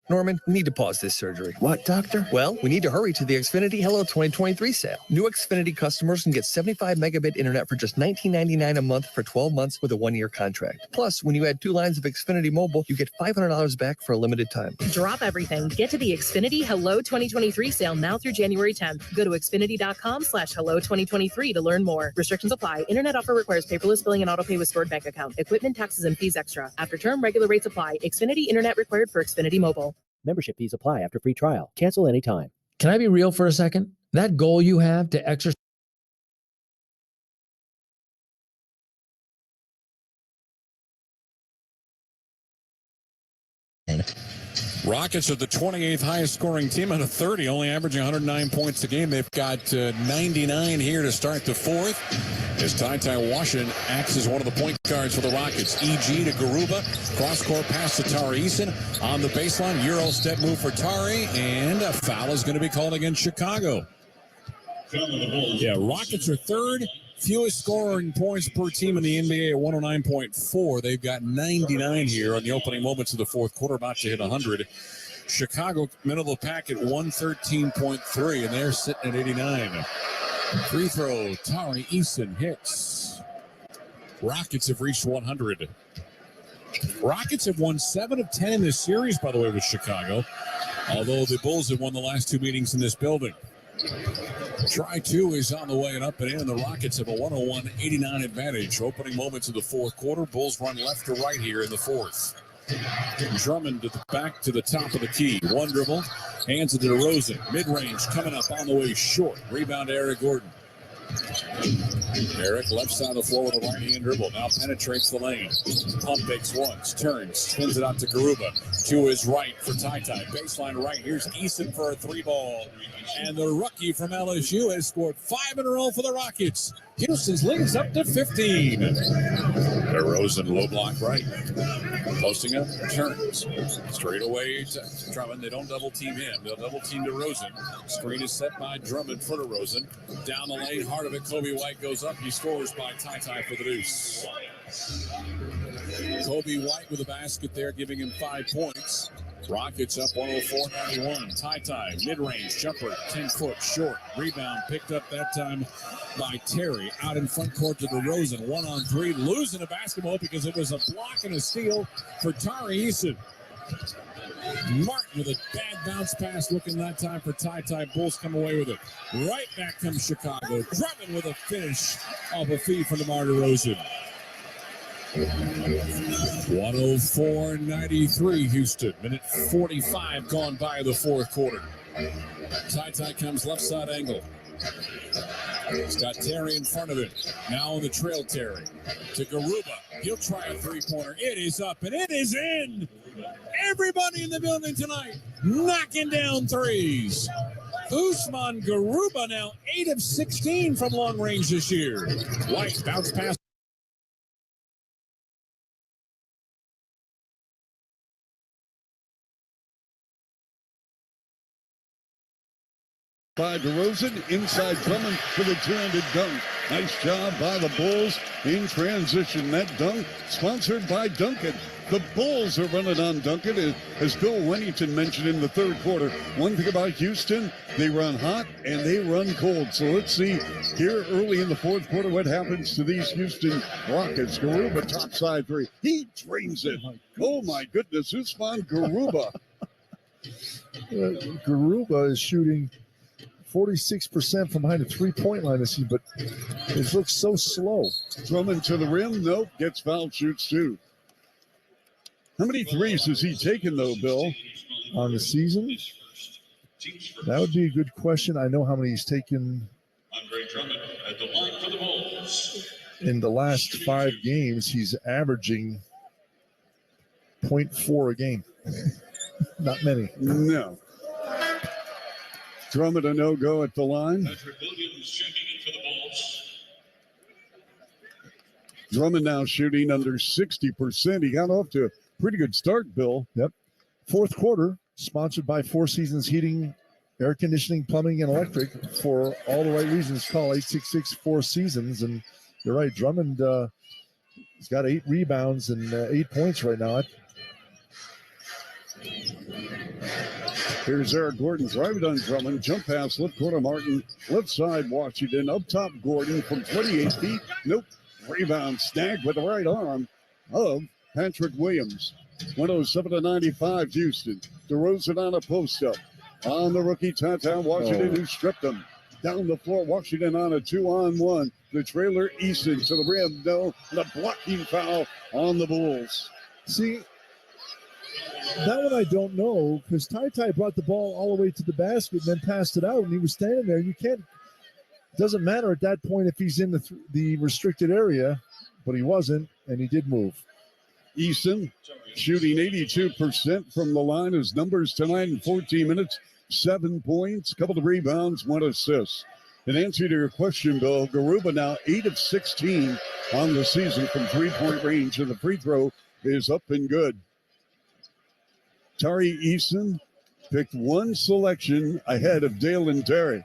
Norman, we need to pause this surgery. What, doctor? Well, we need to hurry to the Xfinity Hello 2023 sale. New Xfinity customers can get 75 megabit internet for just $19.99 a month for 12 months with a 1-year contract. Plus, when you add 2 lines of Xfinity Mobile, you get $500 back for a limited time. Drop everything. Get to the Xfinity Hello 2023 sale now through January 10th. Go to Xfinity.com/Hello2023 to learn more. Restrictions apply. Internet offer requires paperless billing and autopay with stored bank account. Equipment, taxes, and fees extra. After term, regular rates apply. Xfinity Internet required for Xfinity Mobile. Membership fees apply after free trial. Cancel anytime. Can I be real for a second? That goal you have to exercise. Rockets are the 28th highest scoring team out of 30, only averaging 109 points a game. They've got 99 here to start the fourth. As Ty Washington acts as one of the point guards for the Rockets. EG to Garuba. Cross-court pass to Tari Eason. On the baseline, Euro step move for Tari. And a foul is going to be called against Chicago. Yeah, Rockets are third. Fewest scoring points per team in the NBA at 109.4. They've got 99 here on the opening moments of the fourth quarter, about to hit 100. Chicago, middle of the pack at 113.3, and they're sitting at 89. Free throw, Tari Eason hits. Rockets have reached 100. Rockets have won 7 of 10 in this series, by the way, with Chicago, although the Bulls have won the last 2 meetings in this building. Try 2 is on the way and up and in. The Rockets have a 101-89 advantage. Opening moments of the fourth quarter. Bulls run left to right here in the fourth. Drummond back to the top of the key. One dribble. Hands it to DeRozan. Mid-range coming up on the way short. Rebound to Eric Gordon. Eric left side of the floor with a right-hand dribble. Now penetrates the lane. Pump fakes once. Turns. Spins it out to Garuba. To his right for Ty. Baseline right. Here's Eason for a 3-ball. And the rookie from LSU has scored 5 in a row for the Rockets. Houston's lead is up to 15. DeRozan low block right. Posting up, turns. Straight away to Drummond. They don't double team him. They'll double team DeRozan. Screen is set by Drummond for DeRozan. Down the lane, heart of it, Kobe White goes up. He scores by Ty for the deuce. Kobe White with a basket there, giving him 5 points. Rockets up 104-91. Ty, mid-range jumper, 10-foot short. Rebound picked up that time by Terry. Out in front court to DeRozan. 1-on-3, losing a basketball because it was a block and a steal for Tari Eason. Martin with a bad bounce pass looking that time for Ty. Bulls come away with it. Right back comes Chicago. Drummond with a finish off a feed from DeMar DeRozan. 104-93 Houston. Minute 45 gone by the fourth quarter. Ty comes left side angle. He's got Terry in front of him. Now on the trail, Terry. To Garuba. He'll try a three-pointer. It is up and it is in. Everybody in the building tonight knocking down threes. Usman Garuba now 8 of 16 from long range this year. White bounce pass. By DeRozan, inside Drummond for the two-handed dunk. Nice job by the Bulls in transition. That dunk sponsored by Dunkin'. The Bulls are running on Dunkin', as Bill Wennington mentioned in the third quarter. One thing about Houston, they run hot and they run cold. So let's see here early in the fourth quarter what happens to these Houston Rockets. Garuba topside three. He drains it. Oh my goodness, Usman Garuba. Garuba is shooting 46% from behind the three-point line this season, but it looks so slow. Drummond to the rim. Nope. Gets fouled, shoots 2. How many threes has he taken, though, Bill? On the season? That would be a good question. I know how many he's taken Andre Drummond at the line for the Bulls. in the last 5 games. He's averaging 0.4 a game. Not many. No. Drummond a no-go at the line. Patrick Williams shooting in for the Bulls. Drummond now shooting under 60%. He got off to a pretty good start, Bill. Yep. Fourth quarter, sponsored by Four Seasons Heating, Air Conditioning, Plumbing, and Electric. For all the right reasons, call 866-4Seasons. And you're right, Drummond, he's got 8 rebounds and 8 points right now. Here's Eric Gordon driving on Drummond. Jump pass, left corner Martin. Left side Washington. Up top Gordon from 28 feet. Nope. Rebound snagged with the right arm of Patrick Williams. 107-95 Houston. DeRozan on a post-up. On the rookie Tata Washington who stripped him. Down the floor, Washington on a 2-on-1. The trailer Easton to the rim. No. And a blocking foul on the Bulls. See, that one I don't know, because Ty brought the ball all the way to the basket and then passed it out, and he was standing there. You can't. It doesn't matter at that point if he's in the restricted area, but he wasn't, and he did move. Easton shooting 82% from the line. His numbers tonight in 14 minutes, 7 points, couple of rebounds, 1 assist. In answer to your question, Bill, Garuba now 8 of 16 on the season from three-point range, and the free throw is up and good. Tari Eason picked 1 selection ahead of Dalen Terry.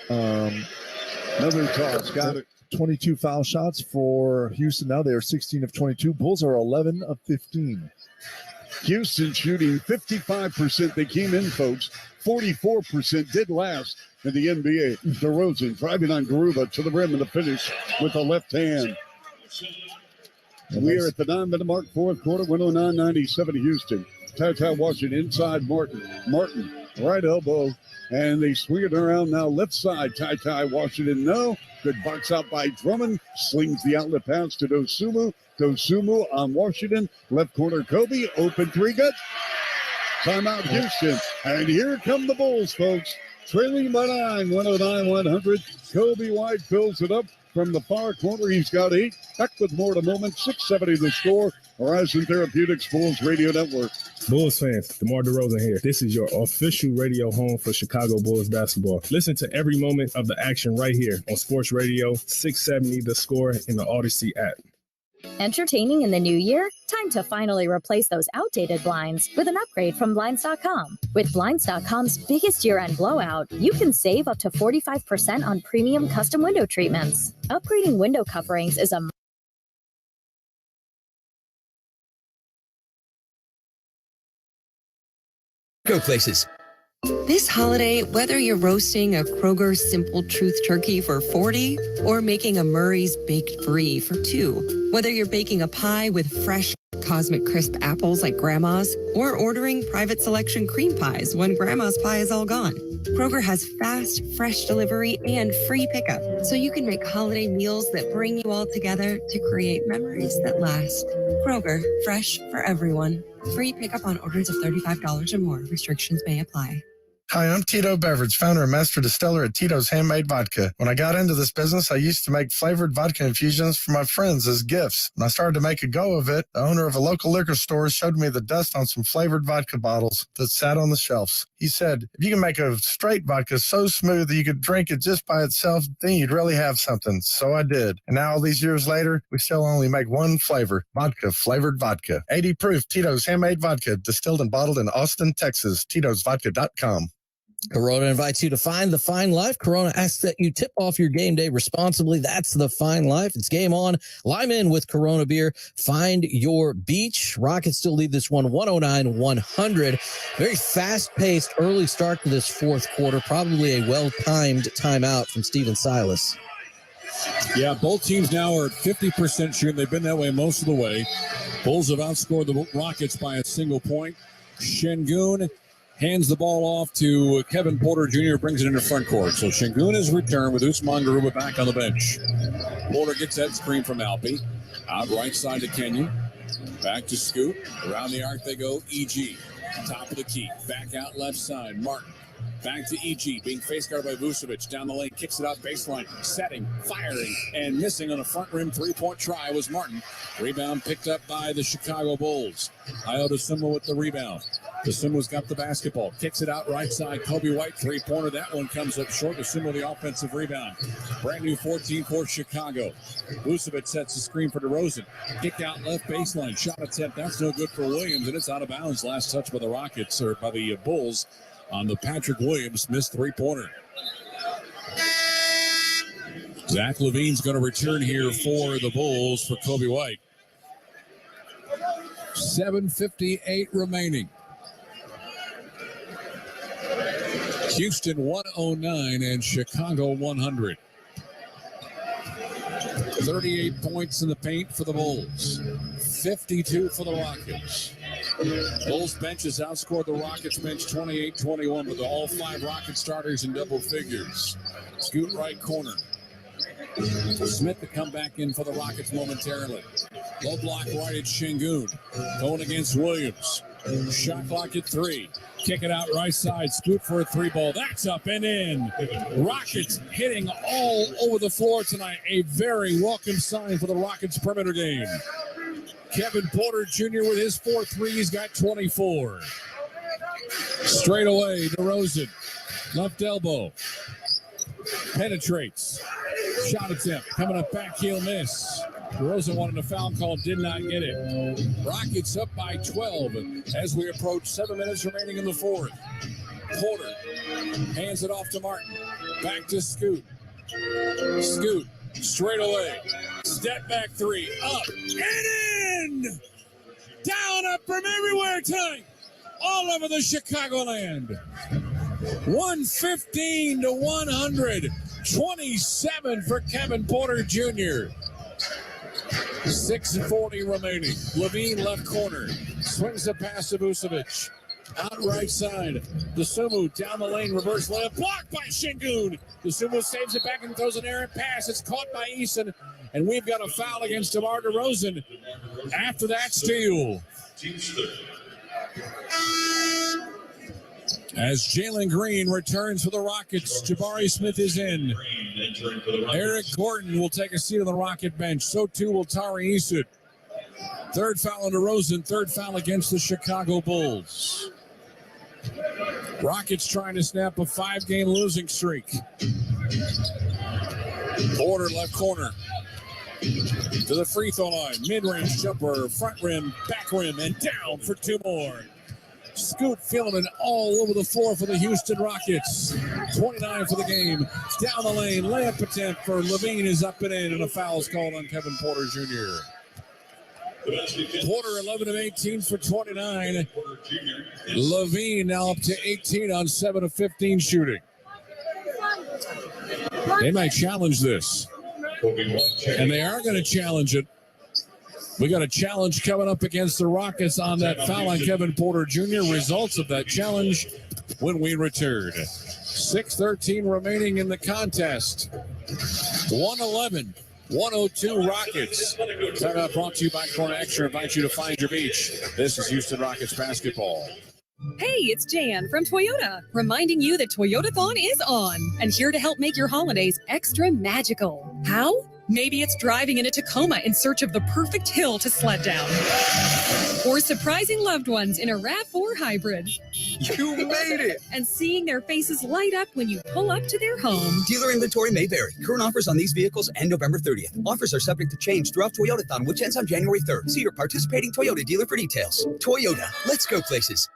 Another toss, got it. 22 foul shots for Houston. Now they are 16 of 22. Bulls are 11 of 15. Houston shooting 55%. They came in, folks. 44% did last in the NBA. DeRozan driving on Garuba to the rim and the finish with the left hand. We are at the 9-minute mark, fourth quarter, 109-97 Houston. Tata Washington inside Martin. Martin, right elbow, and they swing it around now left side. Tata Washington, no. Good box out by Drummond. Slings the outlet pass to Dosumu. Dosumu on Washington. Left corner, Kobe. Open 3, good. Timeout Houston. And here come the Bulls, folks. Trailing by 9, 109-100. Kobe White fills it up. From the far corner, he's got 8. Back with more in a moment. 6:70 the score. Horizon Therapeutics Bulls Radio Network. Bulls fans, DeMar DeRozan here. This is your official radio home for Chicago Bulls basketball. Listen to every moment of the action right here on Sports Radio 670 The Score in the Odyssey app. Entertaining in the new year? Time to finally replace those outdated blinds with an upgrade from Blinds.com. With Blinds.com's biggest year-end blowout, you can save up to 45% on premium custom window treatments. Upgrading window coverings is a Go places. This holiday, whether you're roasting a Kroger Simple Truth turkey for 40 or making a Murray's Baked Brie for 2, whether you're baking a pie with fresh Cosmic Crisp apples like Grandma's or ordering private selection cream pies when Grandma's pie is all gone, Kroger has fast, fresh delivery and free pickup, so you can make holiday meals that bring you all together to create memories that last. Kroger, fresh for everyone. Free pickup on orders of $35 or more. Restrictions may apply. Hi, I'm Tito Beverage, founder and master distiller at Tito's Handmade Vodka. When I got into this business, I used to make flavored vodka infusions for my friends as gifts. When I started to make a go of it, the owner of a local liquor store showed me the dust on some flavored vodka bottles that sat on the shelves. He said, if you can make a straight vodka so smooth that you could drink it just by itself, then you'd really have something. So I did. And now all these years later, we still only make one flavor, vodka flavored vodka. 80 proof Tito's Handmade Vodka, distilled and bottled in Austin, Texas. Tito'sVodka.com. Corona invites you to find the fine life. Corona asks that you tip off your game day responsibly. That's the fine life. It's game on. Lime in with Corona beer. Find your beach. Rockets still lead this one 109-100. Very fast-paced early start to this fourth quarter. Probably a well-timed timeout from Steven Silas. Yeah, both teams now are at 50% shooting. They've been that way most of the way. Bulls have outscored the Rockets by a single point. Şengün hands the ball off to Kevin Porter Jr., brings it into front court. So Şengün has returned with Usman Garuba back on the bench. Porter gets that screen from Alpi. Out right side to Kenyon. Back to Scoot. Around the arc they go. EG. Top of the key. Back out left side. Martin. Back to E.G. being face guarded by Vucevic. Down the lane, kicks it out baseline. Setting, firing, and missing on a front rim three-point try was Martin. Rebound picked up by the Chicago Bulls. Ayo Dosunmu with the rebound. Dosunmu's got the basketball. Kicks it out right side. Kobe White, three-pointer. That one comes up short. Dosunmu the offensive rebound. Brand new 14 for Chicago. Vucevic sets the screen for DeRozan. Kick out left baseline. Shot attempt. That's no good for Williams, and it's out of bounds. Last touch by the Rockets, or by the Bulls, on the Patrick Williams missed three-pointer. Zach LaVine's going to return here for the Bulls for Kobe White. 7:58 remaining. Houston 109 and Chicago 100. 38 points in the paint for the Bulls. 52 for the Rockets. Bulls bench has outscored the Rockets bench 28-21, with all 5 Rocket starters in double figures. Scoot right corner. Smith to come back in for the Rockets momentarily. Low block right at Şengün. Going against Williams. Shot clock at 3. Kick it out right side. Scoot for a 3-ball. That's up and in. Rockets hitting all over the floor tonight. A very welcome sign for the Rockets perimeter game. Kevin Porter Jr. with his 4 threes got 24. Straight away, DeRozan. Left elbow. Penetrates. Shot attempt. Coming up back, heel miss. DeRozan wanted a foul call, did not get it. Rockets up by 12 as we approach 7 minutes remaining in the fourth. Porter hands it off to Martin. Back to Scoot. Scoot straight away. Step back 3. Up and in. Down, up from everywhere tonight. All over the Chicagoland. 115 to 100. 27 for Kevin Porter Jr. 6:40 remaining. LaVine left corner. Swings the pass to Vucevic. Out right side. Dosunmu down the lane. Reverse layup. Blocked by Şengün. Dosunmu saves it back and throws an errant pass. It's caught by Eason. And we've got a foul against DeMar DeRozan. After that steal. As Jalen Green returns for the Rockets, Jabari Smith is in. Eric Gordon will take a seat on the Rocket bench. So too will Tari Eason. Third foul on DeRozan, third foul against the Chicago Bulls. Rockets trying to snap a 5-game losing streak. Porter left corner. To the free throw line. Mid-range jumper, front rim, back rim, and down for 2 more. Scoot feeling it all over the floor for the Houston Rockets. 29 for the game. Down the lane, layup attempt for LaVine is up and in, and a foul is called on Kevin Porter Jr. Porter 11 of 18 for 29. LaVine now up to 18 on 7 of 15 shooting. They might challenge this. And they are going to challenge it. We got a challenge coming up against the Rockets on that foul on Kevin Porter Jr. Results of that challenge when we return. 6:13 remaining in the contest. 111-102 Rockets. Timeout brought to you by Corner Extra. Invite you to find your beach. This is Houston Rockets basketball. Hey, it's Jan from Toyota, reminding you that Toyotathon is on and here to help make your holidays extra magical. How? Maybe it's driving in a Tacoma in search of the perfect hill to sled down. Or surprising loved ones in a RAV4 hybrid. You made it! And seeing their faces light up when you pull up to their home. Dealer inventory may vary. Current offers on these vehicles end November 30th. Offers are subject to change throughout Toyotathon, which ends on January 3rd. See your participating Toyota dealer for details. Toyota, let's go places.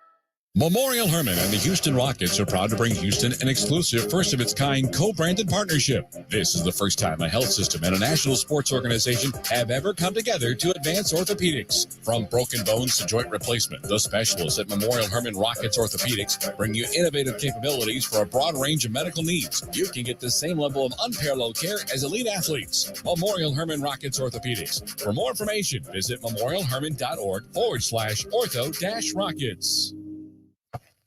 Memorial Hermann and the Houston Rockets are proud to bring Houston an exclusive, first-of-its-kind co-branded partnership. This is the first time a health system and a national sports organization have ever come together to advance orthopedics. From broken bones to joint replacement, the specialists at Memorial Hermann Rockets Orthopedics bring you innovative capabilities for a broad range of medical needs. You can get the same level of unparalleled care as elite athletes. Memorial Hermann Rockets Orthopedics. For more information, visit memorialhermann.org/ortho-rockets.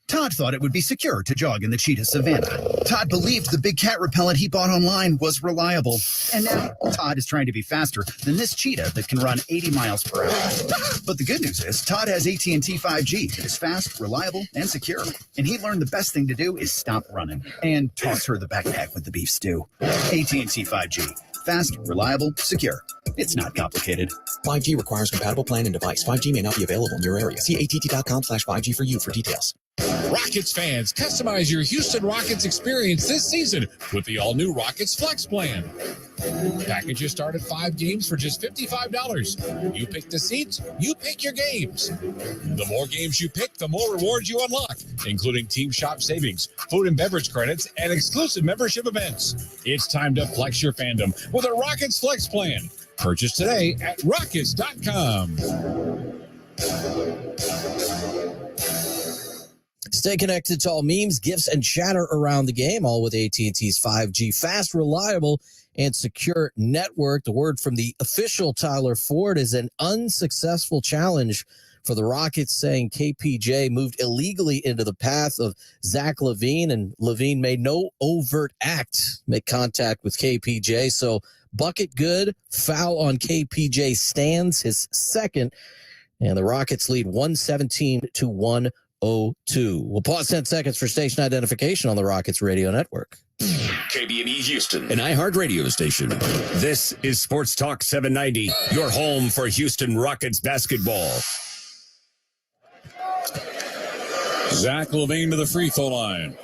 Todd thought it would be secure to jog in the cheetah savanna. Todd believed the big cat repellent he bought online was reliable. And now Todd is trying to be faster than this cheetah that can run 80 miles per hour. But the good news is Todd has AT&T 5G that is fast, reliable, and secure. And he learned the best thing to do is stop running and toss her the backpack with the beef stew. AT&T 5G. Fast, reliable, secure. It's not complicated. 5G requires compatible plan and device. 5G may not be available in your area. See att.com/5G for you for details. Rockets fans, customize your Houston Rockets experience this season with the all-new Rockets Flex Plan. Packages start at 5 games for just $55. You pick the seats, you pick your games. The more games you pick, the more rewards you unlock, including team shop savings, food and beverage credits, and exclusive membership events. It's time to flex your fandom with a Rockets Flex Plan. Purchase today at Rockets.com. Stay connected to all memes, gifts, and chatter around the game, all with AT&T's 5G fast, reliable, and secure network. The word from the official Tyler Ford is an unsuccessful challenge for the Rockets, saying KPJ moved illegally into the path of Zach LaVine, and LaVine made no overt act make contact with KPJ. So bucket good, foul on KPJ stands, his second, and the Rockets lead 117-102. We'll pause 10 seconds for station identification on the Rockets Radio Network. KBNE Houston, an iHeart radio station. This is Sports Talk 790, your home for Houston Rockets basketball. Zach LaVine to the free throw line.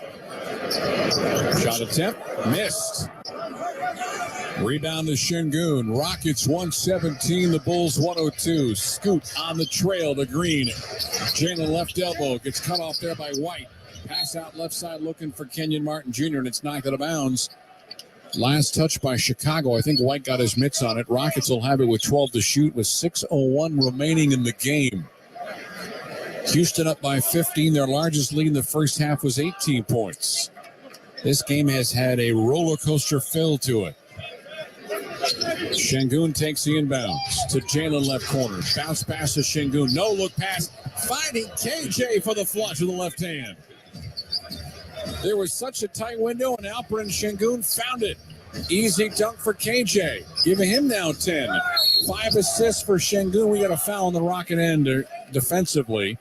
Shot attempt, missed. Rebound to Şengün. Rockets 117, the Bulls 102. Scoot on the trail to Green. Jalen left elbow gets cut off there by White. Pass out left side looking for Kenyon Martin Jr., and it's knocked out of bounds. Last touch by Chicago. I think White got his mitts on it. Rockets will have it with 12 to shoot with 6:01 remaining in the game. Houston up by 15. Their largest lead in the first half was 18 points. This game has had a roller coaster feel to it. Şengün takes the inbounds to Jalen left corner. Bounce pass to Şengün. No look pass. Finding KJ for the flush with the left hand. There was such a tight window, and Alperen Şengün found it. Easy dunk for KJ. Giving him now 10. 5 assists for Şengün. We got a foul on the Rocket end defensively.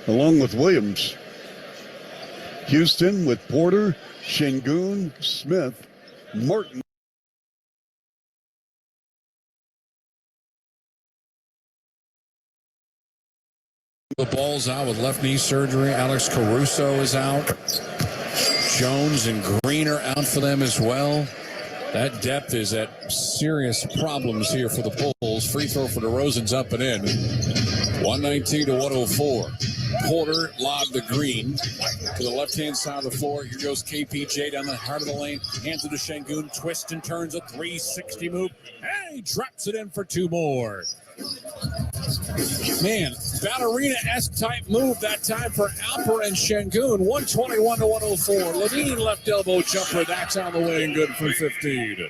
Along with Williams. Houston with Porter, Şengün, Smith, Martin. The ball's out with left knee surgery. Alex Caruso is out. Jones and Green are out for them as well. That depth is at serious problems here for the Bulls. Free throw for DeRozan's up and in. 119-104. Porter lobbed to Green to the left-hand side of the floor. Here goes KPJ down the heart of the lane. Hands it to Şengün. Twists and turns a 360 move. And he drops it in for 2 more. Man, ballerina-esque type move that time for Alperen Şengün. 121-104. LaVine left elbow jumper. That's on the way and good for 15.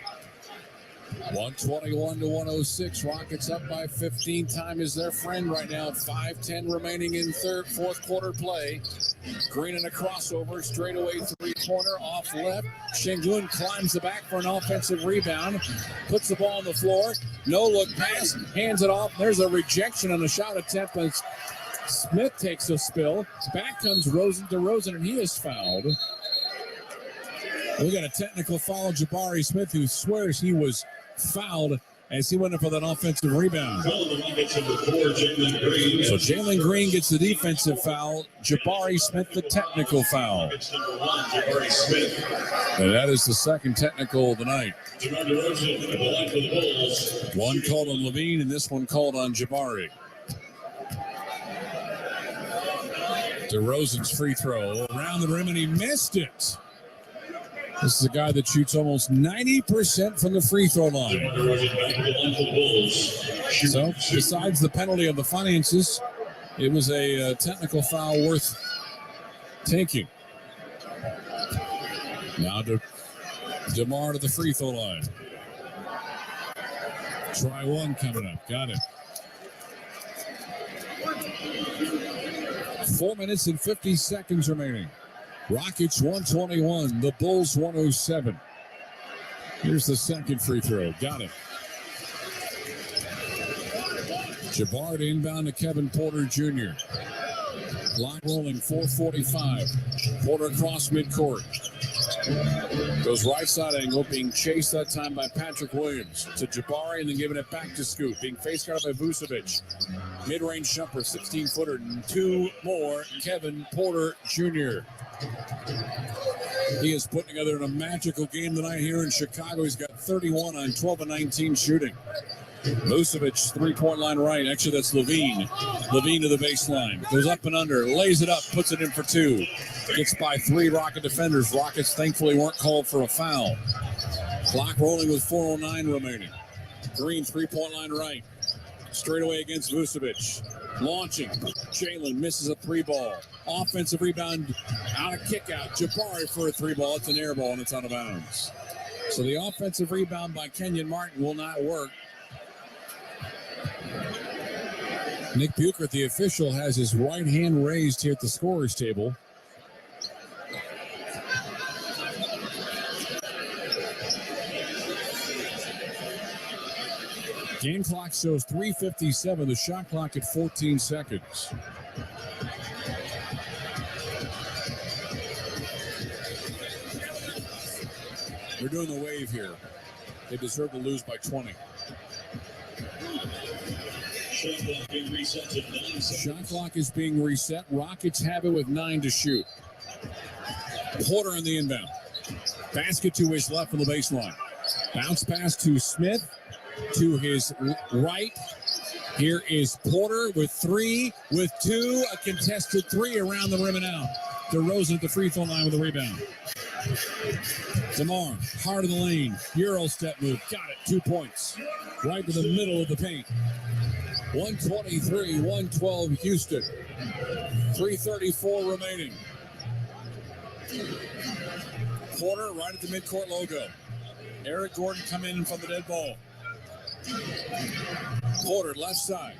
121-106. Rockets up by 15. Time is their friend right now. 5:10 remaining in fourth quarter play. Green in a crossover. Straightaway three-pointer off left. Şengün climbs the back for an offensive rebound. Puts the ball on the floor. No look pass. Hands it off. There's a rejection on the shot attempt as Smith takes a spill. Back comes DeRozan, and he is fouled. We got a technical foul. Jabari Smith, who swears he was fouled as he went in for that offensive rebound. So Jalen Green gets the defensive foul. Jabari Smith the technical foul. And that is the second technical of the night. One called on LaVine and this one called on Jabari. DeRozan's free throw around the rim and he missed it. This is a guy that shoots almost 90% from the free throw line. So, besides the penalty of the finances, it was a technical foul worth taking. Now to DeMar to the free throw line. Try one coming up. Got it. 4 minutes and 50 seconds remaining. Rockets 121, the Bulls 107. Here's the second free throw. Got it. Jabbar inbound to Kevin Porter Jr. Clock rolling, 4:45. Porter across midcourt. Goes right side angle, being chased that time by Patrick Williams. To Jabari and then giving it back to Scoot. Being face guarded by Vucevic. Mid-range jumper, 16-footer, and two more. Kevin Porter Jr. He is putting together a magical game tonight here in Chicago. He's got 31 on 12 and 19 shooting. Vucevic, three-point line right. Actually, that's Levine. Levine to the baseline. Goes up and under. Lays it up. Puts it in for two. Gets by three Rocket defenders. Rockets thankfully weren't called for a foul. Clock rolling with 4:09 remaining. Green, three-point line right. Straight away against Vucevic. Launching. Jalen misses a three ball. Offensive rebound out of kick out. Jabari for a three ball. It's an air ball and it's out of bounds. So the offensive rebound by Kenyon Martin will not work. Nick Buchert, the official, has his right hand raised here at the scorer's table. Game clock shows 3:57, the shot clock at 14 seconds. They're doing the wave here. They deserve to lose by 20. Shot clock is being reset. Rockets have it with 9 to shoot. Porter on the inbound. Basket to his left on the baseline. Bounce pass to Smith. To his right. Here is Porter with three, with two. A contested three around the rim and out. DeRozan at the free throw line with a rebound. DeMar, heart of the lane. Euro step move. Got it. 2 points. Right to the middle of the paint. 123-112 Houston. 3:34 remaining. Porter right at the midcourt logo. Eric Gordon coming in from the dead ball. Porter left side.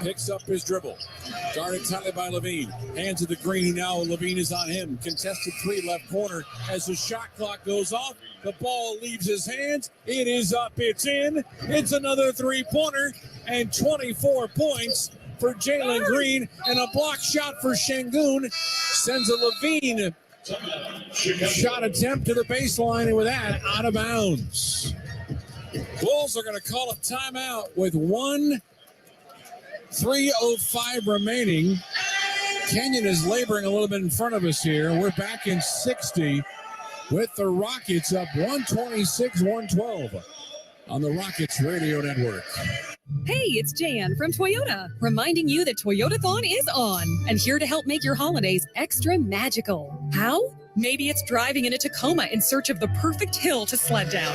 Picks up his dribble. Guarded tightly by Levine. Hands of the green. Now Levine is on him. Contested three left corner. As the shot clock goes off, the ball leaves his hands. It is up. It's in. It's another three-pointer. And 24 points for Jalen Green. And a block shot for Şengün. Sends a Levine shot attempt to the baseline. And with that, out of bounds. Bulls are going to call a timeout with 1:3:05 remaining. Kenyon is laboring a little bit in front of us here. We're back in 60 with the Rockets up 126-112 on the Rockets Radio Network. Hey, it's Jan from Toyota, reminding you that Toyotathon is on and here to help make your holidays extra magical. How? Maybe it's driving in a Tacoma in search of the perfect hill to sled down.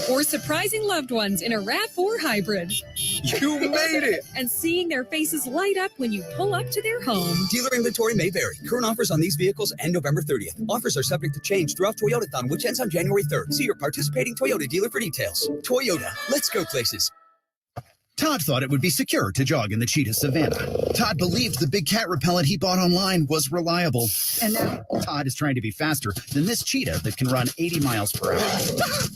Or surprising loved ones in a RAV4 hybrid. You made it! And seeing their faces light up when you pull up to their home. Dealer inventory may vary. Current offers on these vehicles end November 30th. Offers are subject to change throughout Toyotathon, which ends on January 3rd. See your participating Toyota dealer for details. Toyota, let's go places. Todd thought it would be secure to jog in the cheetah savanna. Todd believed the big cat repellent he bought online was reliable. And now Todd is trying to be faster than this cheetah that can run 80 miles per hour.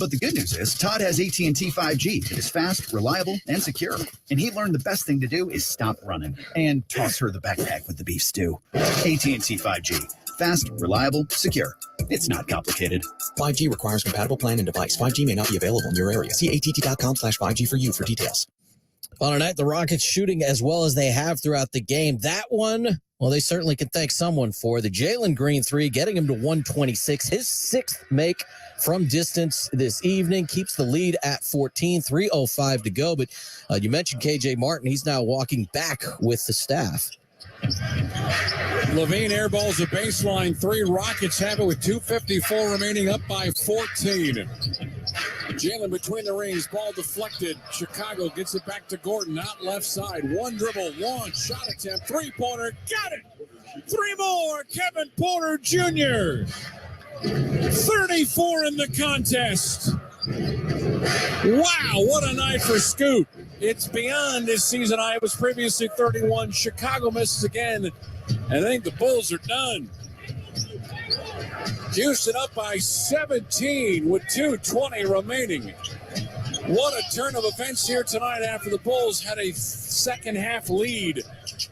But the good news is Todd has AT&T 5G that is fast, reliable, and secure. And he learned the best thing to do is stop running and toss her the backpack with the beef stew. AT&T 5G. Fast, reliable, secure. It's not complicated. 5G requires compatible plan and device. 5G may not be available in your area. See att.com/5G for you for details. On tonight, the Rockets shooting as well as they have throughout the game. That one, well, they certainly can thank someone for. The Jalen Green three, getting him to 126. His sixth make from distance this evening. Keeps the lead at 14, 3:05 to go. But you mentioned KJ Martin. He's now walking back with the staff. Levine airballs a baseline three. Rockets have it with 2:54 remaining, up by 14. Jalen between the rings, ball deflected. Chicago gets it back to Gordon, out left side. One dribble, launch, shot attempt, three-pointer, got it! Three more, Kevin Porter Jr. 34 in the contest. Wow, what a night for Scoot. It's beyond this season. I was previously 31. Chicago misses again, and I think the Bulls are done. Houston up by 17 with 2:20 remaining. What a turn of events here tonight after the Bulls had a second half lead.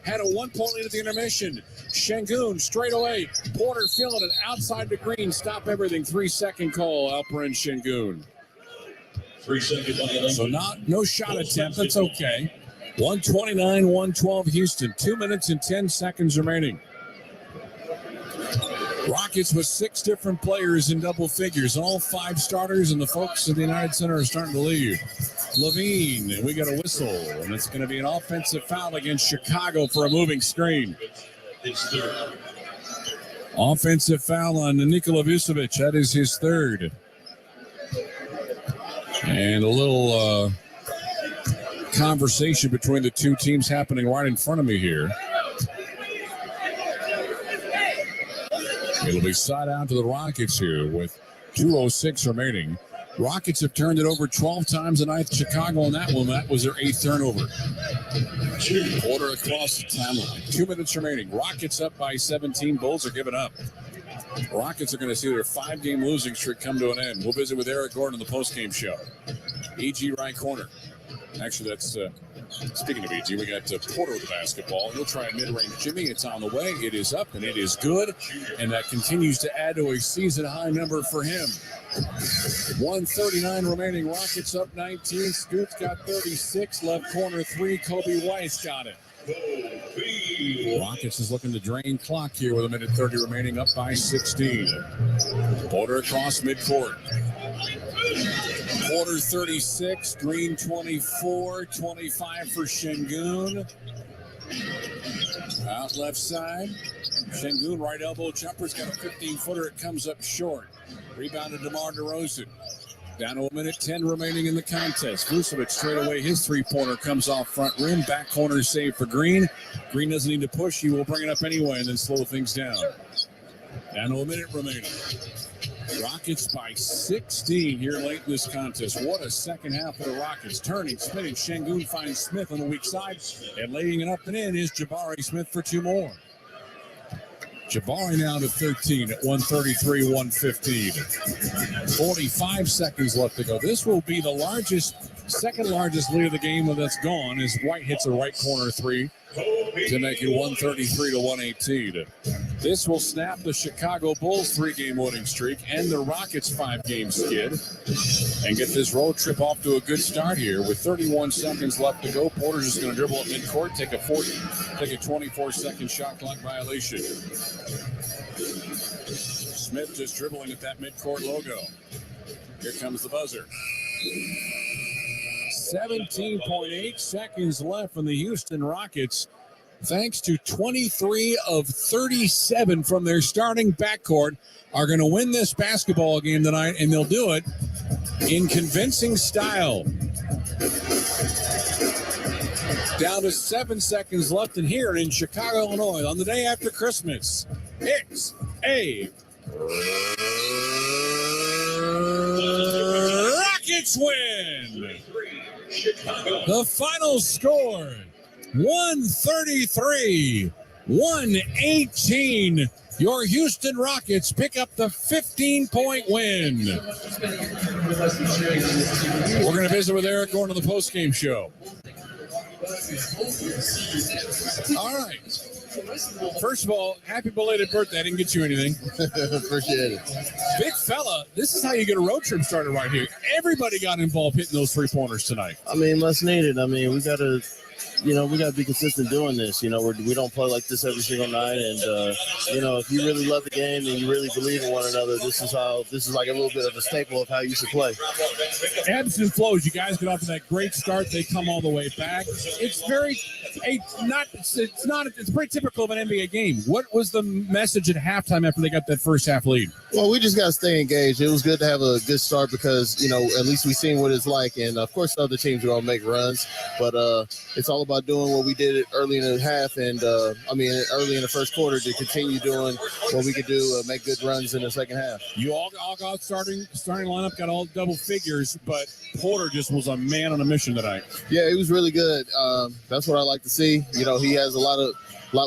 Had a 1-point lead at the intermission. Şengün straight away. Porter filling it outside the green. Stop everything. 3-second call. Alperen Şengün. 3 seconds. So no shot attempt. That's okay. 129-112 Houston. 2 minutes and 10 seconds remaining. Rockets with 6 different players in double figures. All 5 starters, and the folks at the United Center are starting to leave. Levine, and we got a whistle, and it's going to be an offensive foul against Chicago for a moving screen. Offensive foul on Nikola Vucevic. That is his third. And a little conversation between the two teams happening right in front of me here. It'll be side out to the Rockets here with 2:06 remaining. Rockets have turned it over 12 times tonight. Chicago on that one. That was their 8th turnover. Porter across the timeline. 2 minutes remaining. Rockets up by 17. Bulls are giving up. Rockets are going to see their 5-game losing streak come to an end. We'll visit with Eric Gordon on the postgame show. EG right corner. Actually, that's speaking of EG, we got Porter with the basketball. He'll try a mid-range Jimmy. It's on the way. It is up, and it is good. And that continues to add to a season-high number for him. 1:39 remaining. Rockets up 19. Scoot's got 36. Left corner 3. Kobe Weiss got it. Rockets is looking to drain clock here with 1:30 remaining, up by 16. Porter across midcourt. Porter 36, Green 24, 25 for Şengün. Out left side. Şengün right elbow jumper's got a 15-footer. It comes up short. Rebounded DeMar DeRozan. Down to 1:10 remaining in the contest. Vucevic straight away. His three-pointer comes off front rim. Back corner save for Green. Green doesn't need to push. He will bring it up anyway and then slow things down. Down to 1 minute remaining. Rockets by 16 here late in this contest. What a second half for the Rockets. Turning, spinning. Şengün finds Smith on the weak side. And laying it up and in is Jabari Smith for 2 more. Jabari now to 13 at 133, 115. 45 seconds left to go. This will be the second largest lead of the game that's gone as White hits a right corner 3 to make it 133 to 118. This will snap the Chicago Bulls 3-game winning streak and the Rockets 5-game skid and get this road trip off to a good start here with 31 seconds left to go. Porter's just going to dribble at midcourt, take a 24-second shot clock violation. Smith just dribbling at that midcourt logo. Here comes the buzzer. 17.8 seconds left from the Houston Rockets. Thanks to 23 of 37 from their starting backcourt, are going to win this basketball game tonight, and they'll do it in convincing style. Down to 7 seconds left, and here in Chicago, Illinois, on the day after Christmas, it's a Rockets win. The final score, 133-118. Your Houston Rockets pick up the 15-point win. We're going to visit with Eric Gordon on the postgame show. All right. First of all, happy belated birthday. I didn't get you anything. Appreciate it. Big fella, this is how you get a road trip started right here. Everybody got involved hitting those 3-pointers tonight. I mean, let's need it. I mean, we got to be consistent doing this. We don't play like this every single night. And, if you really love the game and you really believe in one another, this is like a little bit of a staple of how you should play. Ebbs and flows. You guys get off to that great start. They come all the way back. It's very Hey, it's pretty typical of an NBA game. What was the message at halftime after they got that first half lead? Well, we just got to stay engaged. It was good to have a good start because, at least we've seen what it's like. And, of course, other teams are going to make runs. But it's all about doing what we did early in the half and, early in the first quarter to continue doing what we could do, make good runs in the second half. You all got starting lineup, got all double figures, but Porter just was a man on a mission tonight. Yeah, he was really good. That's what I like to see. He has a lot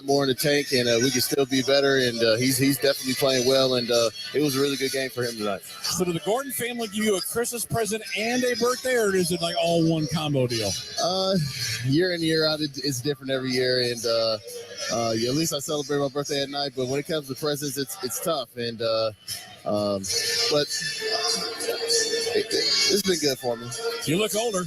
more in the tank, and we can still be better. And he's definitely playing well, and it was a really good game for him tonight. So, did the Gordon family give you a Christmas present and a birthday, or is it like all one combo deal? Year in, year out, it's different every year, and at least I celebrate my birthday at night. But when it comes to presents, it's tough, and but it's been good for me. You look older.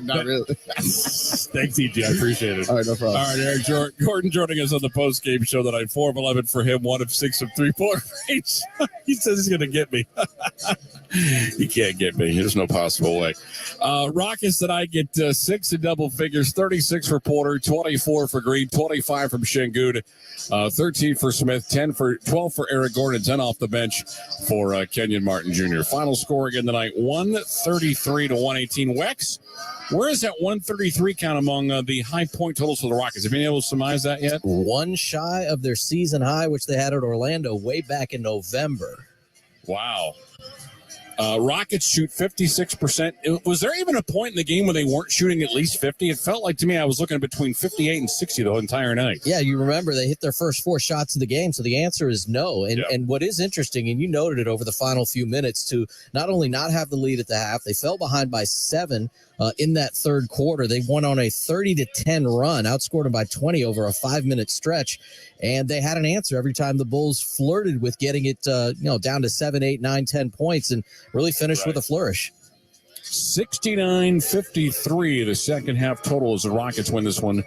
Not really. Thanks, EJ. I appreciate it. All right, no problem. All right, Eric Gordon joining us on the post-game show tonight. 4 of 11 for him, 1 of 6 from three-point range. He says he's going to get me. He can't get me. There's no possible way. Rockets tonight get 6 in double figures, 36 for Porter, 24 for Green, 25 from Şengün, 13 for Smith, 12 for Eric Gordon, 10 off the bench for Kenyon Martin Jr. Final score again tonight, 133-118. Wex, where is that 133 count among the high point totals for the Rockets? Have you been able to surmise that yet? One shy of their season high, which they had at Orlando way back in November. Wow. Rockets shoot 56%. Was there even a point in the game where they weren't shooting at least 50? It felt like to me I was looking between 58 and 60 the entire night. Yeah, you remember they hit their first 4 shots of the game, so the answer is no. And what is interesting, and you noted it over the final few minutes, to not only not have the lead at the half, they fell behind by 7 in that third quarter. They went on a 30-10 run, outscored them by 20 over a 5-minute stretch, and they had an answer every time the Bulls flirted with getting it down to 7, 8, 9, 10 points and really finished with a flourish. 69-53, the second half total as the Rockets win this one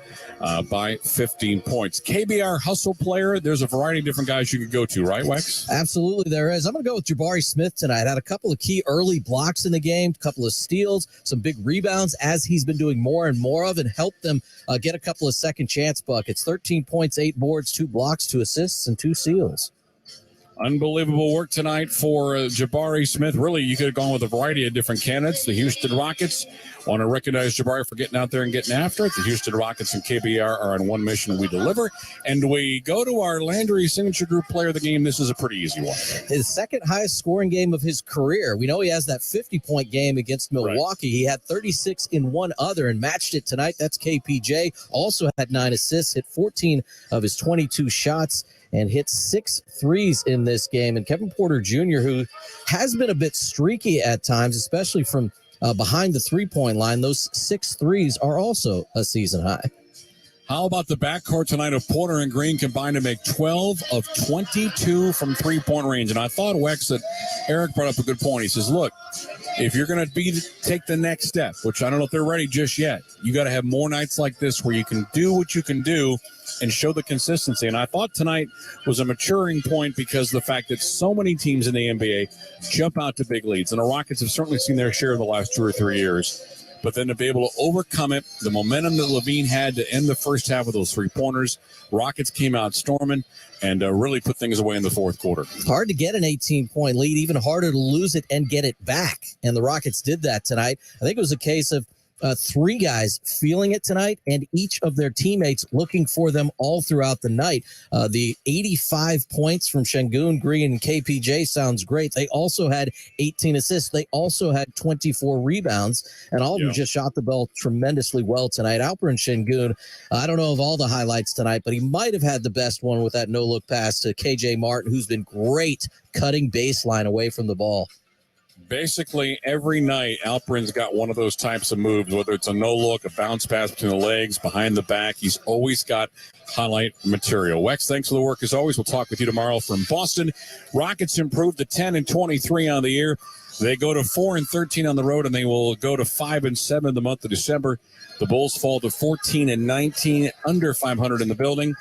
by 15 points. KBR hustle player, there's a variety of different guys you could go to, right, Wex? Absolutely, there is. I'm going to go with Jabari Smith tonight. Had a couple of key early blocks in the game, a couple of steals, some big rebounds, as he's been doing more and more of, and helped them get a couple of second chance buckets. 13 points, 8 boards, 2 blocks, 2 assists, and 2 steals. Unbelievable work tonight for Jabari Smith. Really, you could have gone with a variety of different candidates. The Houston Rockets want to recognize Jabari for getting out there and getting after it. The Houston Rockets and KBR are on one mission: we deliver. And we go to our Landry Signature Group player of the game. This is a pretty easy one. His second highest scoring game of his career. We know he has that 50-point game against Milwaukee. Right. He had 36 in one other and matched it tonight. That's KPJ. Also had 9 assists, hit 14 of his 22 shots, and hit 6 threes in this game. And Kevin Porter Jr., who has been a bit streaky at times, especially from behind the three-point line, those 6 threes are also a season high. How about the backcourt tonight of Porter and Green combined to make 12 of 22 from three-point range? And I thought, Wex, that Eric brought up a good point. He says, look, if you're going to take the next step, which I don't know if they're ready just yet, you got to have more nights like this where you can do what you can do and show the consistency. And I thought tonight was a maturing point because of the fact that so many teams in the NBA jump out to big leads. And the Rockets have certainly seen their share of the last 2 or 3 years. But then to be able to overcome it, the momentum that Levine had to end the first half with those 3-pointers, Rockets came out storming and really put things away in the fourth quarter. Hard to get an 18-point lead, even harder to lose it and get it back. And the Rockets did that tonight. I think it was a case of 3 guys feeling it tonight and each of their teammates looking for them all throughout the night. The 85 points from Şengün, Green, and KPJ sounds great. They also had 18 assists. They also had 24 rebounds, and all of them just shot the ball tremendously well tonight. Alperen Şengün, I don't know of all the highlights tonight, but he might have had the best one with that no-look pass to KJ Martin, who's been great cutting baseline away from the ball. Basically, every night, Alperen's got one of those types of moves, whether it's a no-look, a bounce pass between the legs, behind the back. He's always got highlight material. Wex, thanks for the work as always. We'll talk with you tomorrow from Boston. Rockets improved to 10-23 on the year. They go to 4-13 on the road, and they will go to 5-7 the month of December. The Bulls fall to 14-19, under 500 in the building,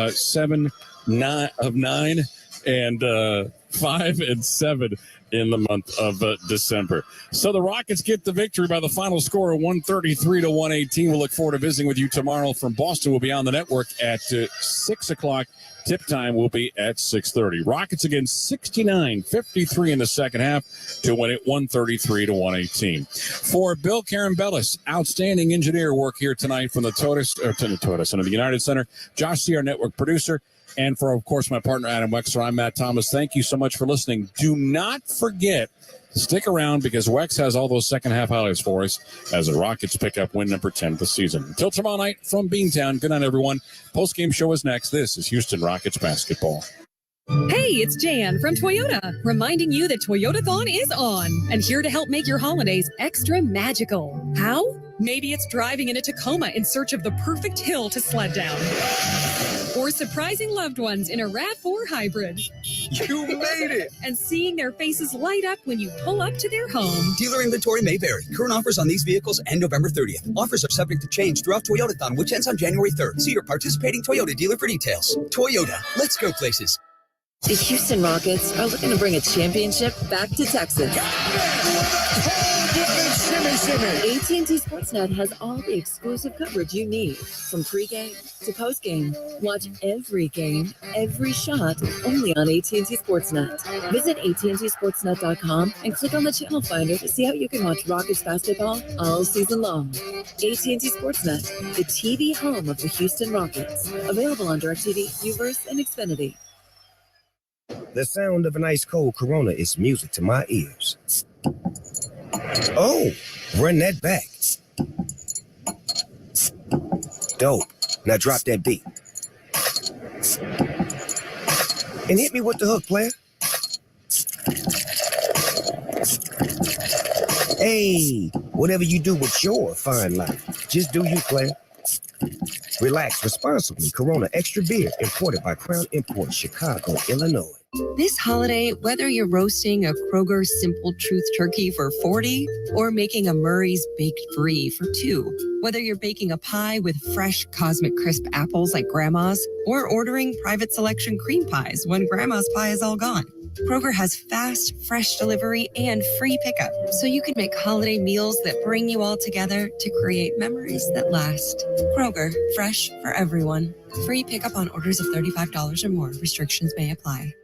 7 of 9, and 5-7 in the month of December. So the Rockets get the victory by the final score of 133-118. We'll look forward to visiting with you tomorrow from Boston. We'll be on the network at 6 o'clock. Tip time will be at 6:30. Rockets again 69-53 in the second half to win it 133-118. For Bill Carambellis, outstanding engineer work here tonight from the the United Center. Josh C., our network producer. And for, of course, my partner, Adam Wexler, I'm Matt Thomas. Thank you so much for listening. Do not forget to stick around because Wex has all those second half highlights for us as the Rockets pick up win number 10 of the season. Until tomorrow night from Beantown, good night, everyone. Post-game show is next. This is Houston Rockets basketball. Hey, it's Jan from Toyota, reminding you that Toyotathon is on and here to help make your holidays extra magical. How? Maybe it's driving in a Tacoma in search of the perfect hill to sled down. Or surprising loved ones in a RAV4 hybrid. You made it! And seeing their faces light up when you pull up to their home. Dealer inventory may vary. Current offers on these vehicles end November 30th. Offers are subject to change throughout Toyotathon, which ends on January 3rd. See your participating Toyota dealer for details. Toyota, let's go places. The Houston Rockets are looking to bring a championship back to Texas. AT&T Sportsnet has all the exclusive coverage you need. From pregame to postgame, watch every game, every shot, only on AT&T Sportsnet. Visit AT&TSportsnet.com and click on the channel finder to see how you can watch Rockets basketball all season long. AT&T Sportsnet, the TV home of the Houston Rockets. Available on DirecTV, Uverse, and Xfinity. The sound of an ice cold Corona is music to my ears. Oh, run that back. Dope. Now drop that beat. And hit me with the hook, player. Hey, whatever you do with your fine life, just do you, player. Relax responsibly. Corona Extra Beer, imported by Crown Imports, Chicago, Illinois. This holiday, whether you're roasting a Kroger Simple Truth turkey for 40 or making a Murray's Baked Brie for 2, whether you're baking a pie with fresh Cosmic Crisp apples like Grandma's or ordering private selection cream pies when Grandma's pie is all gone, Kroger has fast, fresh delivery and free pickup, so you can make holiday meals that bring you all together to create memories that last. Kroger, fresh for everyone. Free pickup on orders of $35 or more. Restrictions may apply.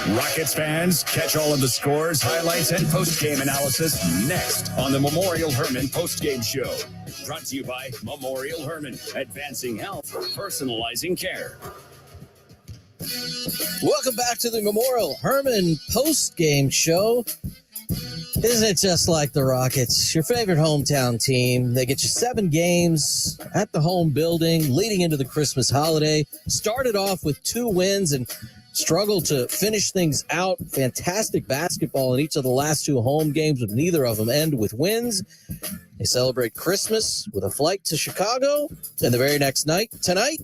Rockets fans, catch all of the scores, highlights, and post-game analysis next on the Memorial Hermann post-game show. Brought to you by Memorial Hermann, advancing health, personalizing care. Welcome back to the Memorial Hermann post-game show. Isn't it just like the Rockets? Your favorite hometown team. They get you 7 games at the home building leading into the Christmas holiday. Started off with 2 wins and struggled to finish things out. Fantastic basketball in each of the last 2 home games, but neither of them end with wins. They celebrate Christmas with a flight to Chicago, and the very next night, tonight,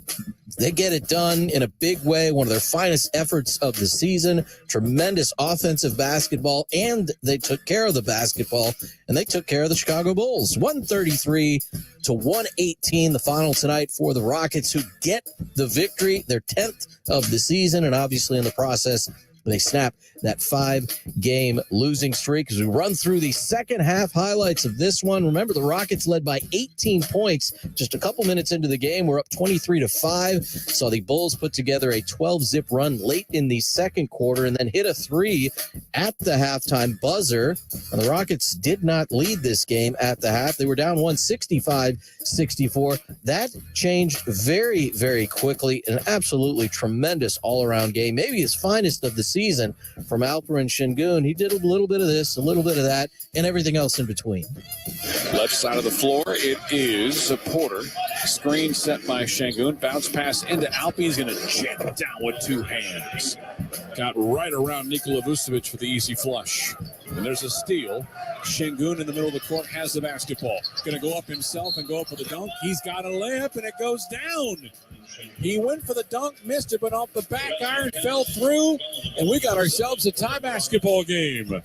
they get it done in a big way. One of their finest efforts of the season. Tremendous offensive basketball, and they took care of the basketball, and they took care of the Chicago Bulls. 133-118, the final tonight for the Rockets, who get the victory, their 10th of the season, and obviously in the process, they snap that 5-game losing streak. As we run through the second half highlights of this one, remember the Rockets led by 18 points just a couple minutes into the game. We're up 23-5. Saw the Bulls put together a 12-zip run late in the second quarter and then hit a 3 at the halftime buzzer. And the Rockets did not lead this game at the half. They were down 165-64. That changed very, very quickly. An absolutely tremendous all-around game, maybe his finest of the season from Alperen Sengun. He did a little bit of this, a little bit of that, and everything else in between. Left side of the floor, it is Porter. Screen set by Sengun. Bounce pass into Alpe. He's going to jam it down with 2 hands. Got right around Nikola Vucevic for the easy flush. And there's a steal. Sengun in the middle of the court has the basketball. Going to go up himself and go up for the dunk. He's got a layup, and it goes down. He went for the dunk, missed it, but off the back iron, fell through, and we got ourselves a tie basketball game.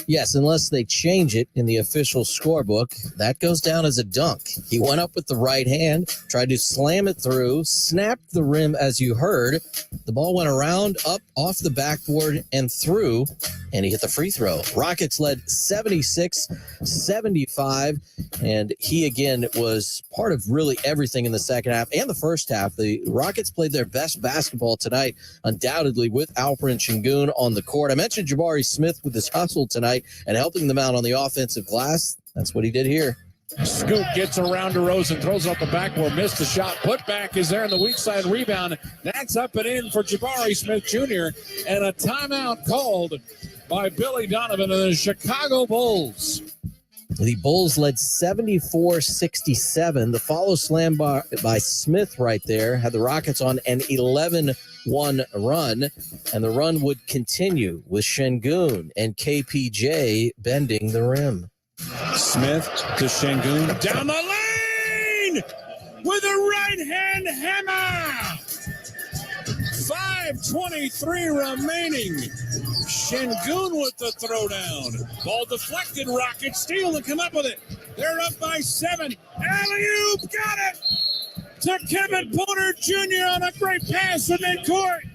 Yes, unless they change it in the official scorebook. That goes down as a dunk. He went up with the right hand, tried to slam it through, snapped the rim as you heard. The ball went around, up, off the backboard, and through, and he hit the free throw. Rockets led 76-75, and he again was part of really everything in the second half and the first half. The Rockets played their best basketball tonight, undoubtedly, with Alperen Şengün on the court. I mentioned Jabari Smith with his hustle tonight and helping them out on the offensive glass. That's what he did here. Scoot gets around DeRozan, throws out the backboard, missed the shot. Putback is there in the weak side rebound. That's up and in for Jabari Smith Jr. And a timeout called by Billy Donovan and the Chicago Bulls. The Bulls led 74-67. The follow slam by Smith right there had the Rockets on an 11-1 run, and the run would continue with Şengün and KPJ bending the rim. Smith to Şengün. Down the lane with a right-hand hammer. 5:23 remaining. Şengün with the throwdown. Ball deflected. Rockets steal and come up with it. They're up by 7. Alley-oop, got it to Kevin Porter Jr. on a great pass from midcourt.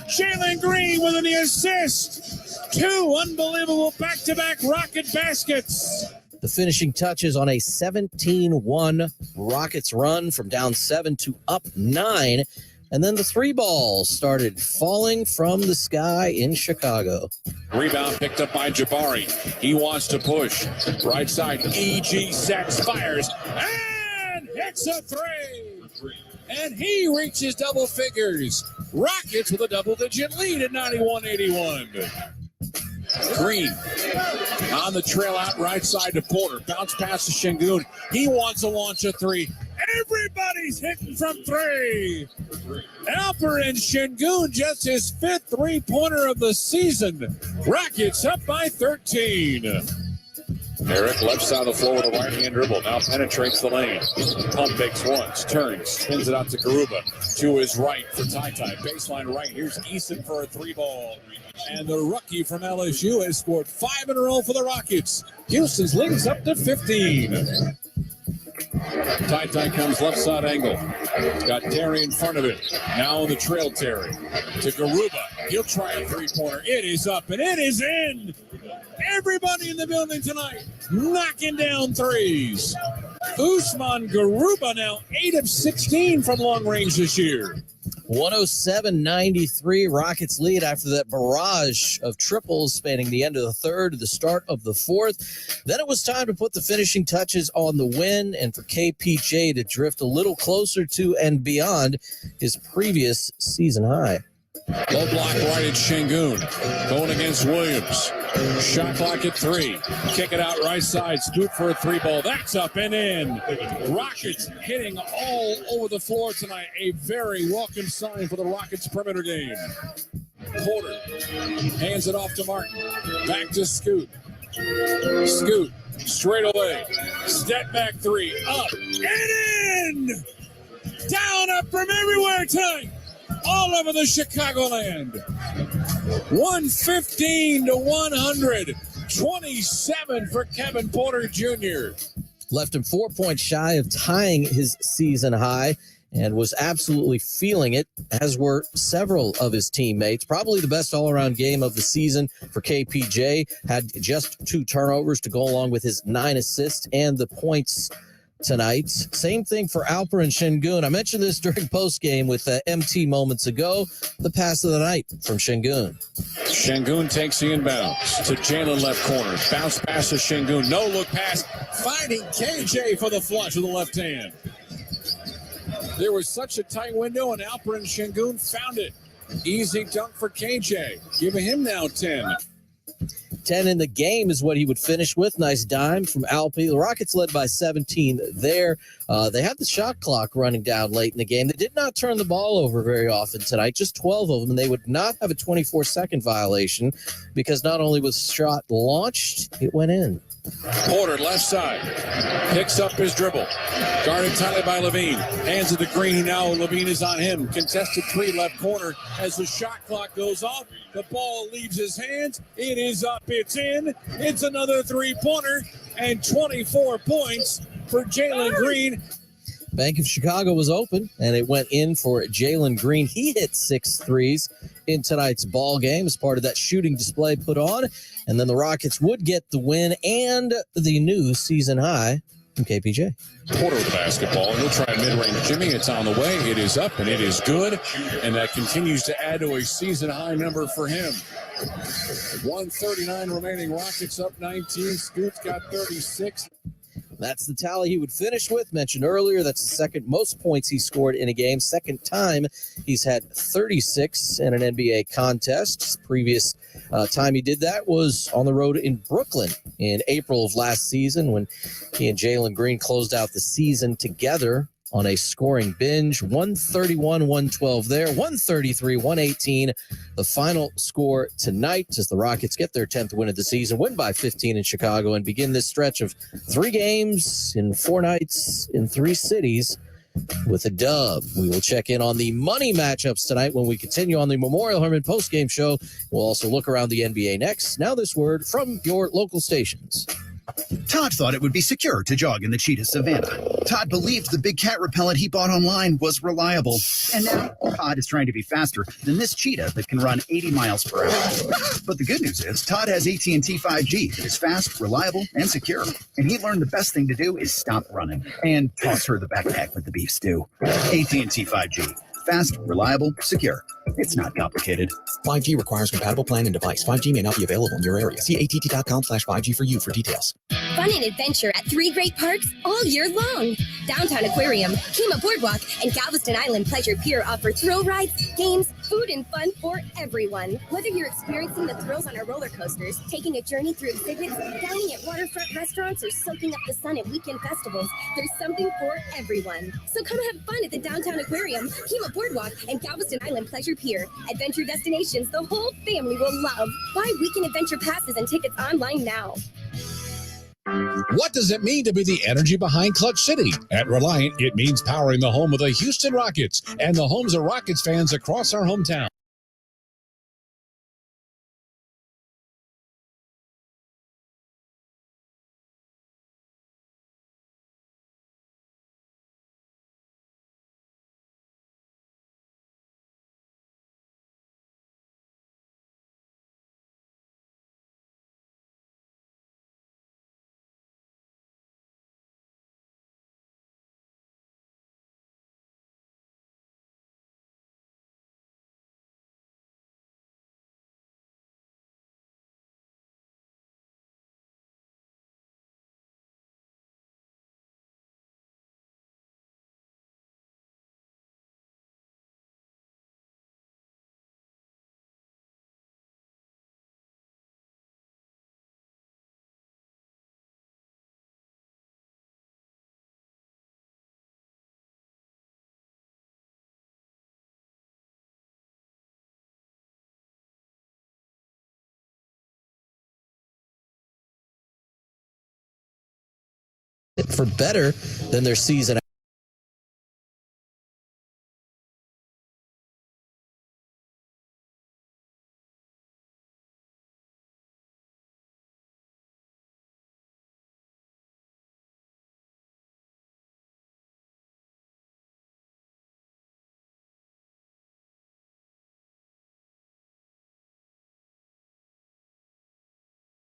Jalen Green with the assist. 2 unbelievable back-to-back Rocket baskets. The finishing touches on a 17-1 Rockets run from down 7 to up 9. And then the three balls started falling from the sky in Chicago. Rebound picked up by Jabari. He wants to push. Right side, E.G. Sachs fires and hits a three. And he reaches double figures. Rockets with a double-digit lead at 91-81. Green on the trail out right side to Porter. Bounce pass to Şengün. He wants to launch a three. Everybody's hitting from 3. Alperen Şengün, just his 5th three-pointer of the season. Rockets up by 13. Eric left side of the floor with a right-hand dribble. Now penetrates the lane. Pump fakes once, turns, spins it out to Garuba. To his right for Ty. Baseline right. Here's Eason for a 3-ball. And the rookie from LSU has scored 5 in a row for the Rockets. Houston's lead is up to 15. Ty comes left side angle. Got Terry in front of it. Now on the trail, Terry. To Garuba. He'll try a 3-pointer. It is up and it is in. Everybody in the building tonight knocking down threes. Usman Garuba now 8 of 16 from long range this year. 107-93 Rockets lead after that barrage of triples spanning the end of the third to the start of the fourth. Then it was time to put the finishing touches on the win and for KPJ to drift a little closer to and beyond his previous season high. Low block right at Şengün. Going against Williams. Shot clock at 3. Kick it out right side. Scoop for a 3-ball. That's up and in. Rockets hitting all over the floor tonight. A very welcome sign for the Rockets perimeter game. Porter hands it off to Martin. Back to Scoot. Scoot straight away. Step back 3. Up and in. Down up from everywhere tonight. All over the Chicagoland. 115-100. 27 for Kevin Porter Jr. Left him 4 points shy of tying his season high and was absolutely feeling it, as were several of his teammates. Probably the best all-around game of the season for KPJ. Had just 2 turnovers to go along with his 9 assists and the points tonight. Same thing for Alperen Şengün. I mentioned this during postgame with MT moments ago. The pass of the night from Şengün. Şengün takes the inbounds to Jalen left corner. Bounce pass to Şengün. No look pass. Finding KJ for the flush with the left hand. There was such a tight window and Alperen Şengün found it. Easy dunk for KJ. Giving him now 10. 10 in the game is what he would finish with. Nice dime from Alpi. The Rockets led by 17 there. They had the shot clock running down late in the game. They did not turn the ball over very often tonight, just 12 of them, and they would not have a 24-second violation because not only was the shot launched, it went in. Porter, left side, picks up his dribble. Guarded tightly by Levine. Hands it to Green. Now Levine is on him. Contested three, left corner. As the shot clock goes off, the ball leaves his hands. It is up. It's in. It's another three-pointer. And 24 points for Jalen Green. Bank of Chicago was open, and it went in for Jalen Green. He hit 6 threes in tonight's ball game as part of that shooting display put on. And then the Rockets would get the win and the new season high from KPJ. Porter with the basketball, and he'll try a mid-range Jimmy. It's on the way. It is up, and it is good. And that continues to add to a season-high number for him. 139 remaining. Rockets up 19. Scoot's got 36. That's the tally he would finish with. Mentioned earlier, that's the second most points he scored in a game. Second time he's had 36 in an NBA contest. Previous time he did that was on the road in Brooklyn in April of last season when he and Jalen Green closed out the season together on a scoring binge. 131-112 there, 133-118. The final score tonight as the Rockets get their 10th win of the season, win by 15 in Chicago, and begin this stretch of 3 games in 4 nights in 3 cities with a dub. We will check in on the money matchups tonight when we continue on the Memorial Hermann postgame show. We'll also look around the NBA next. Now this word from your local stations. Todd thought it would be secure to jog in the cheetah savanna. Todd believed the big cat repellent he bought online was reliable. And now Todd is trying to be faster than this cheetah that can run 80 miles per hour. But the good news is Todd has AT&T 5G that is fast, reliable, and secure. And he learned the best thing to do is stop running and toss her the backpack with the beef stew. AT&T 5G. Fast, reliable, secure. It's not complicated. 5G requires compatible plan and device. 5G may not be available in your area. See att.com/5G for you for details. Fun and adventure at 3 great parks all year long. Downtown Aquarium, Kima Boardwalk, and Galveston Island Pleasure Pier offer thrill rides, games, food, and fun for everyone. Whether you're experiencing the thrills on our roller coasters, taking a journey through exhibits, dining at waterfront restaurants, or soaking up the sun at weekend festivals, there's something for everyone. So come have fun at the Downtown Aquarium, Kima Boardwalk, and Galveston Island Pleasure Pier. Adventure destinations the whole family will love. Buy weekend adventure passes and tickets online now. What does it mean to be the energy behind Clutch City? At Reliant, it means powering the home of the Houston Rockets and the homes of Rockets fans across our hometown. For better than their season